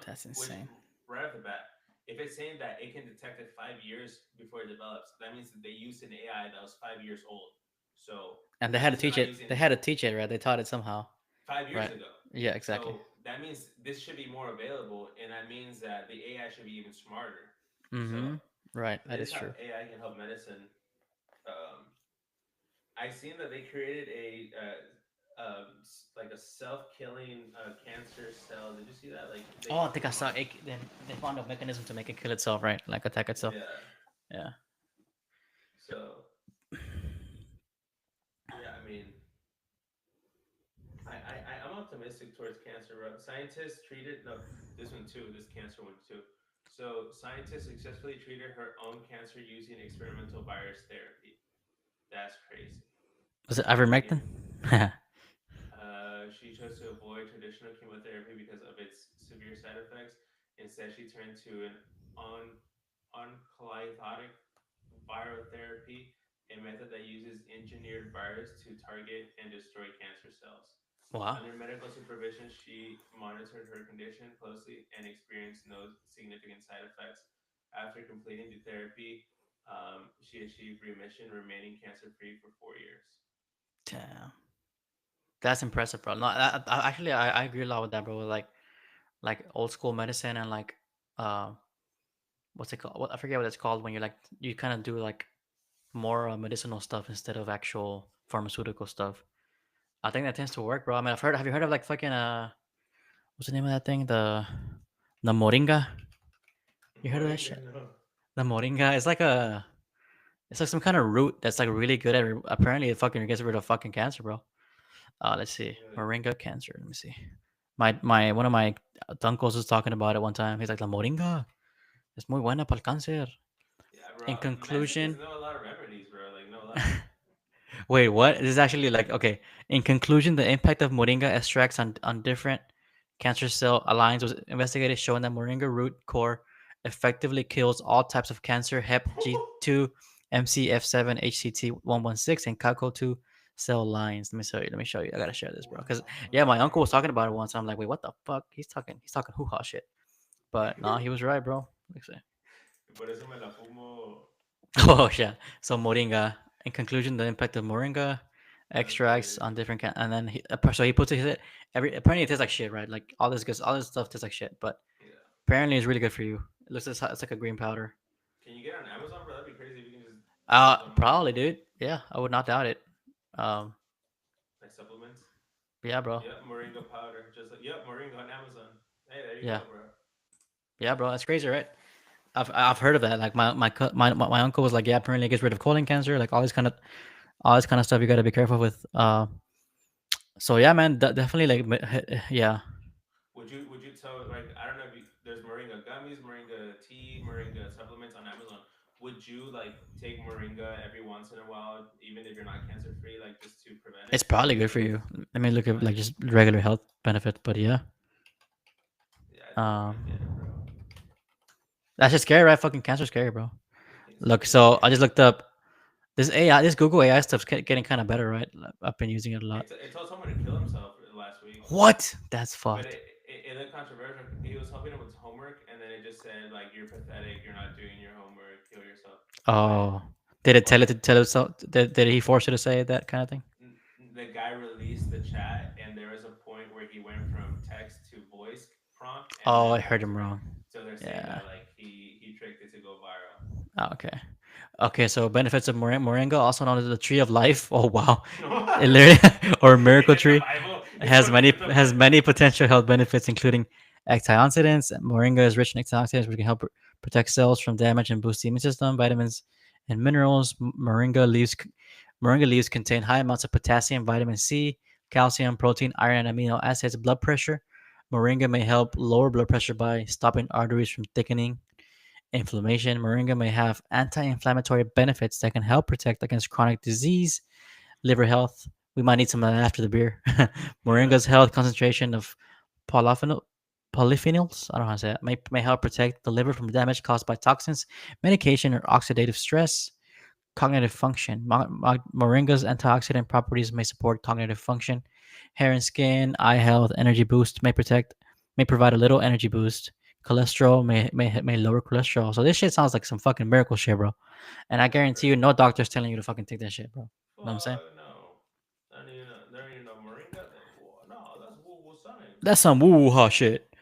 that's Which insane. right off the bat, if it's saying that it can detect it 5 years before it develops, that means that they used an AI that was 5 years old. So And they that had to means they're teach not it. They using had to teach it, right? They taught it somehow, 5 years right? ago. Yeah, exactly. So that means this should be more available, and that means that the AI should be even smarter. So Mm-hmm. Right. That this is is how true. AI can help medicine. I seen that they created like a self-killing cancer cell. Did you see that? Like Oh, I think I saw it. They found a mechanism to make it kill itself, right? Like attack itself. yeah. Yeah. So yeah, I mean, I'm optimistic towards cancer. Scientists treated no this one too. This cancer one too. So scientists successfully treated her own cancer using experimental virus therapy. That's crazy. Was it Yeah. ivermectin? She chose to avoid traditional chemotherapy because of its severe side effects. Instead, she turned to an on oncolytic virotherapy, a method that uses engineered virus to target and destroy cancer cells. Wow. Under medical supervision, she monitored her condition closely and experienced no significant side effects. After completing the therapy, She achieved remission, remaining cancer-free for 4 years. Damn, that's impressive, bro. No, actually, I agree a lot with that, bro. Like old school medicine and like uh, what's it called? What I forget what it's called when you kind of do like more medicinal stuff instead of actual pharmaceutical stuff. I think that tends to work, bro. I mean, I've heard. Have you heard of like fucking what's the name of that thing? The moringa. You heard of that shit? No. The moringa. It's like some kind of root that's like really good at. Apparently, it fucking gets rid of fucking cancer, bro. Let's see, Really? moringa cancer. Let me see. My one of my uncles was talking about it one time. He's like, la moringa es muy buena para el cáncer. Yeah, bro. In conclusion, Mexicans know a lot of remedies, bro. Like, no lie. wait, what? This is actually like okay. In conclusion, the impact of moringa extracts on different cancer cell lines was investigated, showing that moringa root core effectively kills all types of cancer: Hep G2, MCF7, HCT116, and CACO2 cell lines. Let me show you. Let me show you. I gotta share this, bro. Because yeah, my uncle was talking about it once. I'm like, wait, what the fuck? He's talking hoo ha shit. But no, he was right, bro. Let me see. Por eso me la fumo. Oh yeah. So moringa. In conclusion, the impact of moringa extracts Okay. on different and then so he puts it apparently it tastes like shit, right? Like all this stuff tastes like shit, but Yeah. apparently it's really good for you. It looks it's like a green powder. Can you get it on Amazon, bro? That'd be crazy if you can just Amazon Probably, moringa. dude. Yeah, I would not doubt it. Um, Like supplements. yeah, bro. Yep, moringa powder. Just like yep, moringa on Amazon. Hey, there you Yeah, go, bro. yeah, bro. That's crazy, right? I've heard of that. Like my uncle was like, yeah, apparently it gets rid of colon cancer, like all this kind of stuff. You got to be careful with. So yeah, man, definitely yeah. Would you tell like I don't know if you, there's moringa gummies, moringa tea, moringa supplements on Amazon. Would you like take moringa every once in a while, even if you're not cancer free, like just to prevent It's it? probably good for you. I mean, look at Like like just regular health benefits, but yeah. yeah, I think I'm Um, gonna get it, bro. that's just scary, right? Fucking cancer scary, bro. You think so? Look, It's so I scary. just looked up this Google AI stuff's getting kind of better, right? I've been using it a lot. It told someone to kill himself last week, What? That's but fucked. it looked controversial. He was helping him with his homework, and then it just said like you're pathetic, you're not doing your homework, kill yourself. But Oh, did it tell it but to tell it so? Did he force you to say that kind of thing? the guy released the chat, and there was a point where he went from text to voice prompt, and Oh, then I heard him afterward, wrong. so they're saying Yeah. that like he tricked it to go viral. Oh, okay. Okay. So benefits of moringa, also known as the tree of life. Oh wow. It literally or miracle In the tree Bible, it's has from many the has Bible. many potential health benefits, including antioxidants. Moringa is rich in antioxidants, which can help protect cells from damage and boost the immune system. Vitamins and minerals. Moringa leaves contain high amounts of potassium, vitamin C, calcium, protein, iron, and amino acids. Blood pressure. Moringa may help lower blood pressure by stopping arteries from thickening. Inflammation. Moringa may have anti-inflammatory benefits that can help protect against chronic disease. Liver health. We might need some of that after the beer. Yeah. Moringa's health concentration of polyphenol, polyphenols, I don't know how to say it, may help protect the liver from damage caused by toxins, medication, or oxidative stress. Cognitive function. Moringa's antioxidant properties may support cognitive function. Hair and skin, eye health, energy boost may provide a little energy boost. Cholesterol may lower cholesterol. So this shit sounds like some fucking miracle shit, bro. And I guarantee you, no doctor's telling you to fucking take that shit, bro. Know what I'm saying? Fuck no. There ain't no moringa. No, that's woo woo sonic. That's some woo ha shit. Yeah,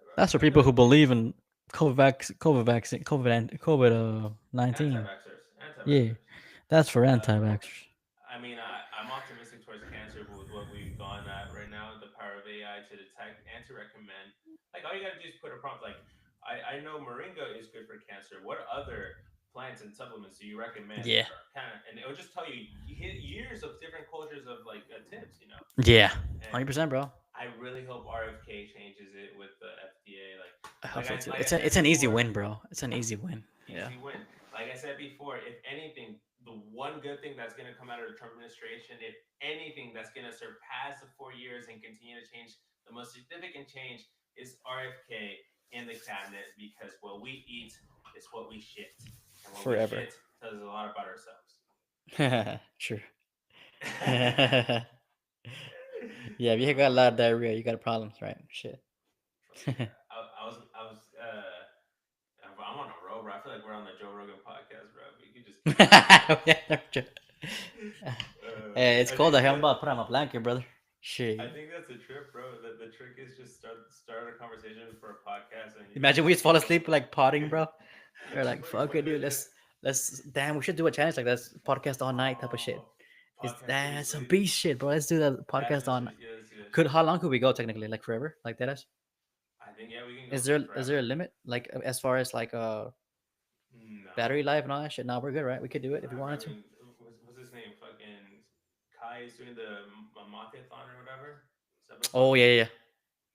bro. That's for people who believe in COVID vaccine, COVID 19. Anti-vaxxers. Yeah, Anti-vaxxers. that's for Bro. anti-vaxxers. I mean, I'm optimistic towards cancer, but with what we've gone at right now, the power of AI to detect and to recommend, like all you gotta do is put a prompt. Like, I know moringa is good for cancer. What other plants and supplements do you recommend Yeah, that are kind of, and it'll just tell you, you hit years of different cultures of like tips, you know. yeah, And 100%, bro. I really hope RFK changes it with the FDA. I hope so too. Like I It's said an easy before, win, bro. It's an easy win. Yeah. easy win. Like I said before, if anything, the one good thing that's going to come out of the Trump administration, if anything that's going to surpass the 4 years and continue to change, the most significant change is RFK in the cabinet because what we eat is what we shit. And what we Forever. shit tells us a lot about ourselves. True. Yeah, if you got a lot of diarrhea, you got problems, right? Shit. I'm on a roll, bro. I I feel like we're on the Joe Rogan podcast, bro. We could just. Hey, it's I cold think out here. I'm that- about to put on my blanket, brother. I Shit. think that's the trip, bro. The trick is just start a conversation for a podcast, and Imagine we just fall asleep like potting, bro. We're like, fuck it, dude. Let's. Damn, we should do a challenge like this. Podcast all night type of shit. It's Podcast that's some sleep. beast shit, bro. Let's do that podcast That's on. what- yeah, let's do that Could shit. how long could we go technically? Like forever? Like that is? I think we can. Go Is there forever. is there a limit? Like as far as like No. battery life and all that shit? No, we're good, right? We could do it if we Nah, wanted I to. mean, what's his name? Fucking Kai is doing the Matathon or whatever. Oh yeah, yeah.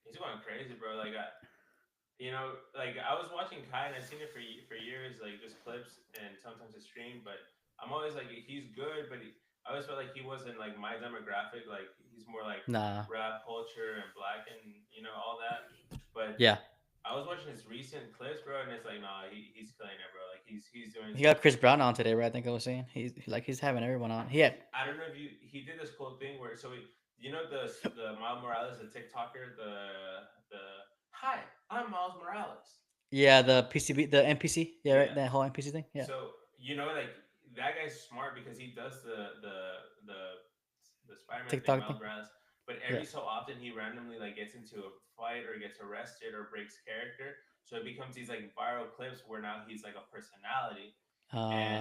He's going crazy, bro. Like, like I was watching Kai and I've seen it for years, like just clips and sometimes a stream. But I'm always like, he's good, but I always felt like he wasn't like my demographic. Like he's more like Nah. rap culture and black and all that. But Yeah. I was watching his recent clips, bro, and it's like, nah, he's killing it, bro. Like he's doing. He got Chris Brown on today, right? I think I was saying he's having everyone on. He had I don't know if he did this cool thing where the Miles Morales, the TikToker, the hi, I'm Miles Morales. the PCB, the NPC, yeah, right, Yeah. that whole NPC thing, yeah. So like that guy's smart because he does the Spider-Man TikTok thing, Miles thing. Morales. But every so often he randomly like gets into a fight or gets arrested or breaks character. So it becomes these like viral clips where now he's like a personality.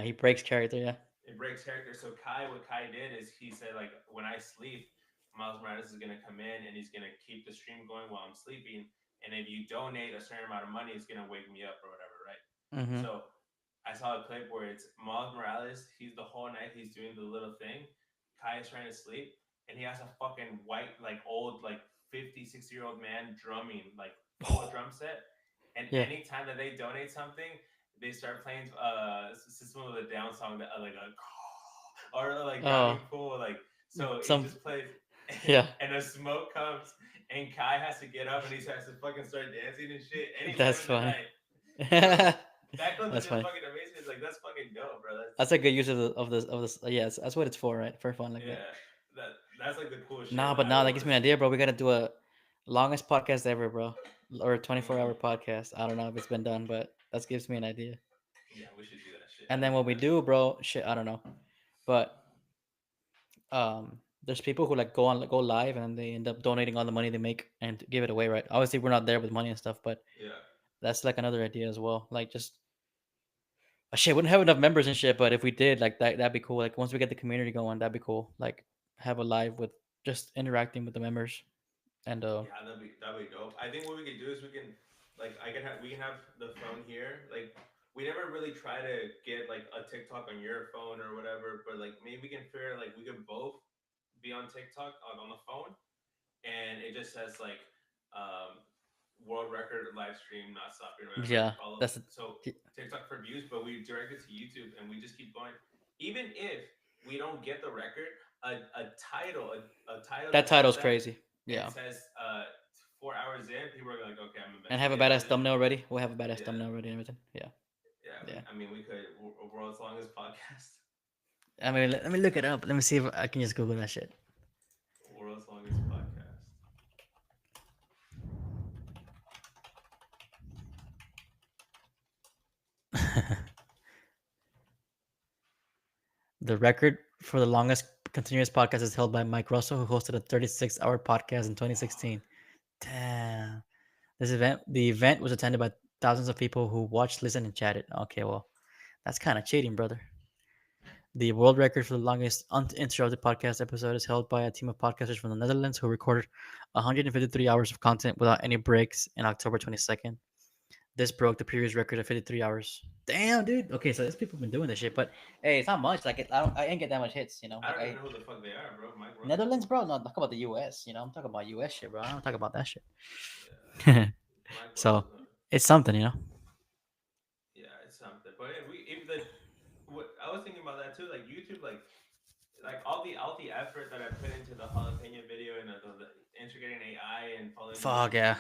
He breaks character, yeah. It breaks character. So what Kai did is he said like, when I sleep, Miles Morales is gonna come in and he's gonna keep the stream going while I'm sleeping. And if you donate a certain amount of money, it's gonna wake me up or whatever, right? Mm-hmm. So I saw a clip where it's Miles Morales. He's the whole night he's doing the little thing. Kai is trying to sleep, and he has a fucking white, like old, like 50, 60-year-old man drumming, like full drum set. And Yeah. anytime that they donate something, they start playing System of a Down song that like a or like Drowning Pool, like so he just plays. Yeah. And the smoke comes, and Kai has to get up, and he has to fucking start dancing and shit. That's funny. That clip That's is just funny. fucking amazing. It's like that's fucking dope, bro. That's a good use of this. Yes, that's what it's for, right? For fun like Yeah, that. that's like the coolest shit. Nah, but nah, that gives me an idea, bro. We gotta do a longest podcast ever, bro, or a 24-hour podcast. I don't know if it's been done, but that gives me an idea. Yeah, we should do that shit. And then what we do, bro, shit, I don't know, but there's people who like go live and they end up donating all the money they make and give it away, right? Obviously, we're not there with money and stuff, but Yeah. that's like another idea as well. Like just shit, wouldn't have enough members and shit, but if we did, like that'd be cool. Like once we get the community going, that'd be cool. Like have a live with just interacting with the members. And Yeah, that'd be dope. I think what we could do is we can have the phone here. Like we never really try to get like a TikTok on your phone or whatever, but like maybe we can figure like we could both be on TikTok on the phone, and it just says like world record live stream not stopping. Yeah, that's so TikTok for views, but we direct it to YouTube and we just keep going. Even if we don't get the record, a title that title's crazy. Yeah. It says 4 hours in, people are like, okay, I'm and have a badass thumbnail ready. We'll have a badass thumbnail ready and everything. Yeah. Yeah. I mean, we could world's longest podcast. I mean, let me look it up. Let me see if I can just Google that shit. World's longest podcast. The record for the longest continuous podcast is held by Mike Russell, who hosted a 36-hour podcast in 2016. Damn. The event was attended by thousands of people who watched, listened, and chatted. Okay, well, that's kind of cheating, brother. The world record for the longest uninterrupted podcast episode is held by a team of podcasters from the Netherlands who recorded 153 hours of content without any breaks in October 22nd. This broke the previous record of 53 hours. Damn, dude. Okay, so these people have been doing this shit, but hey, it's not much. Like, I ain't get that much hits, you know. I don't Like, even know who the fuck they are, bro. Netherlands, bro. No, talk about the U.S. You know, I'm talking about U.S. shit, bro. I don't talk about that shit. Yeah. So it's something, you know. Yeah, it's something. But I was thinking about that too. Like YouTube, like all the effort that I put into the jalapeno video and the integrating AI and following. Fuck yeah.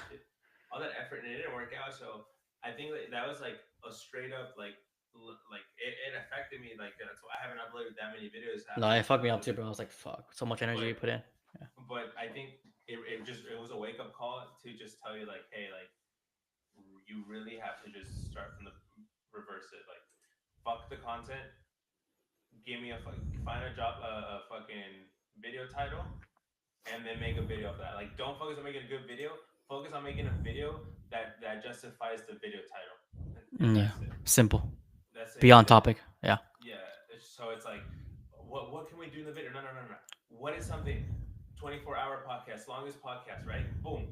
All that effort and it didn't work out. So I think that was like a straight up like it affected me. Like that's why I haven't uploaded that many videos. No, it fucked me up too, bro. I was like, fuck, so much energy you put in. Yeah. But I think it was a wake up call to just tell you like, hey, like you really have to just start from the reverse it. Like, fuck the content. Give me find a job, a fucking video title, and then make a video of that. Like, don't focus on making a good video. Focus on making a video that justifies the video title. And Yeah, that's it. simple. That's it. Be on topic. Yeah. Yeah. So it's like, what can we do in the video? No. What is something? 24-hour podcast, longest podcast, right? Boom.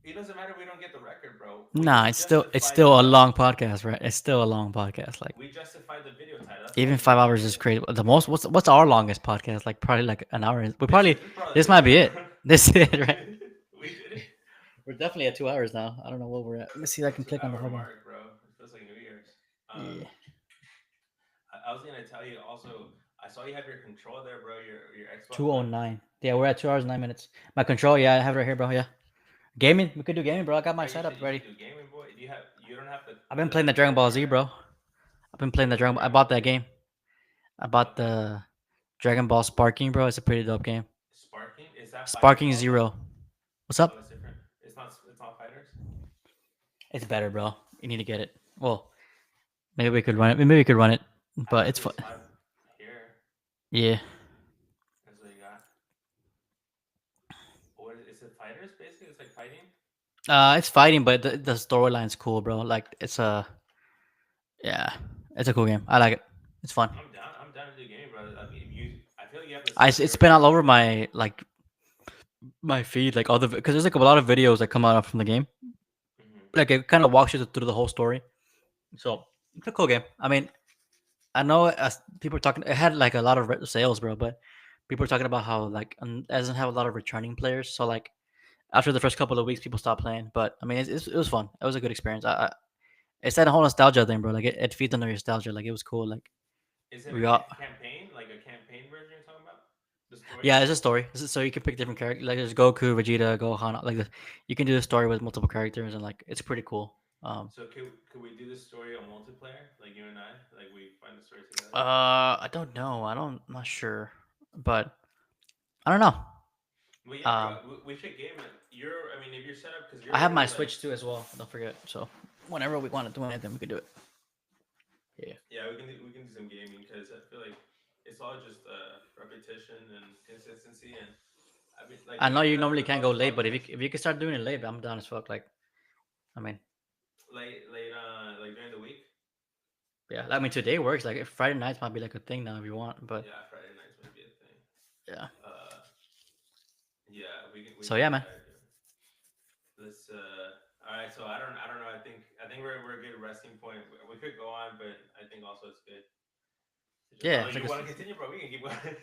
It doesn't matter if we don't get the record, bro. Nah, it's still a long podcast, right? It's still a long podcast. Like We justify the video title. That's even all 5 we hours do. is crazy. The most what's our longest podcast? Like probably like an hour. This This might be it. This is it, right? We did it. We're definitely at 2 hours now. I don't know what we're at. Let me see if I can click on the Hour whole one. mark, bro. It feels like New Year's. Yeah. I was gonna tell you also. I saw you have your control there, bro. Your Xbox. 209. Yeah, we're at 2 hours 9 minutes. My control, yeah, I have it right here, bro. Yeah. Gaming, we could do gaming, bro. I got my Yeah, you setup said you ready. should do gaming, boy. You don't have to. I've been playing the Dragon Ball Z, bro. I've been playing the Dragon. I bought that game. I bought the Dragon Ball Sparking, bro. It's a pretty dope game. Sparking is that Sparking Fighters also? Zero. What's Oh, up? it's different. It's not fighters. It's better, bro. You need to get it. Well, maybe we could run it. Maybe we could run it, but it's fun. fun. Here, Yeah. that's what you got. What is it? Fighters, basically. It's like fighting. It's fighting, but the storyline's cool, bro. Like it's yeah, it's a cool game. I like it. It's fun. I'm down. I'm down to do gaming, brother. I mean, I feel like you have. It's been all over my my feed, like all the because there's like a lot of videos that come out from the game. Like it kind of walks you through the whole story. So it's a cool game. I mean, I know people are talking. It had like a lot of sales, bro, but people are talking about how like it doesn't have a lot of returning players. So like after the first couple of weeks, people stopped playing. But I mean, it was fun. It was a good experience. It's that whole nostalgia thing, bro. Like it feeds on the nostalgia. Like it was cool. Like Is it we a got campaign, like a campaign version you're talking about? The story. yeah, it's a story. So you can pick different characters. Like there's Goku, Vegeta, Gohan. Like you can do the story with multiple characters, and like it's pretty cool. So could we do this story on multiplayer, like you and I, like we find the story together? I don't know. I'm not sure, but I don't know. Well, yeah, bro, we should game it. I mean, if you're set up, because you're. I have my already, Switch too as well. Don't forget. So whenever we want to do anything, we could do it. Yeah, we can do some gaming because I feel like it's all just repetition and consistency and. I mean, like. I know you normally can't go late, but if you can start doing it late, I'm down as fuck. Like, I mean, late, like during the week. yeah. I mean, today works. Like Friday nights might be like a thing now if you want, but Yeah, Friday nights might be a thing. yeah. Yeah, we can. So yeah, man. Let's. All right. So I don't know. I think we're a good resting point. We could go on, but I think also it's good. Yeah, Oh, it's you like want to continue, bro? We can keep going.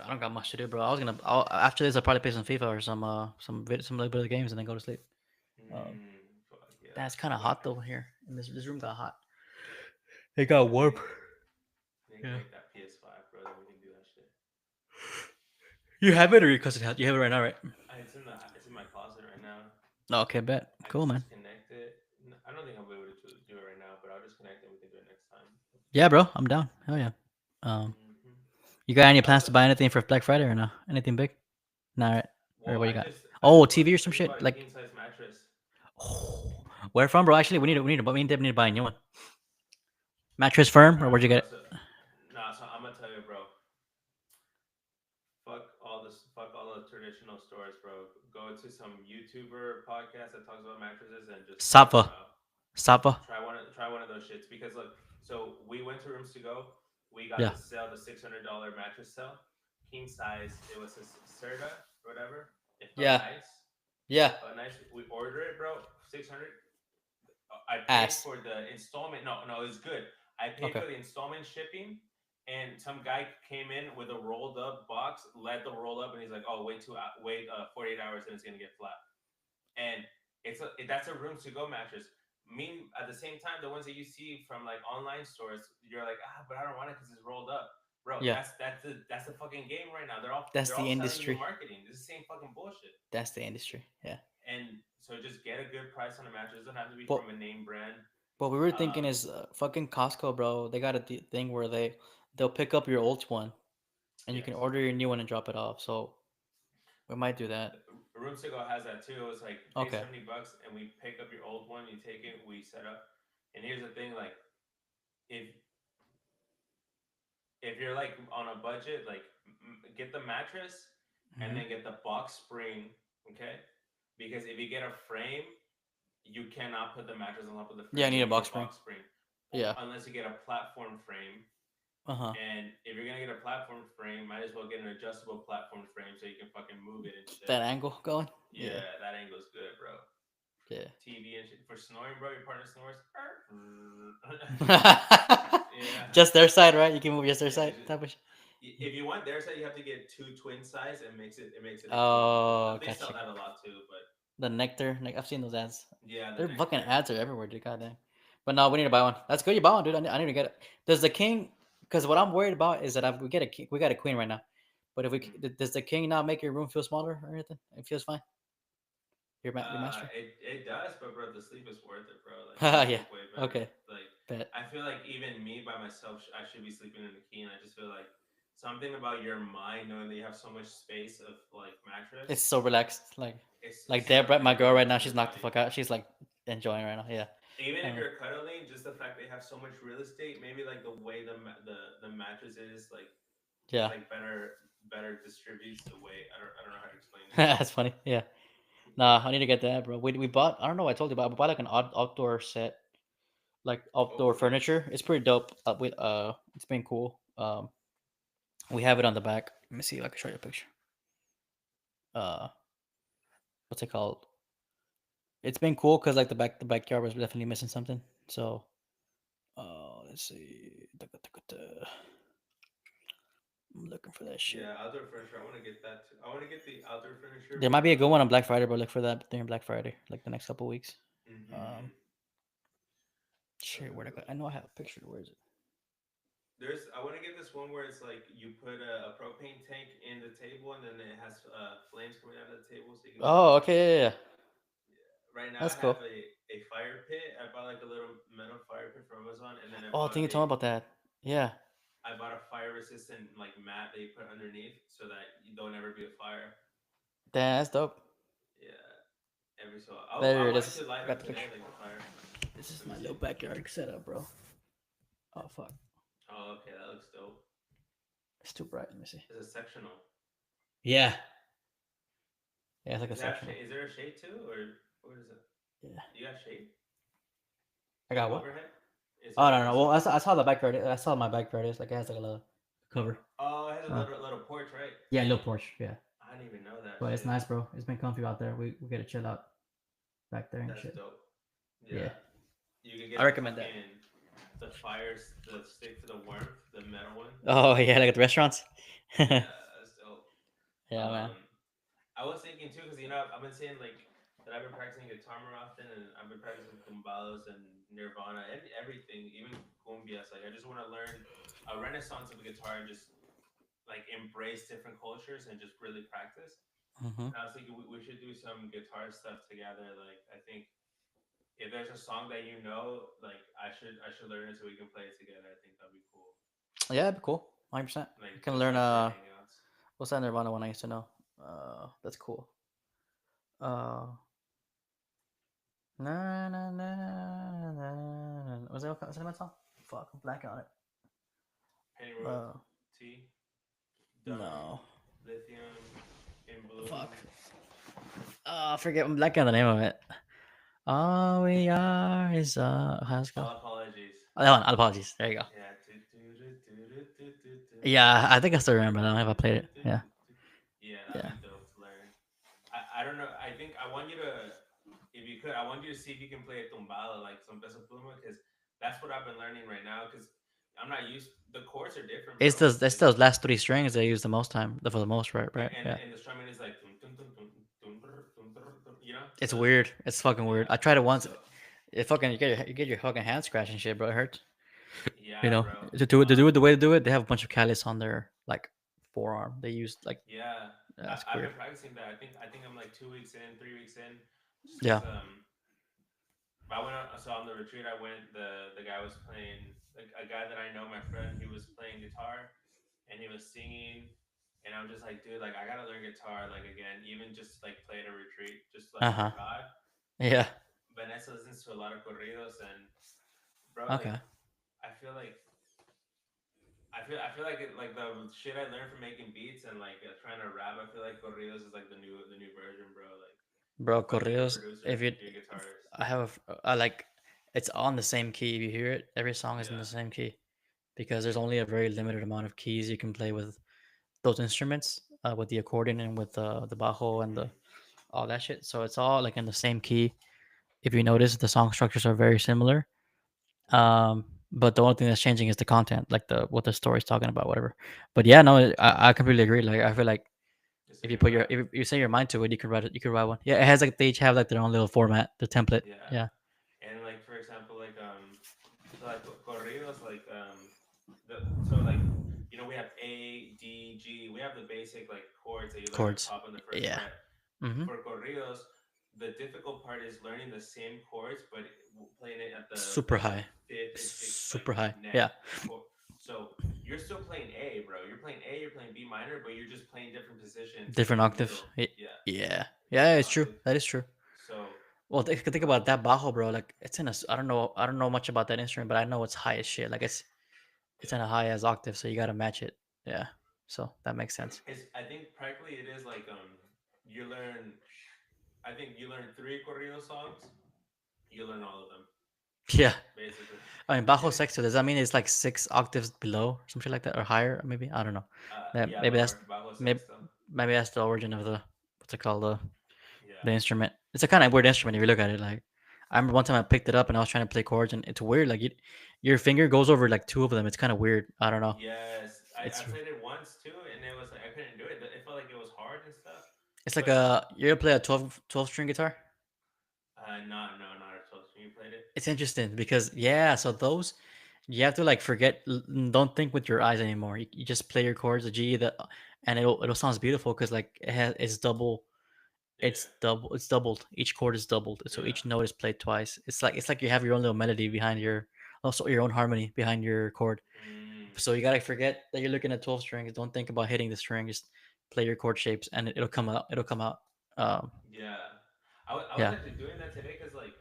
I don't got much to do, bro. After this, I'll probably play some FIFA or some little bit of games and then go to sleep. Fuck yeah. That's kind of hot though here. And this room got hot. It got warm. You can Yeah. make that PS5, bro. Then we can do that shit. You have it or your cousin has? You have it right now, right? It's in my closet right now. No, okay, bet. I Cool, can man. Disconnect it. I don't think I'll be able to do it right now, but I'll disconnect it. We can do it next time. Yeah, bro. I'm down. Hell yeah. Mhm. You got any plans to buy anything for Black Friday or no? Anything big? Nah, right. Well, what you I got? just- I Oh, just TV or bought- some just shit? bought a Like- king size mattress. Oh, where from, bro? Actually, we need to buy a new one. Mattress Firm, or where'd you get it? Nah, so I'm gonna tell you, bro. Fuck all the traditional stores, bro. Go to some YouTuber podcast that talks about mattresses and just Safa. Safa. Try one of those shits because look, so we went to Rooms to Go. We got Yeah. the sale, the $600 mattress sale, king size. It was a Serta or whatever. It felt Yeah. nice. Yeah. Nice. We ordered it, bro. 600. I paid Ass. for the installment. No, it was good. I paid Okay. for the installment shipping, and some guy came in with a rolled up box, let the roll up, and he's like, "Oh, wait 48 hours, and it's gonna get flat." And that's a Rooms to Go mattress. At the same time, the ones that you see from like online stores, you're like, but I don't want it because it's rolled up, bro. Yeah. That's the fucking game right now. They're all That's they're the all selling you industry. marketing. This is the same fucking bullshit. That's the industry. Yeah. And so just get a good price on a mattress. It doesn't have to be Well- from a name brand. What we were thinking is fucking Costco, bro. They got a thing where they'll pick up your old one, and you can Yes. order your new one and drop it off. So we might do that. Rooms to Go has that too. It was like pay Okay. $70 and we pick up your old one, you take it, we set up. And here's the thing, like if you're like on a budget, like get the mattress and Mhm. then get the box spring, okay? Because if you get a frame, you cannot put the mattress on top of the frame. Yeah, I need You a box spring. Yeah. Unless you get a platform frame. Uh-huh. And if you're gonna get a platform frame, might as well get an adjustable platform frame so you can fucking move it and shit. That angle going? Yeah, that angle's good, bro. Yeah. TV and shit. For snoring, bro, your partner snores. Yeah. Just their side, right? You can move just their Yeah, side. Type of if you want their side, you have to get 2 twin size and makes it. Oh, they sell gotcha. that a lot too, but The Nectar. I've seen those ads. yeah, Their Nectar. fucking ads are everywhere, dude. Goddamn. But no, we need to buy one. That's good. You buy one, dude. I need to get it. Does the king? Because what I'm worried about is that we get a king, we got a queen right now. But if we does the king not make your room feel smaller or anything? It feels fine. Your master. It does, but bro, the sleep is worth it, bro. Like, Yeah. way better. Okay. Like, Bet. I feel like even me by myself, I should be sleeping in the king. I just feel like something about your mind knowing that you have so much space of like mattress. It's so relaxed. It's Deborah, my girl right now, she's knocked the fuck out. She's like enjoying right now. Yeah. Even if you're cuddling, just the fact they have so much real estate, maybe like the way the mattress is, like, yeah, like better distributes the weight. I don't know how to explain it. That's funny. Yeah. Nah, I need to get that, bro. We bought. I don't know. I told you about. We bought like an outdoor set, like outdoor furniture. It's pretty dope. It's been cool. We have it on the back. Let me see if I can show you a picture. What's it called? It's been cool because like the backyard was definitely missing something. So, let's see. I'm looking for that shit. Yeah, outdoor furniture. I want to get that too. I want to get the outdoor furniture. There might be a good one on Black Friday, bro. Look for that during Black Friday, like the next couple weeks. Shit, where'd I go? I know I have a picture. Where is it? I want to get this one where it's like you put a propane tank in the table and then it has flames coming out of the table, so you can. Oh, okay, yeah. Right now, that's I cool. have a fire pit. I bought like a little metal fire pit from Amazon, and then I think you told me about that. Yeah. I bought a fire resistant like mat that you put underneath so that you don't ever be a fire. Damn, that's dope. Yeah. Every so there it is. Got the picture. Like the fire. This is my little backyard setup, bro. Oh fuck. Oh, okay, that looks dope. It's too bright. Let me see. It's a sectional. Yeah. Yeah, it's like a sectional. Is there a shade too, or what is it? Yeah. You got shade? I got what? Overhead? Oh no. Well, I saw the backyard. I saw my backyard. It's like it has like a little cover. Oh, it has a little porch, right? Yeah, a little porch. Yeah. I didn't even know that. But it's nice, bro. It's been comfy out there. We get to chill out back there and That's shit. Dope. Yeah. You can get. I recommend that. The fires, the stick to the warmth, the metal one. Oh yeah, like at the restaurants. Yeah, that's dope. Yeah, man. I was thinking too, because I've been saying like that I've been practicing guitar more often, and I've been practicing tumbalos and Nirvana and everything, even cumbias. Like I just want to learn a renaissance of guitar and just like embrace different cultures and just really practice. And I was thinking we should do some guitar stuff together. Like I think if there's a song that you know, like I should learn it so we can play it together. I think that'd be cool. Yeah, it'd be cool. 100%. Like, you can learn what's that Nirvana one I used to know? That's cool. Na na na na na. Was that a song? Fuck, I'm blanking on it. Penny Road, T. No. Lithium in blue. Fuck. I forget. I'm blanking on the name of it. All we are is how's it called? All apologies. Oh, that one. All apologies. There you go. Yeah, I think I still remember. I don't know if I played it. Yeah. Yeah, that'd be dope to learn. I don't know. I think I want you to, if you could, I want you to see if you can play a tumbala, like some peso pluma, because that's what I've been learning right now. Because I'm not used. The chords are different. It's those last three strings they use the most time, for the most, right? And the strumming is like, you know. It's weird. It's fucking weird. I tried it once. It fucking you get your fucking hand scratched and shit, bro. It hurts. Yeah, you know, bro. to do it the way they do it, they have a bunch of callus on their like forearm. They use like that's I've been practicing that. I think I'm like 2 weeks in, 3 weeks in. Yeah. I went on the retreat. I went. The guy was playing. Like a guy that I know, my friend. He was playing guitar, and he was singing. And I'm just like, dude, like I gotta learn guitar, like again, even just like play at a retreat, just like for God. Yeah. Vanessa listens to a lot of corridos, and bro, okay. Like, I feel like I feel like like the shit I learned from making beats and like trying to rap. I feel like corridos is like the new version, bro. Like Bro, fucking corridos. producers If you, should be a guitarist. I have, I like, it's on the same key. If you hear it, every song is in Yeah. the same key, because there's only a very limited amount of keys you can play with those instruments, with the accordion and with the bajo and the all that shit. So it's all like in the same key. If you notice, the song structures are very similar. But the only thing that's changing is the content, like the what the story's talking about, whatever. But yeah, no, I completely agree. Like I feel like Just if like you a put your rap. if you say your mind to it, you could write it. You could write one. Yeah, it has like they each have like their own little format, the template. Yeah. Yeah. And like for example, so like corridos, like so like you know we have A, D, G. We have the basic like chords that you learn Chords. top on the first Yeah. fret. Mm-hmm. For corridos, the difficult part is learning the same chords, but playing it at the Super high. fifth and sixth Super like, high. neck. Yeah. So you're still playing A, bro. You're playing A. You're playing B minor, but you're just playing different positions. Different in the octaves. middle. Yeah. Yeah. Yeah, it's true. Octave. That is true. So Well, think about that bajo, bro. Like it's in a. I don't know much about that instrument, but I know it's high as shit. Like it's in a high as octave, so you gotta match it. Yeah. So that makes sense. I think practically it is like you learn. I think you learn 3 corrido songs. You learn all of them Yeah. basically. I mean, bajo sexto. Does that mean it's like 6 octaves below, some shit like that, or higher? Maybe I don't know. Yeah, Maybe that's bajo maybe sexto. maybe that's the origin of the what's it called the Yeah. instrument. It's a kind of weird instrument if you look at it. Like I remember one time I picked it up and I was trying to play chords and it's weird. Like your finger goes over like 2 of them. It's kind of weird. I don't know. Yes, I It's played it once too, and it was like I couldn't do it. It felt like it was hard and stuff. it's like But- you ever play a 12 string guitar? not a 12 string. You played it. It's interesting because so those you have to like forget. Don't think with your eyes anymore. You just play your chords, the G, and it'll sounds beautiful because like it's double. It's doubled. Each chord is doubled, so each note is played twice. It's like you have your own little melody behind also your own harmony behind your chord. So you gotta forget that you're looking at 12 strings. Don't think about hitting the string. Just play your chord shapes, and it'll come out. It'll come out. Yeah, I was actually doing that today because like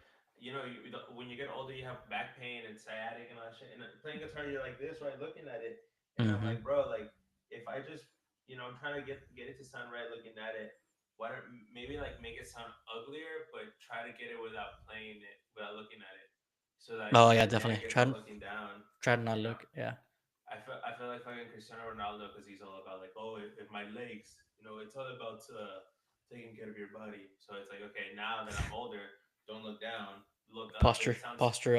when you get older, you have back pain and sciatic and all that shit. And playing guitar, you're like this, right, looking at it, and I'm like, bro, like if I just I'm trying to get it to sound right, looking at it. Why don't maybe like make it sound uglier, but try to get it without playing it, without looking at it, so that Definitely try looking down. Try to not look. Yeah. I feel like fucking Cristiano Ronaldo because he's all about like if my legs, it's all about taking care of your body. So it's like okay, now that I'm older, don't look down, look up. Posture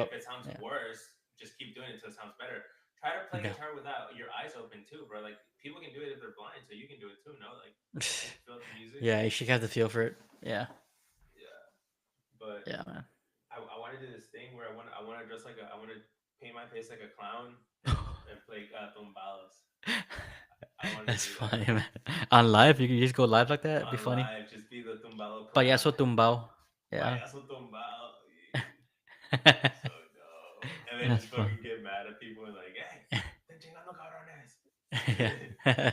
up. If it sounds worse, just keep doing it until it sounds better. Try to play guitar without your eyes open too, bro. Like people can do it if they're blind, so you can do it too. No, like feel the music. Yeah, you should have the feel for it. Yeah. Yeah, but yeah, man. I want to do this thing where I want to dress like I want to paint my face like a clown and play tumbalos. That's funny, man. On live, you can just go live like that. It'd be funny. Live, just be the tumbalo. Payaso tumbao. Yeah. Payaso tumbao. So no. And then just fucking get mad at people and like, hey, they're chingando cabrones. Yeah.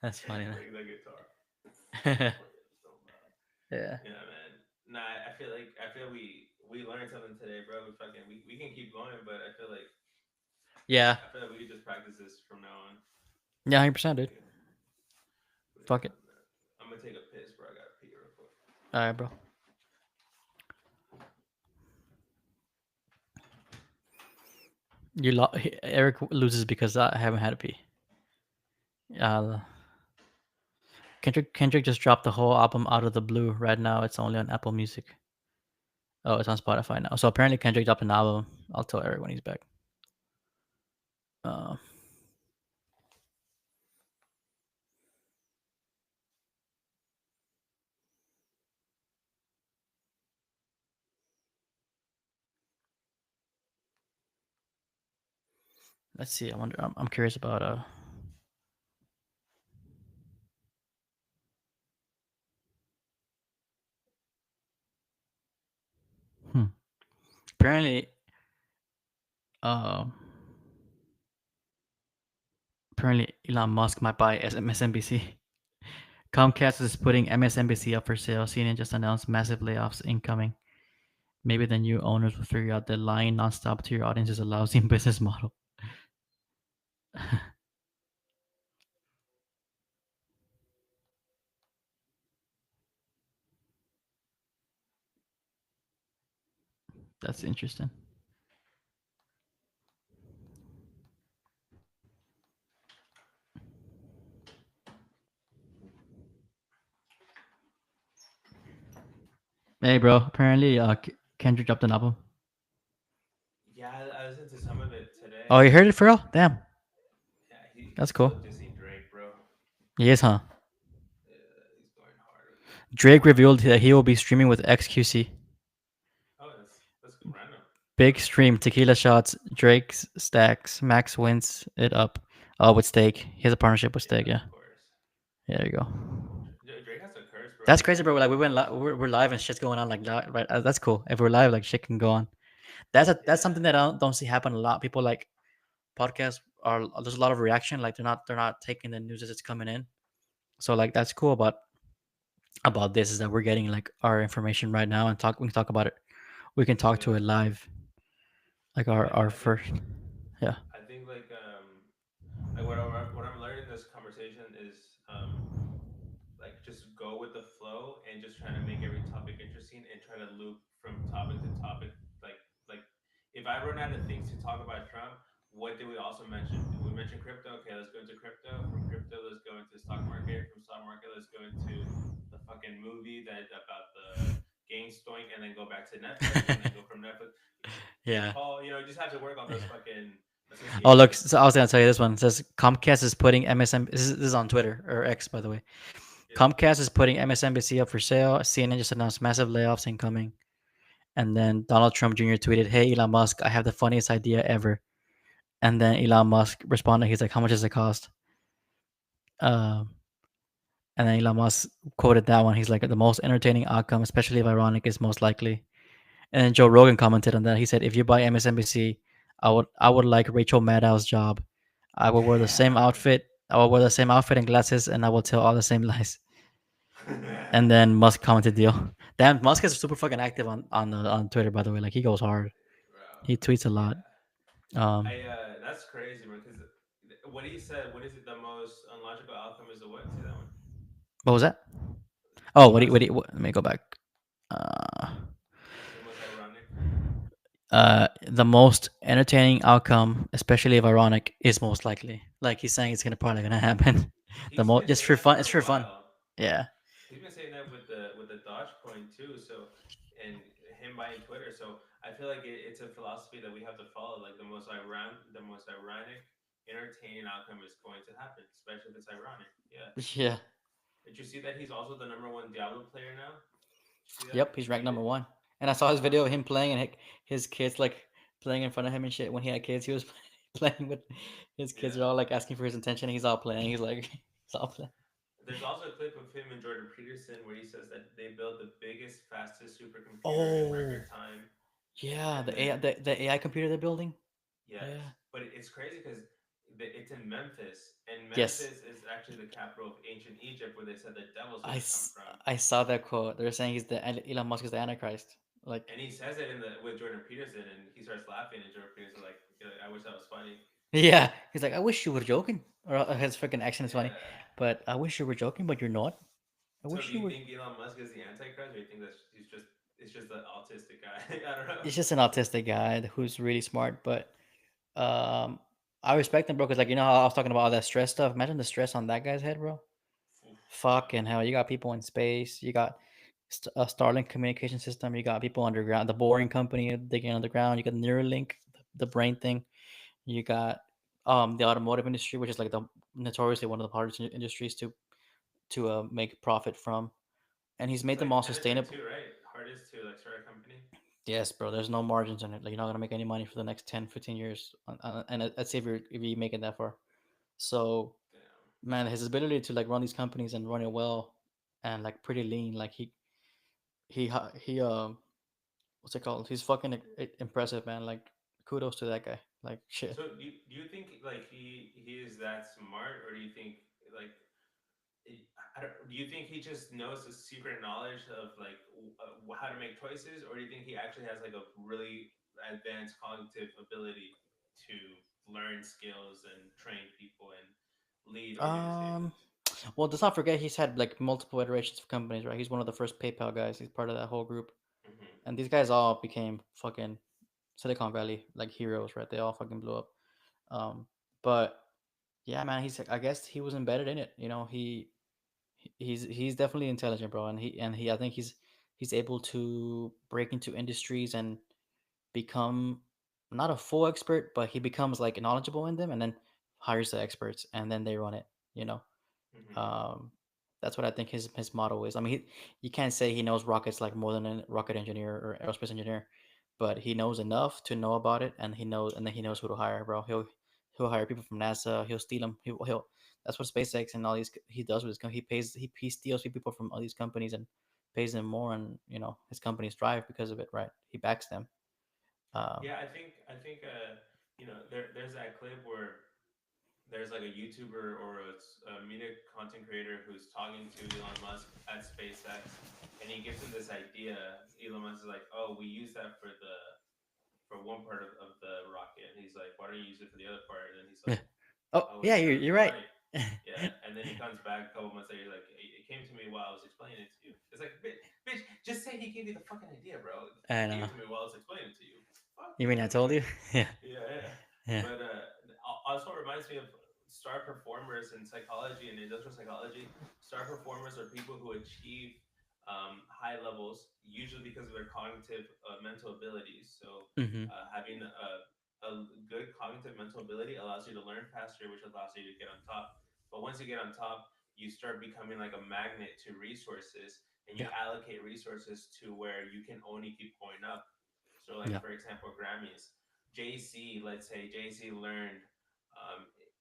That's funny, man. Play the guitar. Yeah. Yeah, man. Nah, I feel we learned something today, bro. We can keep going, but I feel like we could just practice this from now on. Yeah, 100%, dude. Fuck it. I'm gonna take a piss, bro. I gotta pee real quick. All right, bro. Eric loses because I haven't had a pee. Kendrick just dropped the whole album out of the blue. Right now, it's only on Apple Music. Oh, it's on Spotify now. So apparently, Kendrick dropped an album. I'll tell Eric when he's back. Let's see. I wonder. I'm curious about Apparently, Elon Musk might buy MSNBC. Comcast is putting MSNBC up for sale. CNN just announced massive layoffs incoming. Maybe the new owners will figure out that lying nonstop to your audience is a lousy business model. That's interesting. Hey, bro. Apparently, Kendrick dropped an album. Yeah, I listened to some of it today. Oh, you heard it for real? Damn, Yeah, that's he's still cool. dissing Drake, bro. He is, huh? Yeah, he's going hard with it. Drake revealed that he will be streaming with XQC. Oh, that's random. Big stream, tequila shots, Drake's stacks, Max wins it up. Oh, with Steak. He has a partnership with Steak, yeah. Of course. Yeah, there you go. Drake has a curse, bro. That's crazy, bro. Like we're live and shit's going on. Like right, that's cool. If we're live, like shit can go on. That's something that I don't see happen a lot. People like podcasts are there's a lot of reaction. Like they're not taking the news as it's coming in. So like that's cool about this is that we're getting like our information right now and we can talk about it. We can talk to it live. Like our first, yeah. I think like what I'm learning in this conversation is like just go with the flow and just trying to make every topic interesting and try to loop from topic to topic. Like if I run out of things to talk about Trump, what did we also mention? We mentioned crypto. Okay, let's go into crypto. From crypto, let's go into stock market. From stock market, let's go into the fucking movie that about the game stoing, and then go back to Netflix, and then go from Netflix. Yeah. Paul, you just have to work on those fucking Oh look, associations. so I was gonna tell you this one. It says Comcast is putting MSN. This is on Twitter or X, by the way. Yeah. Comcast is putting MSNBC up for sale. CNN just announced massive layoffs incoming. And then Donald Trump Jr. tweeted, "Hey Elon Musk, I have the funniest idea ever." And then Elon Musk responded, he's like, "How much does it cost?" Um, and then Elon Musk quoted that one. He's like, "The most entertaining outcome, especially if ironic, is most likely." And then Joe Rogan commented on that. He said, "If you buy MSNBC, I would like Rachel Maddow's job. I will wear the same outfit. I will wear the same outfit and glasses, and I will tell all the same lies." And then Musk commented, "Deal." Damn, Musk is super fucking active on Twitter, by the way. Like he goes hard. Bro, He tweets a yeah. lot. Um, That's crazy, bro. Because what he said, what is it? The most unlogical outcome is the what? Say that one. what was that? Oh, The last one. let me go back. Uh, The most ironic. the most entertaining outcome, especially if ironic, is most likely. Like he's saying, it's probably gonna happen. The He's most been just saying for that fun. for It's a for fun. while. Yeah. He's been saying that with the Dogecoin too. So and him buying Twitter. So I feel like it's a philosophy that we have to follow. Like the most ironic, entertaining outcome is going to happen, especially if it's ironic. Yeah. Yeah. Did you see that he's also the number one Diablo player now? See that? Yep. He's He ranked made number it. one. And I saw his video of him playing and his kids like playing in front of him and shit. When he had kids, he was playing with his kids. Yeah. Are all like asking for his attention. He's all playing. He's like, he's all playing. There's also a clip of him and Jordan Peterson where he says that they built the biggest, fastest supercomputer in Oh, record time. yeah. And The AI, then, the AI computer they're building. yes, Yeah. but it's crazy because it's in Memphis, and Yes. Memphis is actually the capital of ancient Egypt, where they said the devil's I, going to come s- from. I saw that quote. They're saying Elon Musk is the Antichrist. Like, And he says it in the with Jordan Peterson, and he starts laughing, and Jordan Peterson like, I wish that was funny. yeah, he's like, I wish you were joking. Or his freaking accent is funny, Yeah. but I wish you were joking, but you're not. I So wish do you you were. think Elon Musk is the Antichrist, or you think that he's just it's just the autistic guy? I don't know. He's just an autistic guy who's really smart, but um, I respect him, bro. Because like how I was talking about all that stress stuff. Imagine the stress on that guy's head, bro. Oof, yeah. Fucking hell, you got people in space. You got a Starlink communication system. You got people underground. The Boring Company digging underground. You got Neuralink, the brain thing. You got the automotive industry, which is like the notoriously one of the hardest industries to make profit from, and he's It's made them like all management sustainable. too, right? Hardest to like start a company. Yes, bro. There's no margins in it. Like you're not gonna make any money for the next 10, 15 years, and let's say if you make it that far. So, Damn. man, his ability to like run these companies and run it well, and like pretty lean. Like he what's it called? He's fucking impressive, man. Like kudos to that guy. Like shit. So do you think like he is that smart, or do you think like do you think he just knows the secret knowledge of like how to make choices, or do you think he actually has like a really advanced cognitive ability to learn skills and train people and lead Um, organizations? well, let's not forget he's had like multiple iterations of companies, right? He's one of the first PayPal guys. He's part of that whole group, Hmm. and these guys all became fucking Silicon Valley like heroes, right? They all fucking blew up. Um, but yeah, man, I guess he was embedded in it. You know, he's definitely intelligent, bro, and I think he's able to break into industries and become not a full expert, but he becomes like knowledgeable in them, and then hires the experts, and then they run it. You know, Hmm. um, that's what I think his motto is. I mean, you can't say he knows rockets like more than a rocket engineer or aerospace engineer, but he knows enough to know about it, and then he knows who to hire, bro. He'll hire people from NASA. He'll steal them. He'll That's what SpaceX and all these he does with his he steals people from all these companies and pays them more, and his companies thrive because of it, right? He backs them. Um, Yeah, I think there's that clip where there's like a YouTuber or a media content creator who's talking to Elon Musk at SpaceX, and he gives him this idea. Elon Musk is like, "Oh, we use that for one part of the rocket," and he's like, "Why don't you use it for the other part?" And then he's like, oh "Oh, yeah, it's you're right. right." Yeah, and then he comes back a couple months later, like, "It came to me while I was explaining it to you." It's like, bitch, just say he gave you the fucking idea, bro. I He gave know. it to me while I was explaining it to you. Fuck You you, mean I man. told you? Yeah, Yeah, yeah. yeah. But also reminds me of star performers in psychology and industrial psychology. Star performers are people who achieve high levels, usually because of their cognitive mental abilities. So Mm-hmm. having a good cognitive mental ability allows you to learn faster, which allows you to get on top. But once you get on top, you start becoming like a magnet to resources, and you Yeah, allocate resources to where you can only keep going up. So, like yeah. for example, Grammys. JC, let's say JC learned,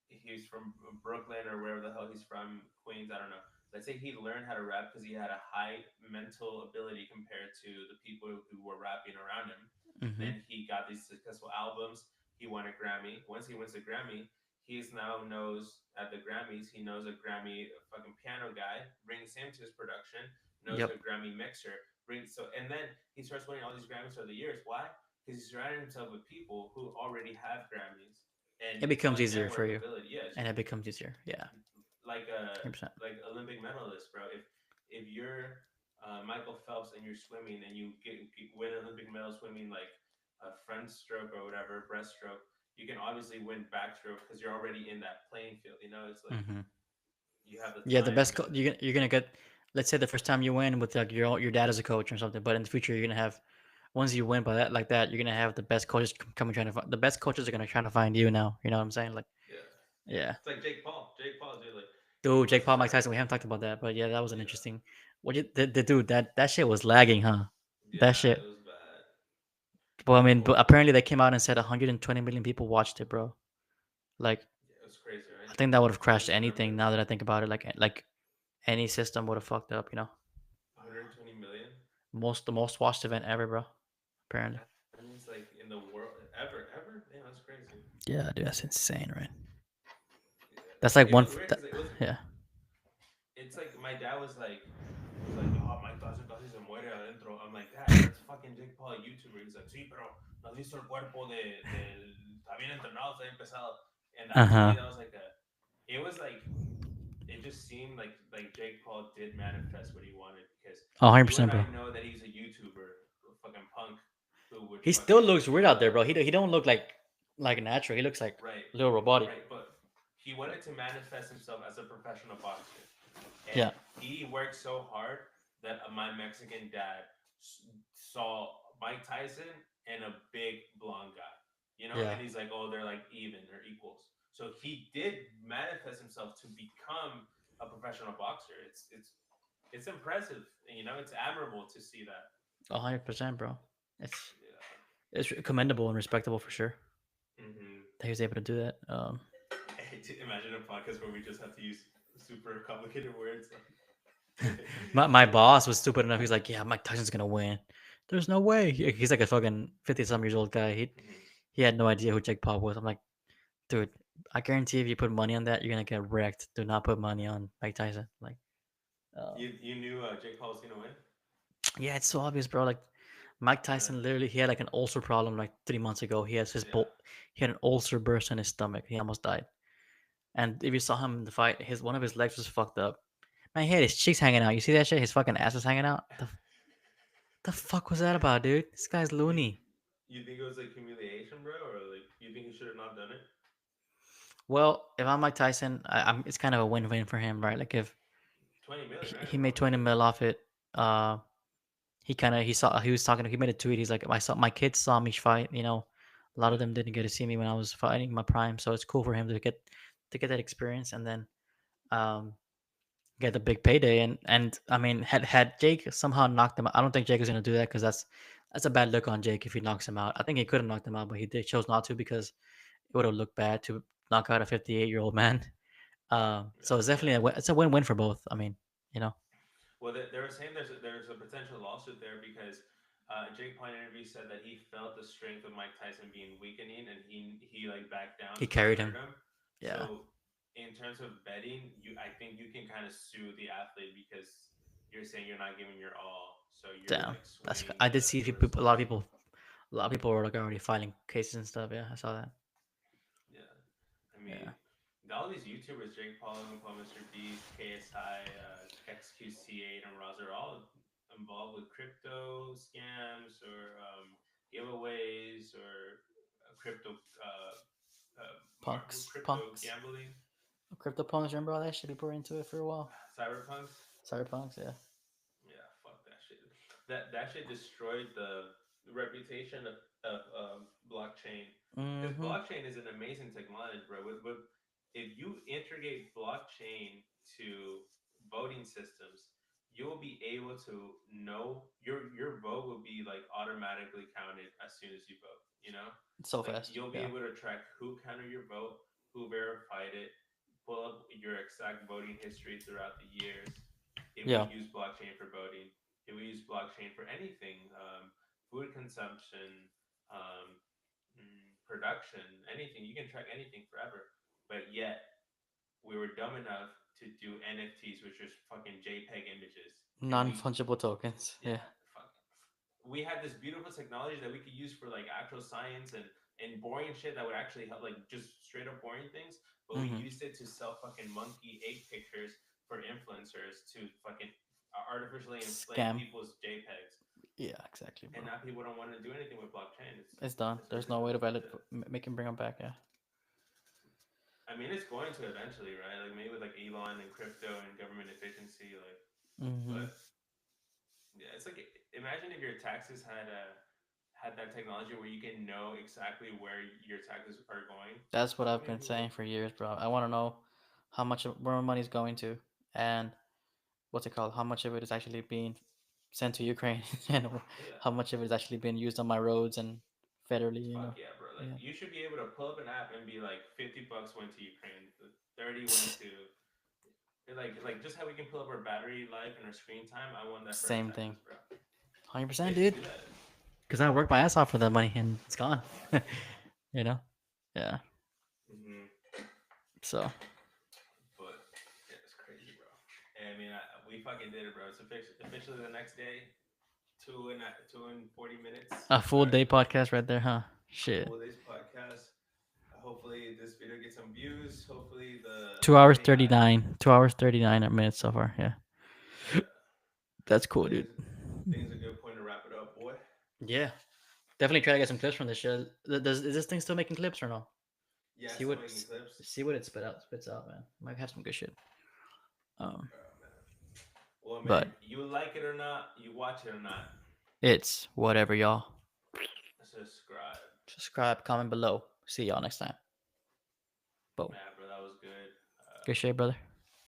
he's from Brooklyn or wherever the hell he's from, Queens, I don't know. Let's say he learned how to rap because he had a high mental ability compared to the people who were rapping around him. Mm-hmm. Then he got these successful albums. He won a Grammy. Once he wins a Grammy, he's now knows at the Grammys, he knows a Grammy fucking piano guy, brings him to his production, knows a Yep. Grammy mixer, and then he starts winning all these Grammys over the years. Why? Because he's surrounding himself with people who already have Grammys It and becomes a easier for network you, ability. Yeah, it's and just it becomes easier. Yeah, like 100%. Olympic medalist, bro. If you're Michael Phelps and you're swimming and you get win an Olympic medal swimming like a front stroke or whatever, breaststroke, you can obviously win backstroke because you're already in that playing field. You know, it's like Mm-hmm. you have the Yeah, the time best and you're gonna get. Let's say the first time you win with like your dad as a coach or something, but in the future you're gonna have once you win by that like that, you're gonna have the best coaches coming trying to find the best coaches are gonna try to find you now. You know what I'm saying? Like, yeah, yeah. yeah, It's like Jake Paul. Jake Paul, dude, like dude, he Jake Paul, Mike started. Tyson. We haven't talked about that, but yeah, that was an Yeah, interesting. What you the dude that shit was lagging, huh? That yeah, it shit. was bad. Well, I mean, but Well, apparently they came out and said 120 million people watched it, bro. Like, yeah, it was crazy, I right? think that would have What crashed was the anything. number? Now that I think about it, like any system would have fucked up. 120 million. The most watched event ever, bro. Apparently. That means like in the world ever. Yeah, that's crazy. Yeah, dude, that's insane, right? Yeah, That's like it was weird that, because it was. yeah. It's like my dad was like, oh, Mike Tyson casi se muere adentro. I'm like, Dad, that's fucking Jake Paul, YouTuber. He's like, sí, pero no has visto el cuerpo está bien entrenado, está bien pesado. And Uh that to me, huh. that was like it was like, it just seemed like Jake Paul did manifest what he wanted because Oh, you and 100%, bro. I know that he's a YouTuber, a fucking punk who would He still fucking looks weird out there, bro. He don't look like natural. He looks like right, a little robotic. right, but he wanted to manifest himself as a professional boxer. And Yeah. he worked so hard that my Mexican dad saw Mike Tyson and a big blonde guy, Yeah. and he's like, oh, they're like even, they're equals. So he did manifest himself to become a professional boxer. It's impressive, it's admirable to see that. 100%, bro. It's Yeah. it's commendable and respectable for sure Hmm. that he was able to do that. Imagine a podcast where we just have to use super complicated words. My boss was stupid enough. He's like, yeah, Mike Tyson's gonna win. There's no way. He's like a fucking 50-some years old guy. He had no idea who Jake Paul was. I'm like, dude, I guarantee if you put money on that, you're gonna get wrecked. Do not put money on Mike Tyson. Like, You knew Jake Paul was gonna win. Yeah, it's so obvious, bro. Like Mike Tyson, literally, he had like an ulcer problem like 3 months ago. He has his Yeah. he had an ulcer burst in his stomach. He almost died. And if you saw him in the fight, one of his legs was fucked up. Man, he had his cheeks hanging out. You see that shit? His fucking ass was hanging out. The fuck was that about, dude? This guy's loony. You think it was like humiliation, bro, or like you think he should have not done it? Well, if I'm Mike Tyson, it's kind of a win-win for him, right? Like if 20 million, right? he made 20 mil off it, he was talking. He made a tweet. He's like, my kids saw me fight. You know, a lot of them didn't get to see me when I was fighting my prime. So it's cool for him to get that experience and then um get the big payday. And I mean, had Jake somehow knocked him out, I don't think Jake is gonna do that because that's a bad look on Jake if he knocks him out. I think he could have knocked him out, but he chose not to because it would have looked bad to knock out a 58-year-old man. So it's definitely it's a win-win for both. I mean, you know. Well, they were saying there's a potential lawsuit there because Jake Paul in an interview said that he felt the strength of Mike Tyson being weakening, and he like backed down. He carried him. Yeah. So in terms of betting, I think you can kind of sue the athlete because you're saying you're not giving your all. So you're Damn. like I did see people. A lot of people were like already filing cases and stuff. Yeah, I saw that. Yeah, I mean. Yeah. All these YouTubers, Jake Paul, Mr. Beast, KSI, XQC8, and Roz are all involved with crypto scams or giveaways or crypto punks, gambling. Crypto punks, remember all that shit? People were into it for a while. Cyberpunks, yeah. Yeah, fuck that shit. That shit destroyed the reputation of blockchain. Because blockchain is an amazing technology, bro. If you integrate blockchain to voting systems, you will be able to know your vote will be like automatically counted as soon as you vote. You know, so like, fast. You'll be able to track who counted your vote, who verified it, pull up your exact voting history throughout the years. If we use blockchain for voting, if we use blockchain for anything, food consumption, production, anything, you can track anything forever. But yet, we were dumb enough to do NFTs, which is fucking JPEG images. Non-fungible tokens. Yeah. We had this beautiful technology that we could use for like actual science and boring shit that would actually help, like just straight up boring things. But we used it to sell fucking monkey egg pictures for influencers to fucking artificially inflate people's JPEGs. Yeah, exactly. Bro. And now people don't want to do anything with blockchain. It's done. There's no way to make him bring them back. Yeah. I mean, it's going to eventually, right? Like maybe with like Elon and crypto and government efficiency, like. But yeah, it's like imagine if your taxes had that technology where you can know exactly where your taxes are going. That's what I've been saying for years, bro. I want to know where my money's going to, and what's it called? How much of it is actually being sent to Ukraine, and how much of it is actually being used on my roads and federally. You know. Yeah, bro. Like you should be able to pull up an app and be like, $50 went to Ukraine, 30 went to. Like just how we can pull up our battery life and our screen time. I want that. Same thing. 100%, dude. Because I worked my ass off for that money and it's gone. You know? Yeah. So. But yeah, it's crazy, bro. And I mean, we fucking did it, bro. It's officially the next day. 2 and 40 minutes. A full day podcast right there, huh? Shit. Full day's podcast. Hopefully this video gets some views. Hopefully 2 hours 39. 2 hours 39 minutes so far. Yeah. That's cool, dude. I think it's a good point to wrap it up, boy. Yeah. Definitely try to get some clips from this shit. Is this thing still making clips or no? Yeah, see what it spits out, man. Might have some good shit. Well, man, but you like it or not, you watch it or not. It's whatever, y'all. Subscribe, comment below. See y'all next time. Boom. Man, bro, that was good. Good shit, brother.